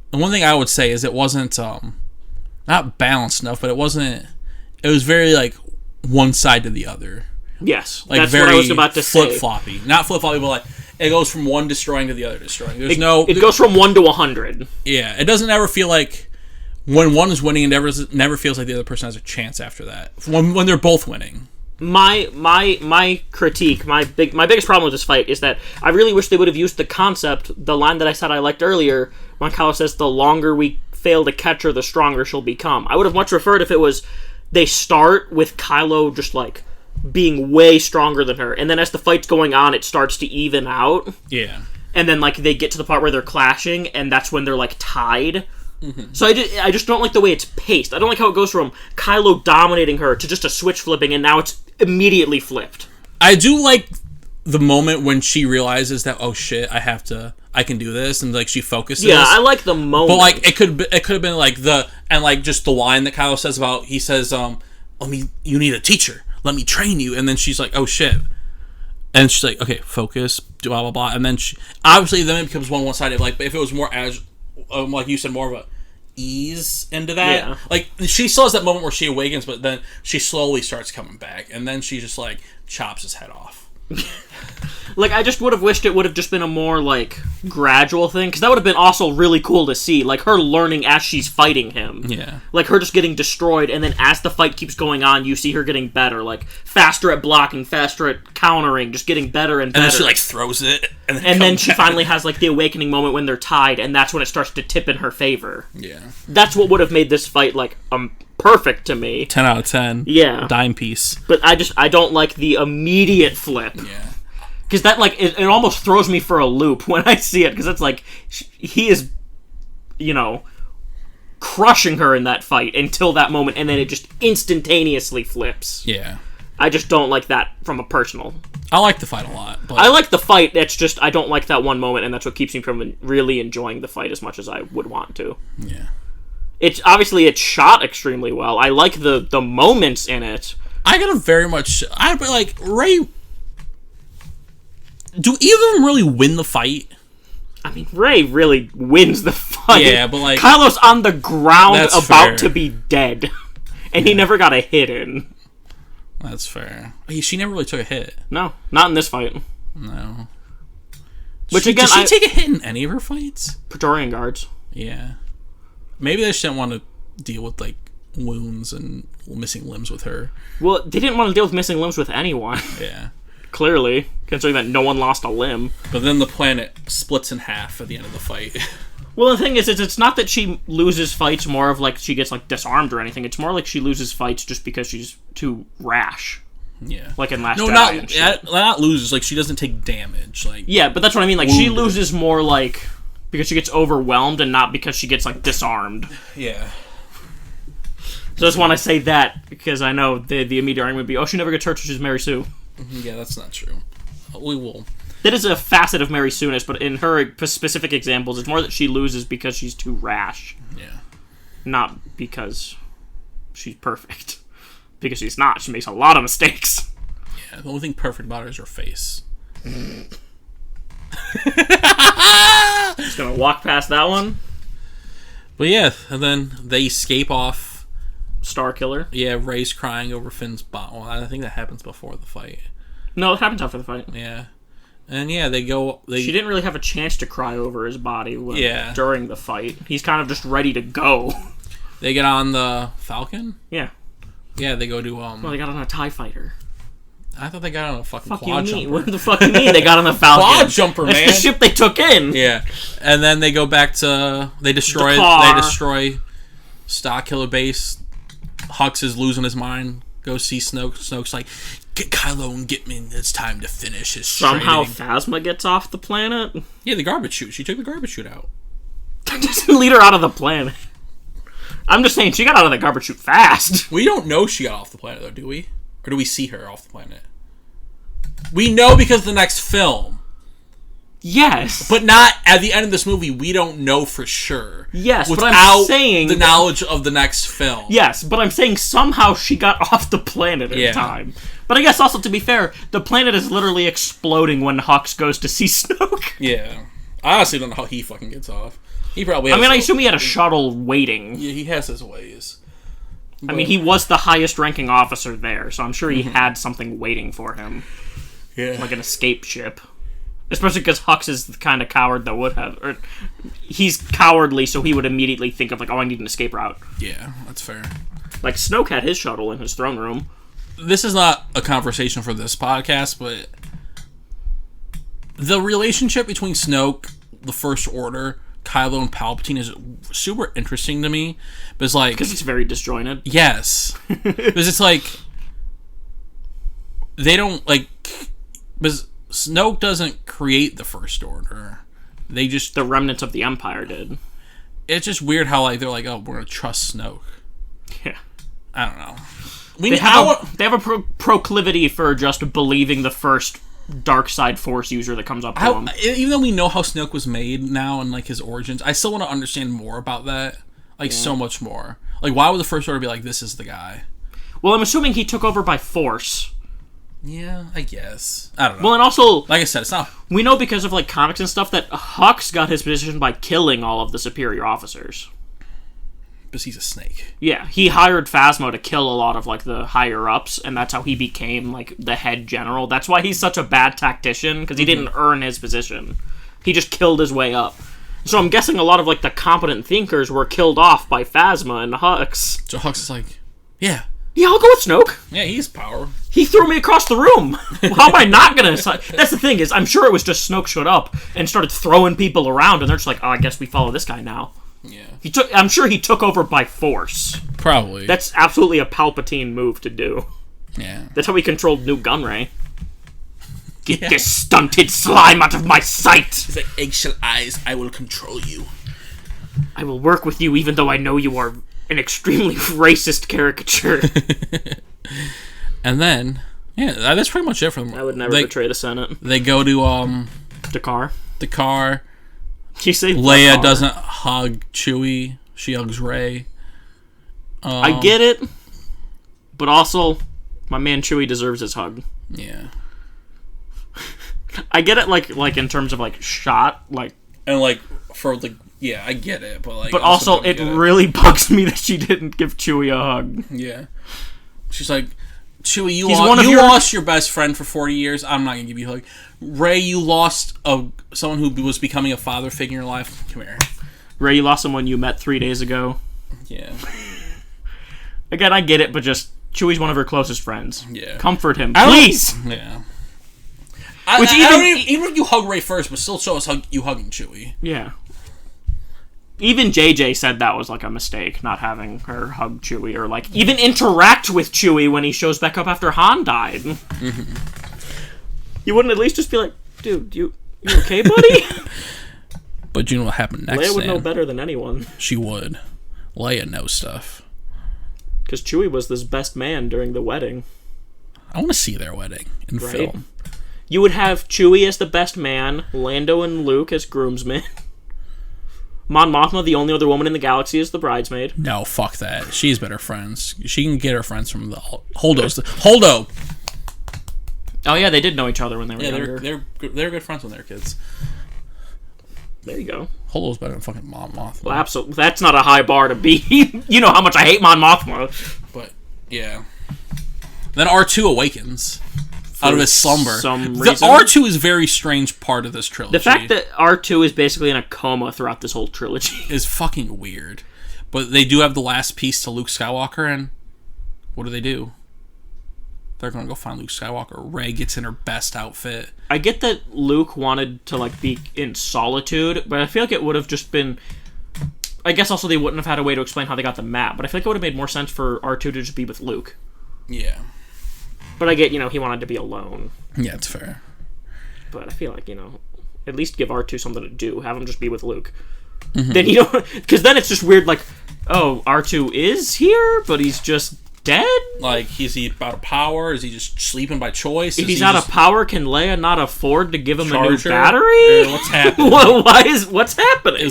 The one thing I would say is it wasn't, not balanced enough, but it was very, like, one side to the other. Yes, like, that's very what I was about to say. Flip-floppy. Not flip-floppy, but, like, it goes from one destroying to the other destroying. It goes from 1 to 100. Yeah, it doesn't ever feel like, when one is winning, it never feels like the other person has a chance after that. When they're both winning. My critique, my biggest problem with this fight is that I really wish they would have used the line that I said I liked earlier, when Kylo says, the longer we fail to catch her, the stronger she'll become. I would have much preferred if it was, they start with Kylo just, like, being way stronger than her, and then as the fight's going on, it starts to even out. Yeah. And then, like, they get to the part where they're clashing, and that's when they're, like, tied. Mm-hmm. So I just don't like the way it's paced. I don't like how it goes from Kylo dominating her to just a switch flipping, and now it's immediately flipped. I do like the moment when she realizes that, oh shit, I can do this, and, like, she focuses. Yeah, I like the moment. But, like, it could have been like just the line that Kylo says about, he says, you need a teacher. Let me train you. And then she's like, oh shit. And she's like, okay, focus, blah blah blah. And then obviously then it becomes one-sided. Like, but if it was more like you said, more of a ease into that. Yeah. Like, she still has that moment where she awakens, but then she slowly starts coming back, and then she just, like, chops his head off. Like, I just would have wished it would have just been a more, like, gradual thing, because that would have been also really cool to see, like, her learning as she's fighting him. Yeah. Like, her just getting destroyed, and then as the fight keeps going on, you see her getting better, faster at blocking, faster at countering, just getting better and better. And then she, like, throws it, and then she finally has, like, the awakening moment when they're tied, and that's when it starts to tip in her favor. Yeah. That's what would have made this fight, like, perfect to me. 10 out of 10. Yeah. Dime piece. But I don't like the immediate flip. Yeah. Because that, like, it almost throws me for a loop when I see it, because it's like, he is, you know, crushing her in that fight until that moment, and then it just instantaneously flips. Yeah. I just don't like that from a personal. I like the fight a lot. But I like the fight, it's just, I don't like that one moment, and that's what keeps me from really enjoying the fight as much as I would want to. Yeah. It's shot extremely well. I like the moments in it. I gotta Rey. Do either of them really win the fight? I mean, Rey really wins the fight. Yeah, but, like, Kylo's on the ground about to be dead, and he never got a hit in. That's fair. She never really took a hit. No, not in this fight. No. Which Did she take a hit in any of her fights? Praetorian Guards. Yeah. Maybe they just didn't want to deal with, like, wounds and missing limbs with her. Well, they didn't want to deal with missing limbs with anyone. Yeah. Clearly, considering that no one lost a limb. But then the planet splits in half at the end of the fight. Well, the thing is, it's not that she loses fights more of, like, she gets, like, disarmed or anything. It's more like she loses fights just because she's too rash. Yeah. Like in Last Jedi. Not loses, like, she doesn't take damage. Like, yeah, but that's what I mean. Like, wounded. She loses more, like, because she gets overwhelmed and not because she gets, like, disarmed. Yeah. So I just want to say that, because I know the immediate argument would be, oh, she never gets hurt, so she's Mary Sue. Yeah, that's not true. We will. That is a facet of Mary Sue-ness, but in her specific examples, it's more that she loses because she's too rash. Yeah. Not because she's perfect. Because she's not. She makes a lot of mistakes. Yeah, the only thing perfect about her is her face. Just gonna walk past that one. But yeah, and then they escape off. Star Killer. Yeah, Rey's crying over Finn's bottle. Well, I think that happens before the fight. No, it happens after the fight. Yeah. And yeah, they go... She didn't really have a chance to cry over his body during the fight. He's kind of just ready to go. They get on the Falcon? Yeah. Yeah, they go to... Well, they got on a TIE fighter. I thought they got on a fucking quad jumper. What the fuck you mean they got on the Falcon? Quad jumper, man. It's the ship they took in. Yeah. And then they go back to... They destroy Star Killer base. Hux is losing his mind. Go see Snoke. Snoke's like, get Kylo and get me. It's time to finish his Somehow training. Phasma gets off the planet? Yeah, the garbage chute. She took the garbage chute out. That doesn't lead her out of the planet. I'm just saying, she got out of the garbage chute fast. We don't know she got off the planet, though, do we? Or do we see her off the planet? We know because of the next film. Yes. But not at the end of this movie, we don't know for sure. Yes, without but I'm saying... the knowledge of the next film. Yes, but I'm saying somehow she got off the planet in time. But I guess also, to be fair, the planet is literally exploding when Hux goes to see Snoke. Yeah. I honestly don't know how he fucking gets off. He probably has I assume he had a shuttle waiting. Yeah, he has his ways. But... he was the highest ranking officer there, so I'm sure he had something waiting for him. Yeah. Like an escape ship. Especially because Hux is the kind of coward that would have... Or he's cowardly, so he would immediately think of, like, oh, I need an escape route. Yeah, that's fair. Like, Snoke had his shuttle in his throne room. This is not a conversation for this podcast, but... the relationship between Snoke, the First Order, Kylo, and Palpatine is super interesting to me. Because it's very disjointed. Yes. Because it's like... they don't, like... Because... Snoke doesn't create the First Order. They just... the remnants of the Empire did. It's just weird how, like, they're like, oh, we're gonna trust Snoke. Yeah. I don't know. They have a proclivity for just believing the first dark side Force user that comes up to them. Even though we know how Snoke was made now and, like, his origins, I still want to understand more about that. Like, so much more. Like, why would the First Order be like, this is the guy? Well, I'm assuming he took over by Force. Yeah, I guess. I don't know. Well, and also... like I said, it's not... we know because of, like, comics and stuff that Hux got his position by killing all of the superior officers. Because he's a snake. Yeah, he hired Phasma to kill a lot of, like, the higher-ups, and that's how he became, like, the head general. That's why he's such a bad tactician, because he didn't earn his position. He just killed his way up. So I'm guessing a lot of, like, the competent thinkers were killed off by Phasma and Hux. So Hux is like, yeah, I'll go with Snoke. Yeah, he's power. He threw me across the room. How am I not gonna... That's the thing, is I'm sure it was just Snoke showed up and started throwing people around, and they're just like, oh, I guess we follow this guy now. Yeah. I'm sure he took over by force. Probably. That's absolutely a Palpatine move to do. Yeah. That's how he controlled Newt Gunray. Get this stunted slime out of my sight! He's like, eggshell eyes, I will control you. I will work with you even though I know you are an extremely racist caricature. And then, yeah, that's pretty much it for them. I would never betray the Senate. They go to, Dakar. You say Leia Dakar. Doesn't hug Chewie. She hugs Rey. I get it. But also, my man Chewie deserves his hug. Yeah. I get it, like in terms of, like, shot, like... and, like, for, like... yeah, I get it, but like... but also, it really bugs me that she didn't give Chewie a hug. Yeah. She's like, Chewie, you lost your best friend for 40 years. I'm not going to give you a hug. Rey, you lost someone who was becoming a father figure in your life. Come here. Rey, you lost someone you met 3 days ago. Yeah. Again, I get it, but just... Chewie's one of her closest friends. Yeah. Comfort him, please! Yeah. Even if you hug Rey first, but still show us you hugging Chewie. Yeah. Even JJ said that was like a mistake, not having her hug Chewie or like even interact with Chewie when he shows back up after Han died. You wouldn't at least just be like, dude, you okay, buddy? But you know what happened next? Leia would know better than anyone. She would. Leia knows stuff. Because Chewie was this best man during the wedding. I want to see their wedding in film. You would have Chewie as the best man, Lando and Luke as groomsmen. Mon Mothma, the only other woman in the galaxy, is the bridesmaid. No, fuck that. She's better friends. She can get her friends from the Holdos. Holdo! Oh yeah, they did know each other when they were younger. They're good friends when they were kids. There you go. Holdo's better than fucking Mon Mothma. Well, absolutely. That's not a high bar to be. You know how much I hate Mon Mothma. But, yeah. Then R2 awakens. Out of his slumber. The R2 is a very strange part of this trilogy. The fact that R2 is basically in a coma throughout this whole trilogy is fucking weird. But they do have the last piece to Luke Skywalker, and what do? They're gonna go find Luke Skywalker. Rey gets in her best outfit. I get that Luke wanted to like be in solitude, but I feel like it would have just been... I guess also they wouldn't have had a way to explain how they got the map, but I feel like it would have made more sense for R2 to just be with Luke. Yeah. But I get, he wanted to be alone. Yeah, it's fair. But I feel like, at least give R2 something to do. Have him just be with Luke. Mm-hmm. Then, because then it's just weird, like, oh, R2 is here, but he's just dead? Like, is he out of power? Is he just sleeping by choice? If he's out of power, can Leia not afford to give him a new battery? What's happening? What's happening?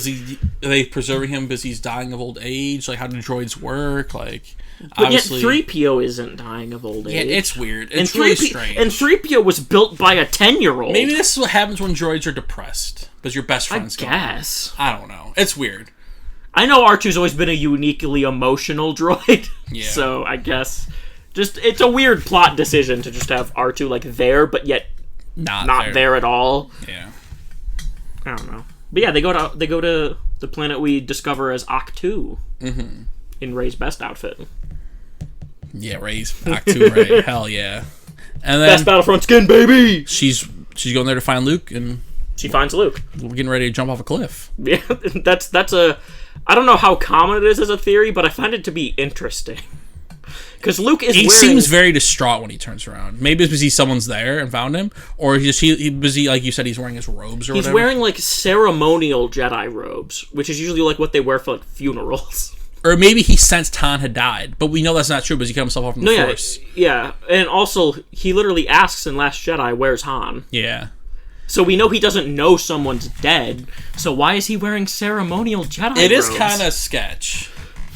Are they preserving him because he's dying of old age? Like, how do droids work? Like... But yet 3PO isn't dying of old age. Yeah, it's weird. It's really strange. And 3PO was built by a 10-year-old. Maybe this is what happens when droids are depressed. Because your best friend's gone. I guess. I don't know. It's weird. I know R2's always been a uniquely emotional droid. Yeah. So, I guess... it's a weird plot decision to just have R2, like, there, but yet not there at all. Yeah. I don't know. But yeah, they go to the planet we discover as Ahch-To. Mm-hmm. In Rey's best outfit. Yeah, Rey's Ahch-To Rey. Hell yeah. And then best Battlefront skin, baby! She's going there to find Luke, and... She finds Luke. We're getting ready to jump off a cliff. Yeah, that's a... I don't know how common it is as a theory, but I find it to be interesting. Because Luke is He seems very distraught when he turns around. Maybe it's because someone's there and found him, or he busy, like you said, he's wearing his robes or whatever. He's wearing, like, ceremonial Jedi robes, which is usually, like, what they wear for, like, funerals. Or maybe he sensed Han had died, but we know that's not true because he cut himself off from the Force. Yeah, and also, he literally asks in Last Jedi, where's Han? Yeah. So we know he doesn't know someone's dead, so why is he wearing ceremonial Jedi robes? It is kind of sketch.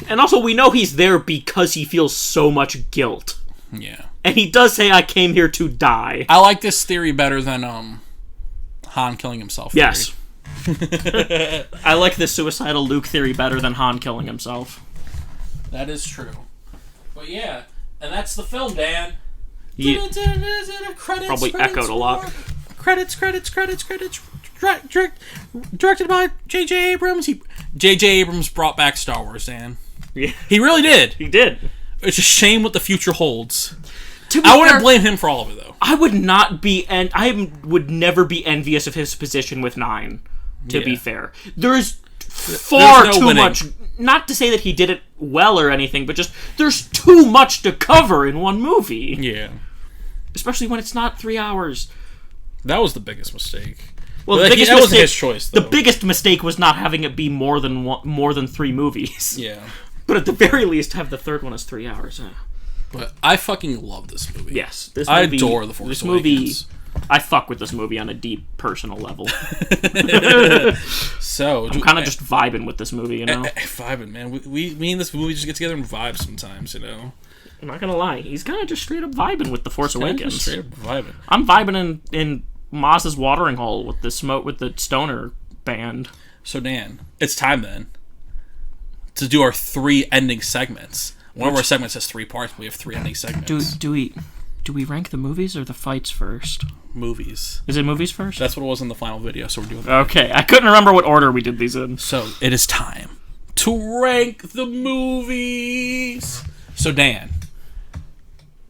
And also, we know he's there because he feels so much guilt. Yeah. And he does say, I came here to die. I like this theory better than Han killing himself. Yes. I like the suicidal Luke theory better than Han killing himself. That is true. But yeah, and that's the film, Dan. Credits, probably echoed a lot. Credits. Directed by J.J. Abrams. J.J. Abrams brought back Star Wars, Dan. Yeah. He really did. He did. It's a shame what the future holds. I wouldn't blame him for all of it, though. I would not be, and I would never be envious of his position with 9. To be fair, there's far too much. Not to say that he did it well or anything, but just there's too much to cover in one movie. Yeah, especially when it's not 3 hours. That was the biggest mistake. Well, that wasn't his choice, though. The biggest mistake was not having it be more than 3 movies. Yeah, but at the very least, have the third one as 3 hours. But I fucking love this movie. Yes, I adore The Force Awakens. I fuck with this movie on a deep personal level. So I'm kind of just vibing with this movie, vibing, man. Me and this movie just get together and vibe sometimes, I'm not gonna lie, he's kind of just straight up vibing with The Force Awakens. Straight up vibing. I'm vibing in Maz's watering hole with the stoner band. So Dan, it's time then to do our 3 ending segments. One of our segments has 3 parts, but we have 3 ending segments. Do we rank the movies or the fights first? Movies. Is it movies first? That's what it was in the final video, so we're doing that. Okay, I couldn't remember what order we did these in. So, it is time to rank the movies. So, Dan,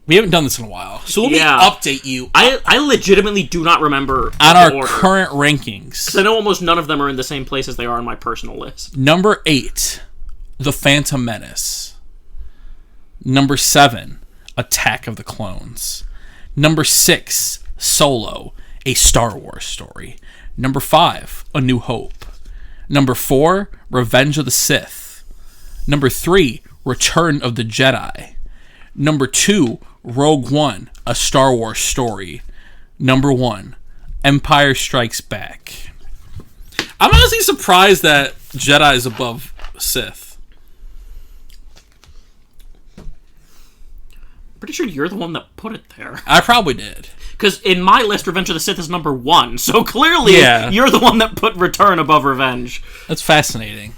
We haven't done this in a while, so let me update you. I legitimately do not remember on our current rankings. Because I know almost none of them are in the same place as they are on my personal list. Number 8, The Phantom Menace. Number 7, Attack of the Clones. Number 6, Solo, a Star Wars story. Number 5, A New Hope. Number 4, Revenge of the Sith. Number 3, Return of the Jedi. Number 2, Rogue One, a Star Wars story. Number 1, Empire Strikes Back. I'm honestly surprised that Jedi is above Sith. Pretty sure you're the one that put it there. I probably did. Because in my list, Revenge of the Sith is number 1. So clearly, you're the one that put Return above Revenge. That's fascinating.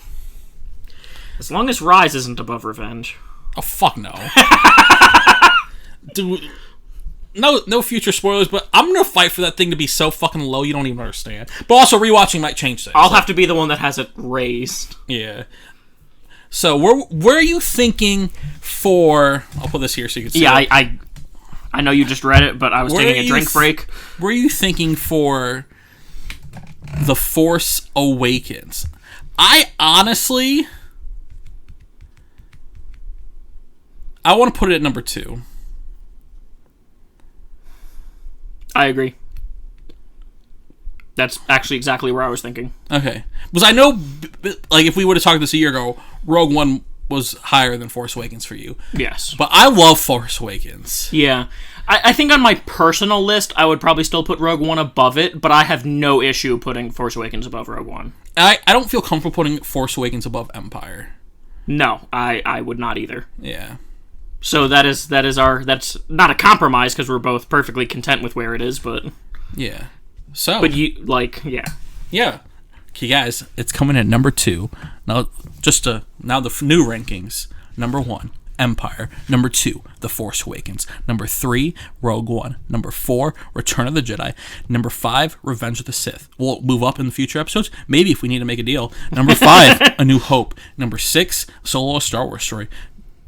As long as Rise isn't above Revenge. Oh, fuck no. Dude, no future spoilers, but I'm going to fight for that thing to be so fucking low you don't even understand. But also, rewatching might change things. I'll have to be the one that has it raised. Yeah. So, where are you thinking for... I'll put this here so you can see it. I know you just read it, but I was taking a drink break. Where are you thinking for The Force Awakens? I honestly... I want to put it at number 2. I agree. That's actually exactly where I was thinking. Okay. Because I know, like, if we would have talked this a year ago, Rogue One was higher than Force Awakens for you. Yes. But I love Force Awakens. Yeah. I think on my personal list, I would probably still put Rogue One above it, but I have no issue putting Force Awakens above Rogue One. I don't feel comfortable putting Force Awakens above Empire. No, I would not either. Yeah. So that's not a compromise because we're both perfectly content with where it is, but yeah. So, but yeah. Okay, guys, it's coming at number 2. Now, now the new rankings. Number 1, Empire. Number 2, The Force Awakens. Number 3, Rogue One. Number 4, Return of the Jedi. Number 5, Revenge of the Sith. We'll move up in the future episodes, maybe if we need to make a deal. Number 5, A New Hope. Number 6, Solo, a Star Wars story.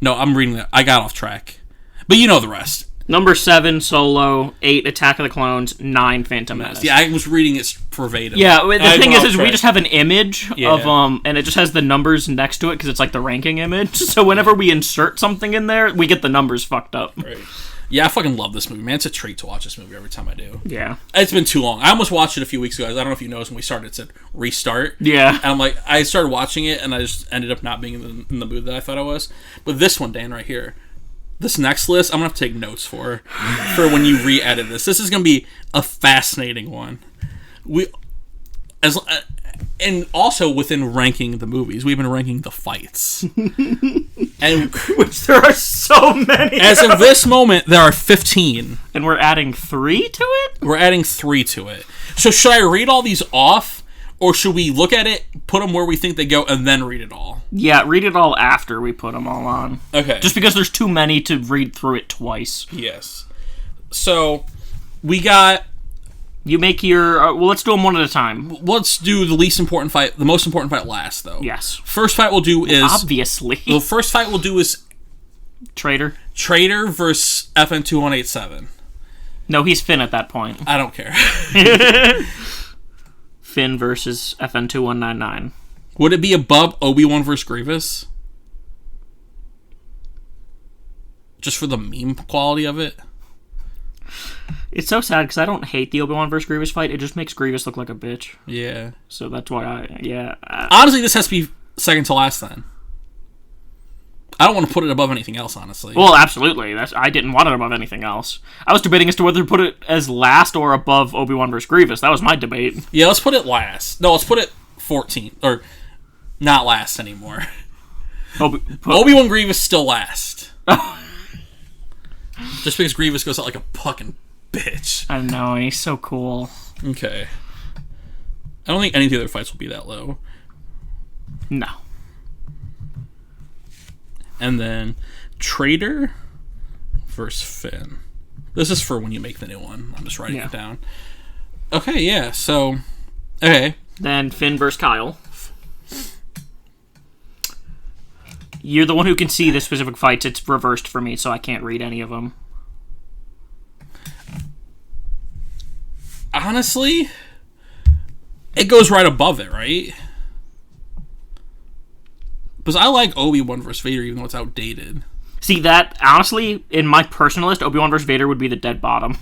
No, I'm reading that. I got off track. But you know the rest. Number 7, Solo. 8, Attack of the Clones. 9, Phantom Menace. Yeah, I was reading it verbatim. Yeah, the thing is we just have an image of, and it just has the numbers next to it because it's like the ranking image. So whenever we insert something in there, we get the numbers fucked up. Right. Yeah, I fucking love this movie, man. It's a treat to watch this movie every time I do. Yeah. It's been too long. I almost watched it a few weeks ago. I don't know if you noticed when we started, it said restart. Yeah. And I'm like, I started watching it, and I just ended up not being in the mood that I thought I was. But this one, Dan, right here, this next list, I'm going to have to take notes for when you re-edit this. This is going to be a fascinating one. And also within ranking the movies, we've been ranking the fights. And which there are so many. As of this moment, there are 15. And we're adding 3 to it? We're adding 3 to it. So should I read all these off? Or should we look at it, put them where we think they go, and then read it all? Yeah, read it all after we put them all on. Okay. Just because there's too many to read through it twice. Yes. So, we got... You make your... well, let's do them one at a time. Let's do the least important fight, the most important fight last, though. Yes. First fight we'll do is... Obviously. The first fight we'll do is... Traitor versus FN2187. No, he's Finn at that point. I don't care. Finn versus FN2199. Would it be above Obi-Wan versus Grievous? Just for the meme quality of it? It's so sad because I don't hate the Obi-Wan versus Grievous fight. It just makes Grievous look like a bitch. Yeah. So that's why honestly, this has to be second to last then. I don't want to put it above anything else, honestly. Well, absolutely. I didn't want it above anything else. I was debating as to whether to put it as last or above Obi-Wan vs. Grievous. That was my debate. Yeah, let's put it last. No, let's put it 14. Or not last anymore. Obi-Wan Grievous still last. Just because Grievous goes out like a fucking bitch. I know, he's so cool. Okay. I don't think any of the other fights will be that low. No. And then Traitor versus Finn. This is for when you make the new one. I'm just writing it down. Okay, yeah, so... Okay. Then Finn versus Kyle. You're the one who can see the specific fights. It's reversed for me, so I can't read any of them. honestly, it goes right above it, right? Because I like Obi-Wan vs. Vader, even though it's outdated. See, that, honestly, in my personal list, Obi-Wan vs. Vader would be the dead bottom.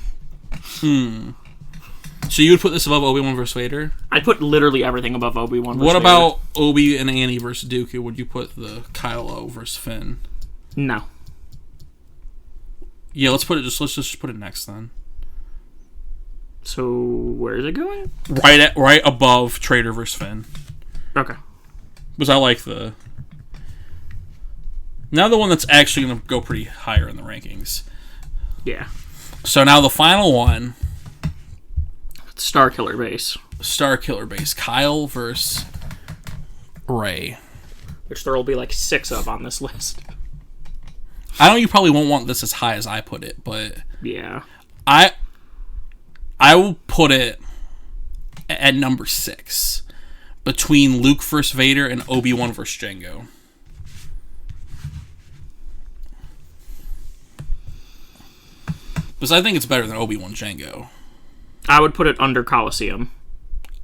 So you would put this above Obi-Wan vs. Vader? I'd put literally everything above Obi-Wan vs. What Vader. about Obi and Annie versus Dooku? Would you put the Kylo versus Finn? No. Yeah, let's just put it next then. So, where is it going? Right above Traitor versus Finn. Okay. Because I like the... Now the one that's actually going to go pretty higher in the rankings. Yeah. So now the final one. Starkiller Base. Starkiller Base. Kyle versus Rey. Which there will be like 6 of on this list. I know you probably won't want this as high as I put it, but... Yeah. I will put it at number 6. Between Luke vs. Vader and Obi-Wan vs. Jango. Because I think it's better than Obi-Wan Jango. I would put it under Coliseum.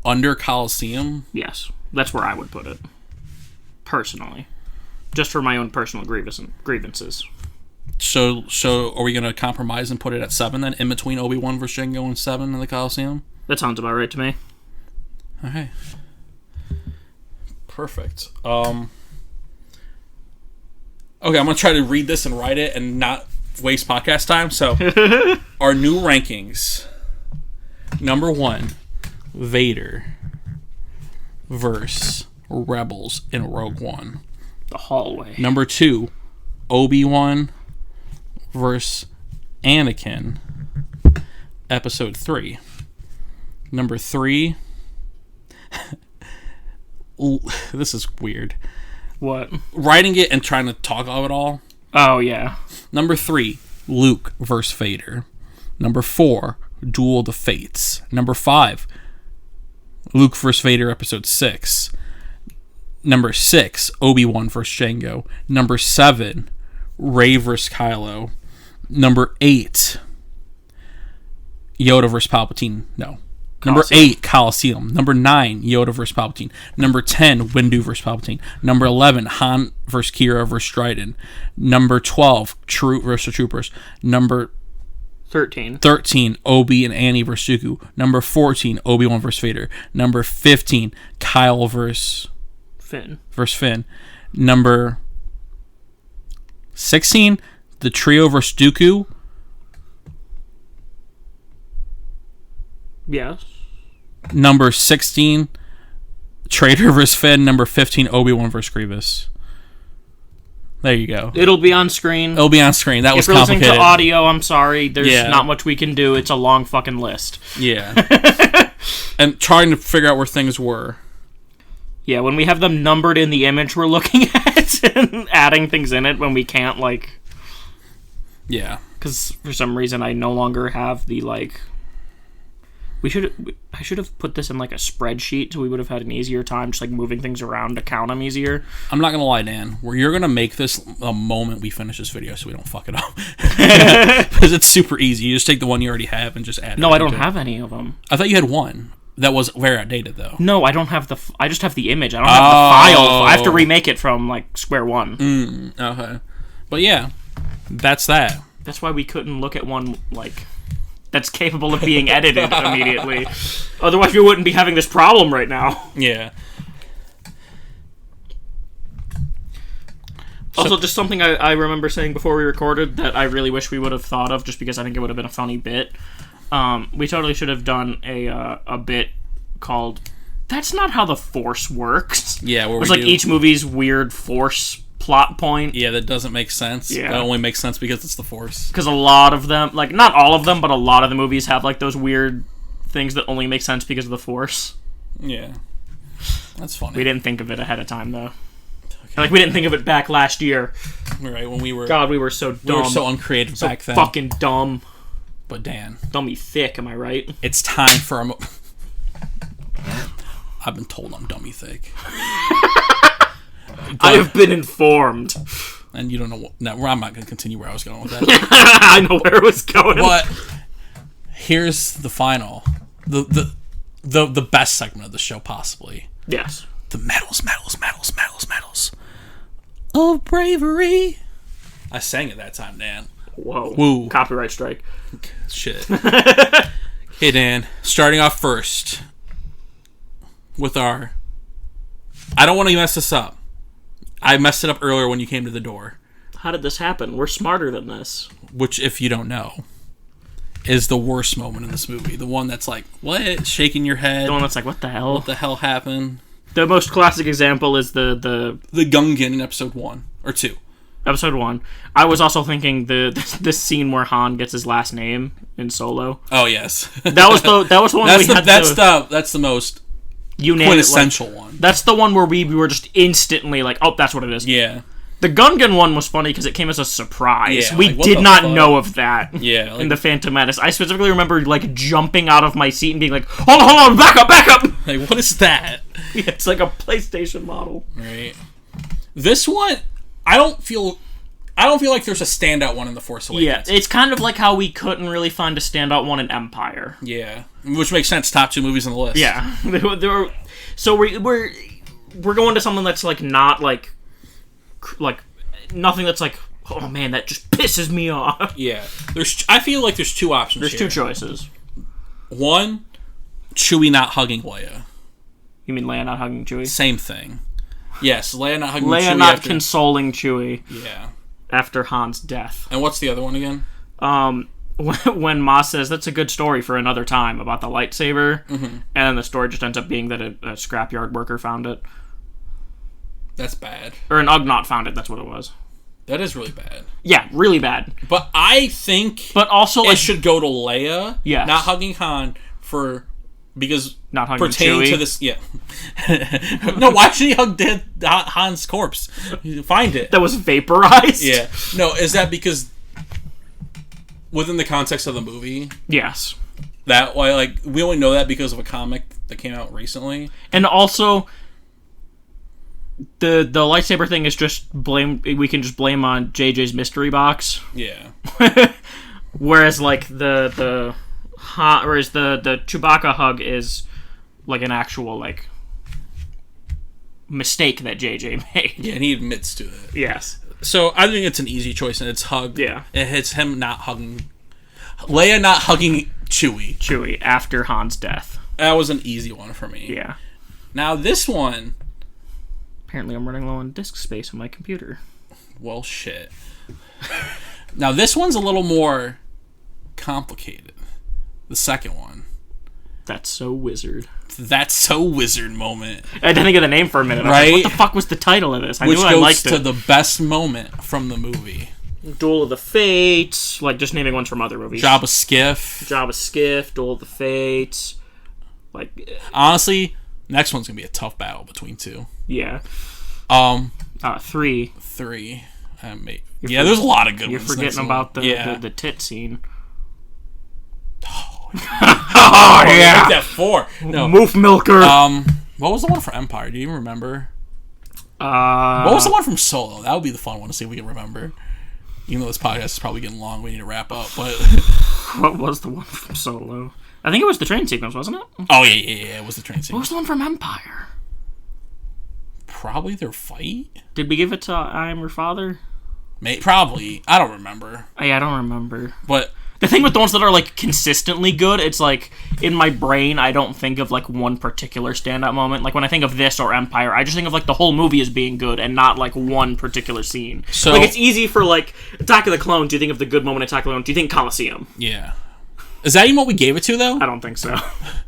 Under Coliseum? Yes. That's where I would put it. Personally. Just for my own personal grievances. So are we going to compromise and put it at 7 then? In between Obi-Wan vs. Jango and 7 in the Coliseum? That sounds about right to me. Okay. Perfect. Okay, I'm going to try to read this and write it and not waste podcast time. So, our new rankings. Number 1, Vader versus Rebels in Rogue One. The hallway. Number 2, Obi-Wan versus Anakin, Episode 3. Number 3, this is weird. What? Writing it and trying to talk of it all. Oh, yeah. Number 3, Luke versus Vader. Number 4, Duel of the Fates. Number 5, Luke vs. Vader Episode 6. Number 6, Obi-Wan vs. Jango. Number 7, Rey vs. Kylo. Number 8, Yoda vs. Palpatine. No. Number 8, Coliseum. Number 9, Yoda vs. Palpatine. Number 10, Windu vs. Palpatine. Number 11, Han vs. Kira vs. Dryden. Number 12, Troop vs. Troopers. Number 13, Obi and Annie vs. Dooku. Number 14, Obi-Wan vs. Vader. Number 15, Kyle vs. Finn. Number 16, the trio vs. Dooku. Yes. Number 16, Traitor vs. Finn. Number 15, Obi-Wan vs. Grievous. There you go. It'll be on screen. It'll be on screen. That was complicated. If you're listening to audio, I'm sorry. There's not much we can do. It's a long fucking list. Yeah. And trying to figure out where things were. Yeah, when we have them numbered in the image we're looking at and adding things in it when we can't, like... Yeah. Because for some reason I no longer have the, like... I should have put this in, like, a spreadsheet so we would have had an easier time just, like, moving things around to count them easier. I'm not going to lie, Dan. You're going to make this a moment we finish this video so we don't fuck it up. Because it's super easy. You just take the one you already have and just add it. No, I don't have any of them. I thought you had one. That was very outdated, though. No, I don't have I just have the image. I don't have the file. I have to remake it from, like, square one. Okay. But, yeah. That's that. That's why we couldn't look at one, like... that's capable of being edited immediately. Otherwise, we wouldn't be having this problem right now. Yeah. Also, just something I remember saying before we recorded that I really wish we would have thought of, just because I think it would have been a funny bit. We totally should have done a bit called "That's Not How the Force Works." Yeah, where it's like each movie's weird Force plot point. Yeah, that doesn't make sense. Yeah. That only makes sense because it's the Force. Because a lot of them, like, not all of them, but a lot of the movies have, like, those weird things that only make sense because of the Force. Yeah. That's funny. We didn't think of it ahead of time, though. Okay. Like, we didn't think of it back last year. Right, when we were... God, we were so dumb. We were so uncreative back then. Fucking dumb. But Dan... Dummy thick, am I right? It's time for a... I've been told I'm dummy thick. I have been informed. And you don't know what... No, I'm not going to continue where I was going with that. I know where it was going. But here's the final. the best segment of the show, possibly. Yes. The medals of bravery. I sang it that time, Dan. Whoa. Woo. Copyright strike. Shit. Hey, Dan. Starting off first with our... I don't want to mess this up. I messed it up earlier when you came to the door. How did this happen? We're smarter than this. Which, if you don't know, is the worst moment in this movie. The one that's like, what? Shaking your head. The one that's like, what the hell? What the hell happened? The most classic example is the Gungan in episode 1 or 2. Episode 1. I was also thinking this scene where Han gets his last name in Solo. Oh yes, that was the one. That's the most quintessential one. That's the one where we were just instantly like, oh, that's what it is. Yeah. The Gungan one was funny because it came as a surprise. Yeah, we did not know of that. Yeah, in the Phantom Menace, I specifically remember like jumping out of my seat and being like, "Hold on, back up!" Like, what is that? Yeah, it's like a PlayStation model. Right. This one, I don't feel like there's a standout one in The Force Awakens. Yeah, it's kind of like how we couldn't really find a standout one in Empire. Yeah, which makes sense. Top 2 movies on the list. Yeah, so we're going to something that's like not like nothing that's like, oh man, that just pisses me off. Yeah, I feel like there's 2 options. There's 2 choices. 1, Chewie not hugging Leia. You mean Leia not hugging Chewie? Same thing. Yes, Leia not hugging Chewie. Leia not consoling Chewie. Yeah. After Han's death. And what's the other one again? When Ma says that's a good story for another time about the lightsaber, and then the story just ends up being that a scrapyard worker found it. That's bad. Or an Ugnaught found it, that's what it was. That is really bad. Yeah, really bad. But I think also it should go to Leia, yes. not hugging Han, because not hugging pertaining Chewie. to this, yeah. No, why should he hug Han's corpse? Find it. That was vaporized? Yeah. No, is that because within the context of the movie? Yes. That why, like, we only know that because of a comic that came out recently. And also, the lightsaber thing is just we can just blame on JJ's mystery box. Yeah. Whereas like the Chewbacca hug is like an actual like mistake that JJ made. Yeah, and he admits to it. Yes. So I think it's an easy choice, and it's hug. Yeah. It's him not hugging Leia, not hugging Chewie after Han's death. That was an easy one for me. Yeah. Now this one. Apparently, I'm running low on disk space on my computer. Well, shit. Now this one's a little more complicated. The second one. That's so wizard. That's so wizard moment. I didn't think of the name for a minute. Right? Like, what the fuck was the title of this? I Which knew goes I liked to it. the best moment from the movie. Duel of the Fates, like just naming ones from other movies. Jabba's Skiff, Duel of the Fates. Like honestly, next one's gonna be a tough battle between 2. Yeah. 3. There's a lot of good ones. You're forgetting about the tit scene. Oh yeah. Make that 4. No. Moof Milker. What was the one for Empire? Do you even remember? What was the one from Solo? That would be the fun one to see if we can remember. Even though this podcast is probably getting long, we need to wrap up. But what was the one from Solo? I think it was the train sequence, wasn't it? Oh yeah, it was the train sequence. What was the one from Empire? Probably their fight. Did we give it to I Am Your Father? Probably. I don't remember. Yeah, I don't remember. But the thing with the ones that are like consistently good, it's like in my brain I don't think of like one particular standout moment. Like when I think of this or Empire, I just think of like the whole movie as being good and not like one particular scene. So like it's easy for like Attack of the Clones. Do you think of the good moment in Attack of the Clones? Do you think Coliseum? Yeah. Is that even what we gave it to though? I don't think so.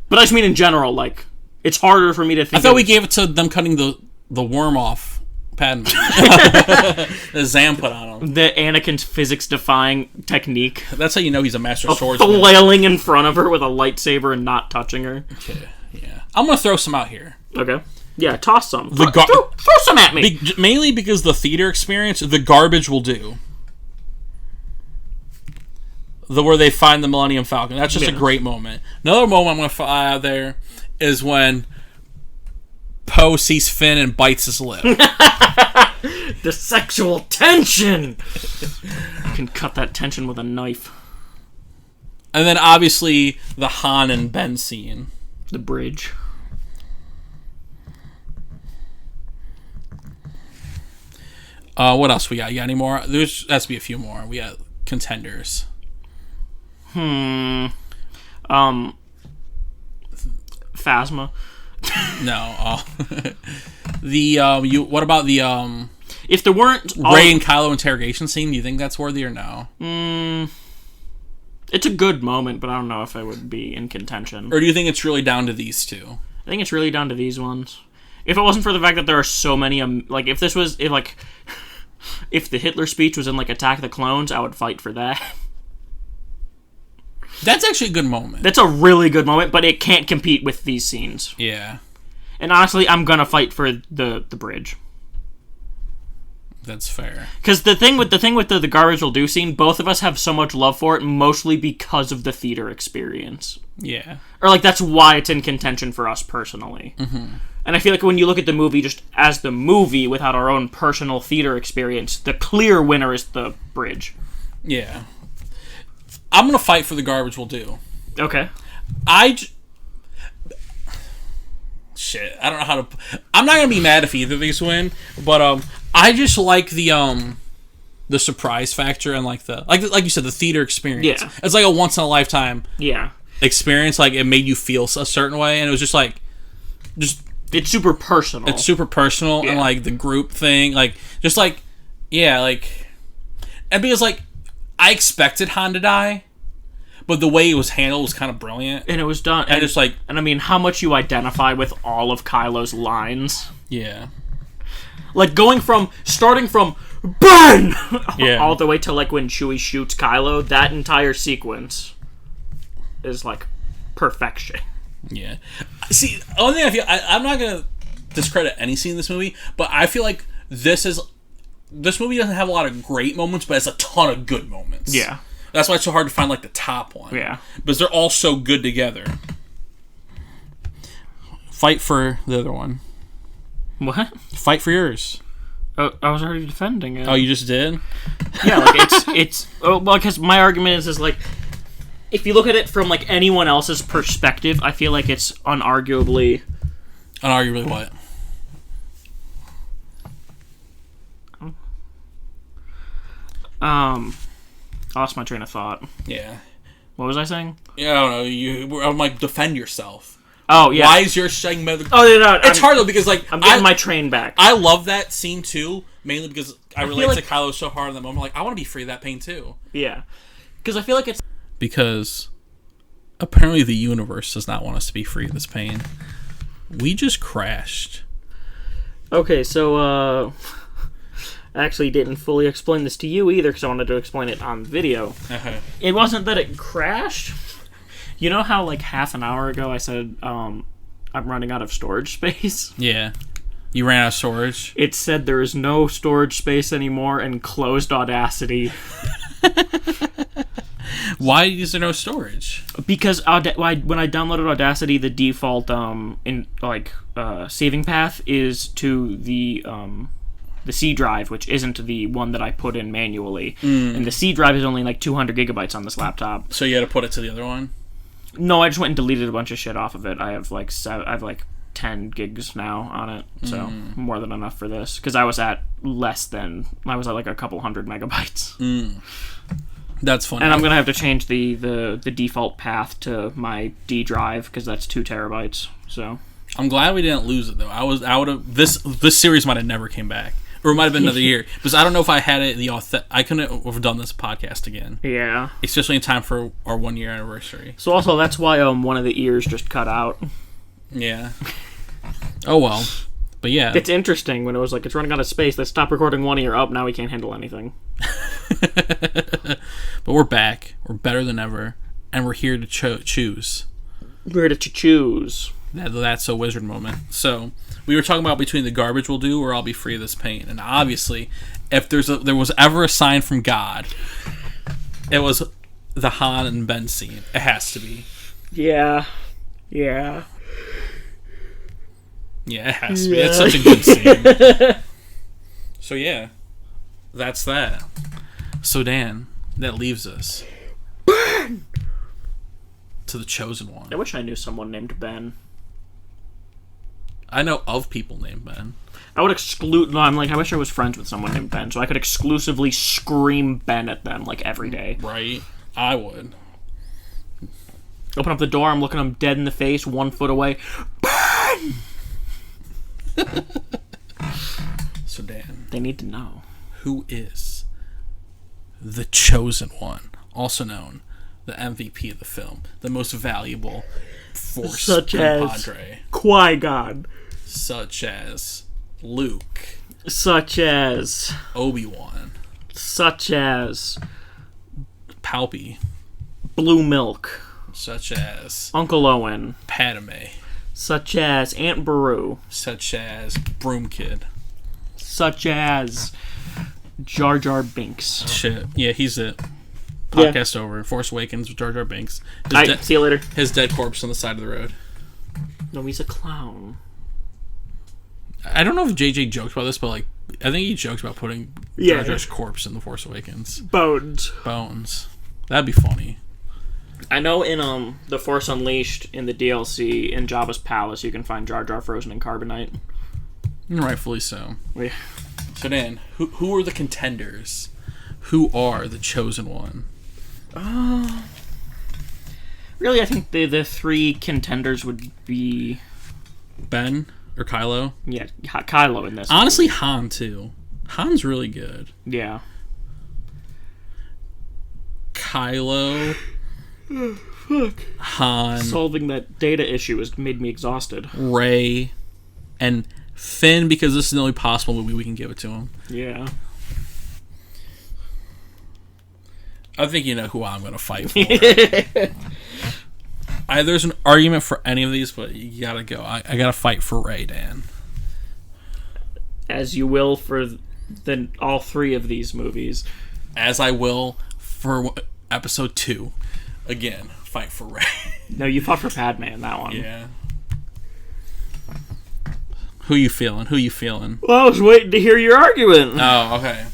But I just mean in general, like it's harder for me to think. I thought we gave it to them cutting the worm off Padme. The Zam put on him. The Anakin's physics-defying technique. That's how you know he's a master swordsman. Flailing in front of her with a lightsaber and not touching her. Okay, yeah. I'm gonna throw some out here. Okay. Yeah, toss some. Throw some at me. Mainly because the theater experience, the garbage will do. Where they find the Millennium Falcon. That's just a great moment. Another moment I'm gonna fly out there is when Poe sees Finn and bites his lip. The sexual tension! You can cut that tension with a knife. And then obviously the Han and Ben scene. The bridge. What else we got? You got any more? There has to be a few more. We got contenders. Phasma. No. What about the if there weren't Rey and Kylo interrogation scene? Do you think that's worthy or no? It's a good moment, but I don't know if it would be in contention. Or do you think it's really down to these two? I think it's really down to these ones. If it wasn't for the fact that there are so many, like if the Hitler speech was in like Attack of the Clones, I would fight for that. That's actually a good moment. That's a really good moment, but it can't compete with these scenes. Yeah. And honestly, I'm gonna fight for the bridge. That's fair. Because the thing with the garbage will do scene, both of us have so much love for it, mostly because of the theater experience. Yeah. Or like that's why it's in contention for us personally. Mm-hmm. And I feel like when you look at the movie just as the movie without our own personal theater experience, the clear winner is the bridge. Yeah. I'm gonna fight for the garbage will do. Okay. Shit, I don't know how to. I'm not gonna be mad if either of these win, but I just like the surprise factor and like you said, the theater experience. Yeah. It's like a once in a lifetime. Yeah. Experience. Like it made you feel a certain way, and it was just it's super personal. It's super personal, yeah. And like the group thing, and because like I expected Han to die. But the way it was handled was kind of brilliant. And it was done. And just like... And I mean, how much you identify with all of Kylo's lines. Yeah. Like, starting from BURN! Yeah. All the way to, like, when Chewie shoots Kylo, that entire sequence is, like, perfection. Yeah. See, the only thing I feel... I'm not going to discredit any scene in this movie, but I feel like this movie doesn't have a lot of great moments, but it's a ton of good moments. Yeah. That's why it's so hard to find, like, the top one. Yeah. Because they're all so good together. Fight for the other one. What? Fight for yours. Oh, I was already defending it. Oh, you just did? Yeah, like, it's... Oh, well, because my argument is, like, if you look at it from, like, anyone else's perspective, I feel like it's unarguably... Unarguably what? I lost my train of thought. Yeah. What was I saying? Yeah, I don't know. I'm like, defend yourself. Oh, yeah. Why is your segment... Oh, no. It's hard, though, because, like... I'm getting my train back. I love that scene, too, mainly because I relate to Kylo so hard in that moment. Like, I want to be free of that pain, too. Yeah. Because I feel like it's... Because apparently the universe does not want us to be free of this pain. We just crashed. Okay, so, I actually didn't fully explain this to you either because I wanted to explain it on video. Uh-huh. It wasn't that it crashed. You know how, like, half an hour ago I said, I'm running out of storage space? Yeah. You ran out of storage? It said there is no storage space anymore and closed Audacity. Why is there no storage? Because when I downloaded Audacity, the default saving path is to the C drive, which isn't the one that I put in manually. And the C drive is only like 200 gigabytes on this laptop. So you had to put it to the other one? No, I just went and deleted a bunch of shit off of it. I have like 10 gigs now on it, so more than enough for this. Because I was at like a couple hundred megabytes. That's funny. And I'm gonna have to change the default path to my D drive because that's 2 terabytes. So I'm glad we didn't lose it though. I would have this series might have never came back, or it might have been another year. Because I don't know if I had it I couldn't have done this podcast again. Yeah, especially in time for our 1 year anniversary. So also that's why one of the ears just cut out. Yeah. Oh well. But yeah. It's interesting when it was like, it's running out of space. Let's stop recording one ear up. Now we can't handle anything. But we're back. We're better than ever. And we're here to choose. We're here to choose. That's a wizard moment. So, we were talking about between the garbage will do or I'll be free of this pain. And obviously, if there was ever a sign from God, it was the Han and Ben scene. It has to be. Yeah. Yeah. Yeah, it has to be. It's such a good scene. So yeah, that's that. So Dan, that leaves us. Burn! to the Chosen One. I wish I knew someone named Ben. I know of people named Ben. I would exclude... No, I'm like, I wish I was friends with someone named Ben, so I could exclusively scream Ben at them, like, every day. Right? I would. Open up the door, I'm looking them dead in the face, 1 foot away. Ben! So, Dan. They need to know. Who is the Chosen One? Also known the MVP of the film. The most valuable Force Such as compadre. Qui-Gon. Such as Luke. Such as... Obi-Wan. Such as... Palpy. Blue Milk. Such as Uncle Owen. Padme. Such as Aunt Beru. Such as Broom Kid. Such as Jar Jar Binks. Shit. Yeah, he's it. Podcast over. Force Awakens with Jar Jar Binks. See you later. His dead corpse on the side of the road. No, he's a clown. I don't know if JJ jokes about this, but like, I think he jokes about putting Jar Jar's corpse in the Force Awakens. Bones. That'd be funny. I know in The Force Unleashed in the DLC in Jabba's palace you can find Jar Jar frozen in carbonite. Rightfully so. Yeah. So Dan, who are the contenders? Who are the Chosen One? Really, I think the 3 contenders would be Ben or Kylo? Yeah, Kylo in this. Honestly, Han too. Han's really good. Yeah. Kylo. Fuck. Han. Solving that data issue has made me exhausted. Rey. And Finn, because this is the only possible movie we can give it to him. Yeah. I think you know who I'm going to fight for. There's an argument for any of these, but you gotta go. I gotta fight for Rey, Dan. As you will for all 3 of these movies. As I will for episode 2. Again, fight for Rey. No, you fought for Padme in that one. Yeah. Who you feeling? Well, I was waiting to hear your argument. Oh, okay.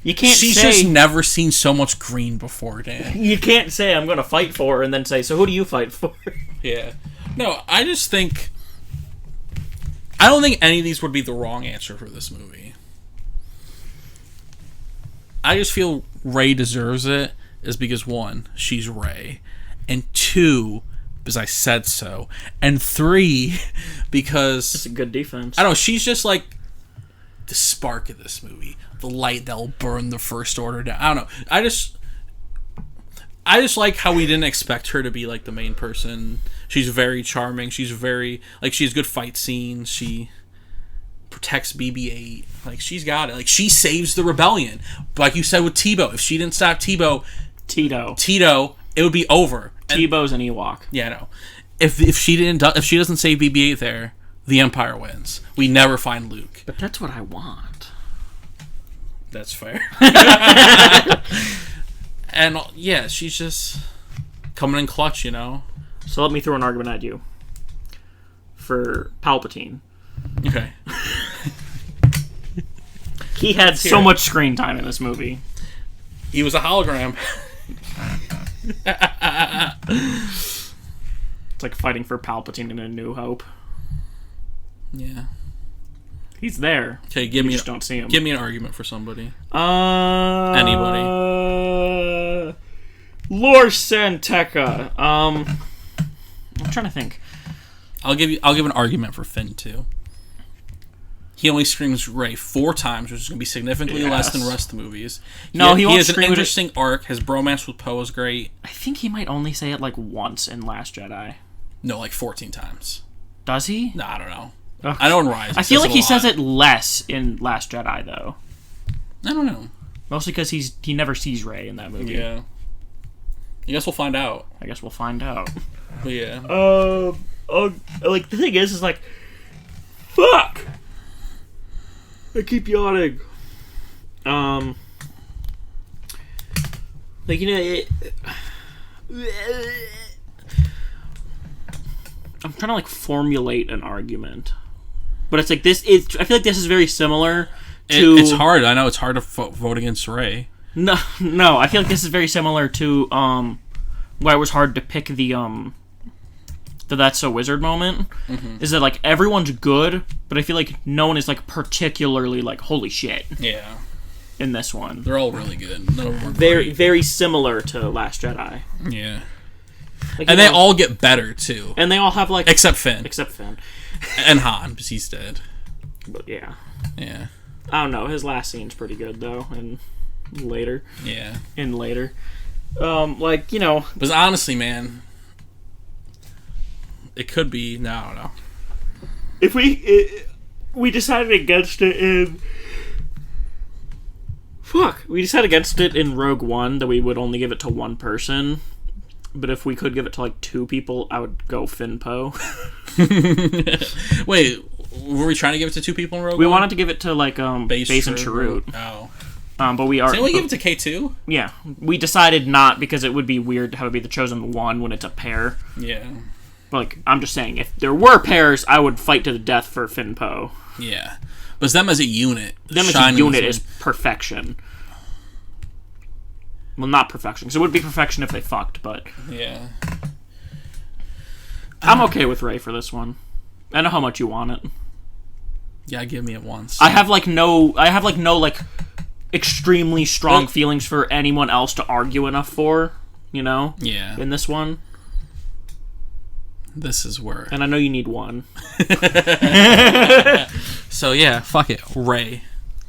You can't She's just never seen so much green before, Dan. You can't say I'm going to fight for her and then say, so who do you fight for? Yeah. No, I just think... I don't think any of these would be the wrong answer for this movie. I just feel Rey deserves it is because, 1, she's Rey. And 2, because I said so. And 3, because... It's a good defense. I don't know, she's just like the spark of this movie. The light that'll burn the First Order down. I don't know. I just like how we didn't expect her to be like the main person. She's very charming. She's very like she has good fight scenes. She protects BB-8. Like she's got it. Like she saves the rebellion. Like you said with Tebow, if she didn't stop Tebow, it would be over. Tebow's an Ewok. Yeah, I know. If she doesn't save BB-8 there, the Empire wins. We never find Luke. But that's what I want. That's fair. And yeah, she's just coming in clutch, you know. So let me throw an argument at you for Palpatine. Okay. He had so much screen time in this movie. He was a hologram. It's like fighting for Palpatine in A New Hope. Yeah. He's there. Okay, just don't see him. Give me an argument for somebody. Anybody. Lor Santeca. I'm trying to think. I'll give an argument for Finn too. He only screams Rey 4 times, which is going to be significantly less than the rest of the movies. He has an interesting arc. His bromance with Poe is great. I think he might only say it like once in Last Jedi. No, like 14 times. Does he? No, I don't know. Okay. I know in Rise. I feel like he says it less in Last Jedi, though. I don't know. Mostly because he never sees Rey in that movie. Yeah. I guess we'll find out. But yeah. Like the thing is like, fuck. I keep yawning. Like I'm trying to like formulate an argument, but it's like this. I feel like this is very similar to. It's hard. I know it's hard to vote against Rey. No. I feel like this is very similar to why it was hard to pick the That's So Wizard moment, is that, like, everyone's good, but I feel like no one is, like, particularly, like, holy shit. Yeah. In this one. They're all really good. None of them are very, great. very similar to Last Jedi. Yeah. Like, and they all get better, too. And they all have, like... Except Finn. And Han, because he's dead. But, yeah. Yeah. I don't know. His last scene's pretty good, though, and later. Yeah. And later. Like, you know... But honestly, man... It could be... No, I don't know. If we decided against it in... Fuck. We decided against it in Rogue One, that we would only give it to one person. But if we could give it to, like, two people, I would go Finn Poe. Wait, were we trying to give it to two people in Rogue One? We wanted to give it to, like, Base and Chirrut. Chirrut. Oh. But we are... Didn't we give it to K2? Yeah. We decided not, because it would be weird to have it be the chosen one when it's a pair. Yeah. Like, I'm just saying, if there were pairs, I would fight to the death for Finn Poe. Yeah. But them as a unit. Them as a unit is perfection. Well, not perfection, because it would be perfection if they fucked, but... Yeah. I'm okay with Rey for this one. I know how much you want it. Yeah, give me it once. I have no extremely strong feelings for anyone else to argue enough for, you know? Yeah. In this one. This is where... And I know you need one. So, yeah, fuck it. Rey.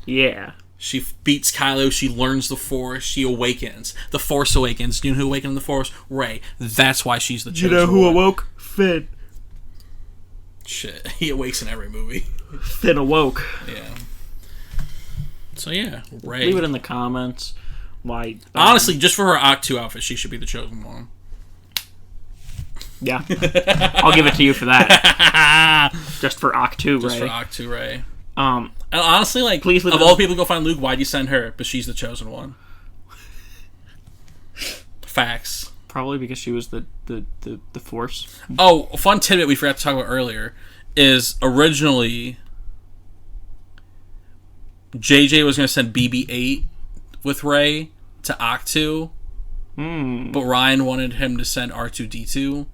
Yeah. She beats Kylo, she learns the Force, she awakens. The Force awakens. You know who awakened the Force? Rey. That's why she's the chosen one. You know who awoke? Finn. Shit. He awakes in every movie. Finn awoke. Yeah. So, yeah. Rey. Leave it in the comments. Why? Honestly, just for her Act 2 outfit, she should be the chosen one. Yeah. I'll give it to you for that. Just for Act 2 Rey. Just for Act 2 Rey. And honestly, like, please of all people go find Luke, why'd you send her? But she's the chosen one. Facts. Probably because she was the Force. Oh, a fun tidbit we forgot to talk about earlier is originally JJ was going to send BB-8 with Rey to Ahch-To, but Ryan wanted him to send R2-D2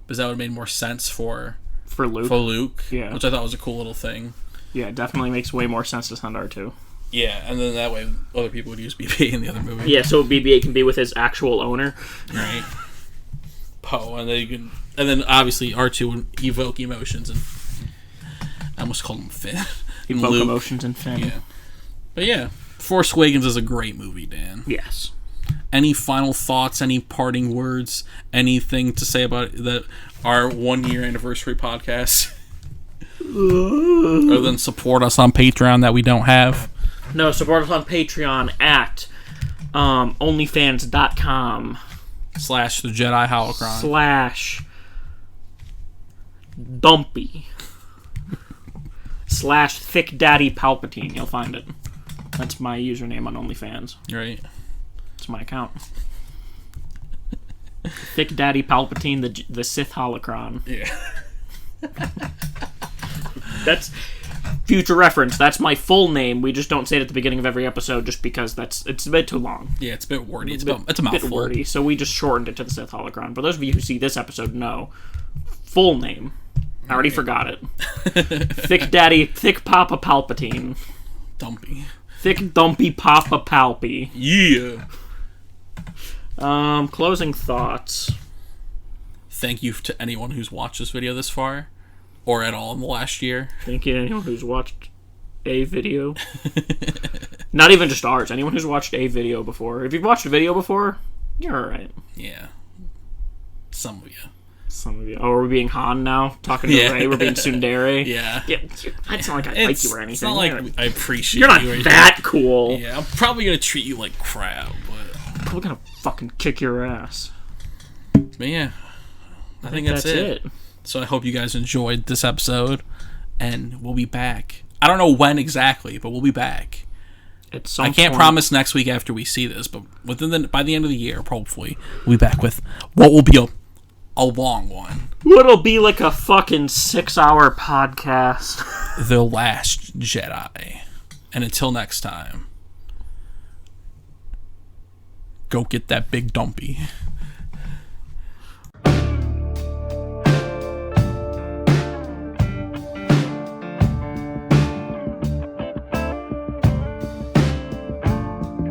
because that would have made more sense for Luke, yeah. Which I thought was a cool little thing. Yeah, it definitely makes way more sense to send R2. Yeah, and then that way other people would use BB-8 in the other movie. Yeah, so BB-8 can be with his actual owner. Right. Poe, and then obviously R2 would evoke emotions, and I almost called him Finn. Evoke emotions in Finn. Yeah. But yeah, Force Awakens is a great movie, Dan. Yes. Any final thoughts, any parting words, anything to say about our 1 year anniversary podcast? Other than support us on Patreon that we don't have. No, support us on Patreon at onlyfans.com / the Jedi Holocron / Dumpy / Thick Daddy Palpatine. You'll find it. That's my username on OnlyFans. Right. It's my account. Thick Daddy Palpatine, the Sith Holocron. Yeah. That's future reference. That's my full name. We just don't say it at the beginning of every episode just because it's a bit too long. Yeah, it's a bit wordy. It's a mouthful. Bit wordy, so we just shortened it to the Sith Holocron. For those of you who see this episode, know. Full name. I already forgot it. Thick Papa Palpatine. Dumpy. Thick Dumpy Papa Palpy. Yeah. Closing thoughts. Thank you to anyone who's watched this video this far. Or at all in the last year. Thank you to anyone who's watched a video. Not even just ours. Anyone who's watched a video before. If you've watched a video before, you're alright. Yeah. Some of you. Oh, are we being Han now? Talking to Rey? We're being Tsundere? Yeah. It's not like I like you or anything. It's not like I appreciate you. You're not that cool. Yeah, I'm probably going to treat you like crap, but... I'm probably going to fucking kick your ass. But yeah. I think that's it. So I hope you guys enjoyed this episode, and we'll be back. I don't know when exactly, but we'll be back. At some I can't point. promise next week after we see this, but by the end of the year, hopefully, we'll be back with what will be a long one. What'll be like a fucking 6-hour podcast. The Last Jedi. And until next time, go get that big dumpy.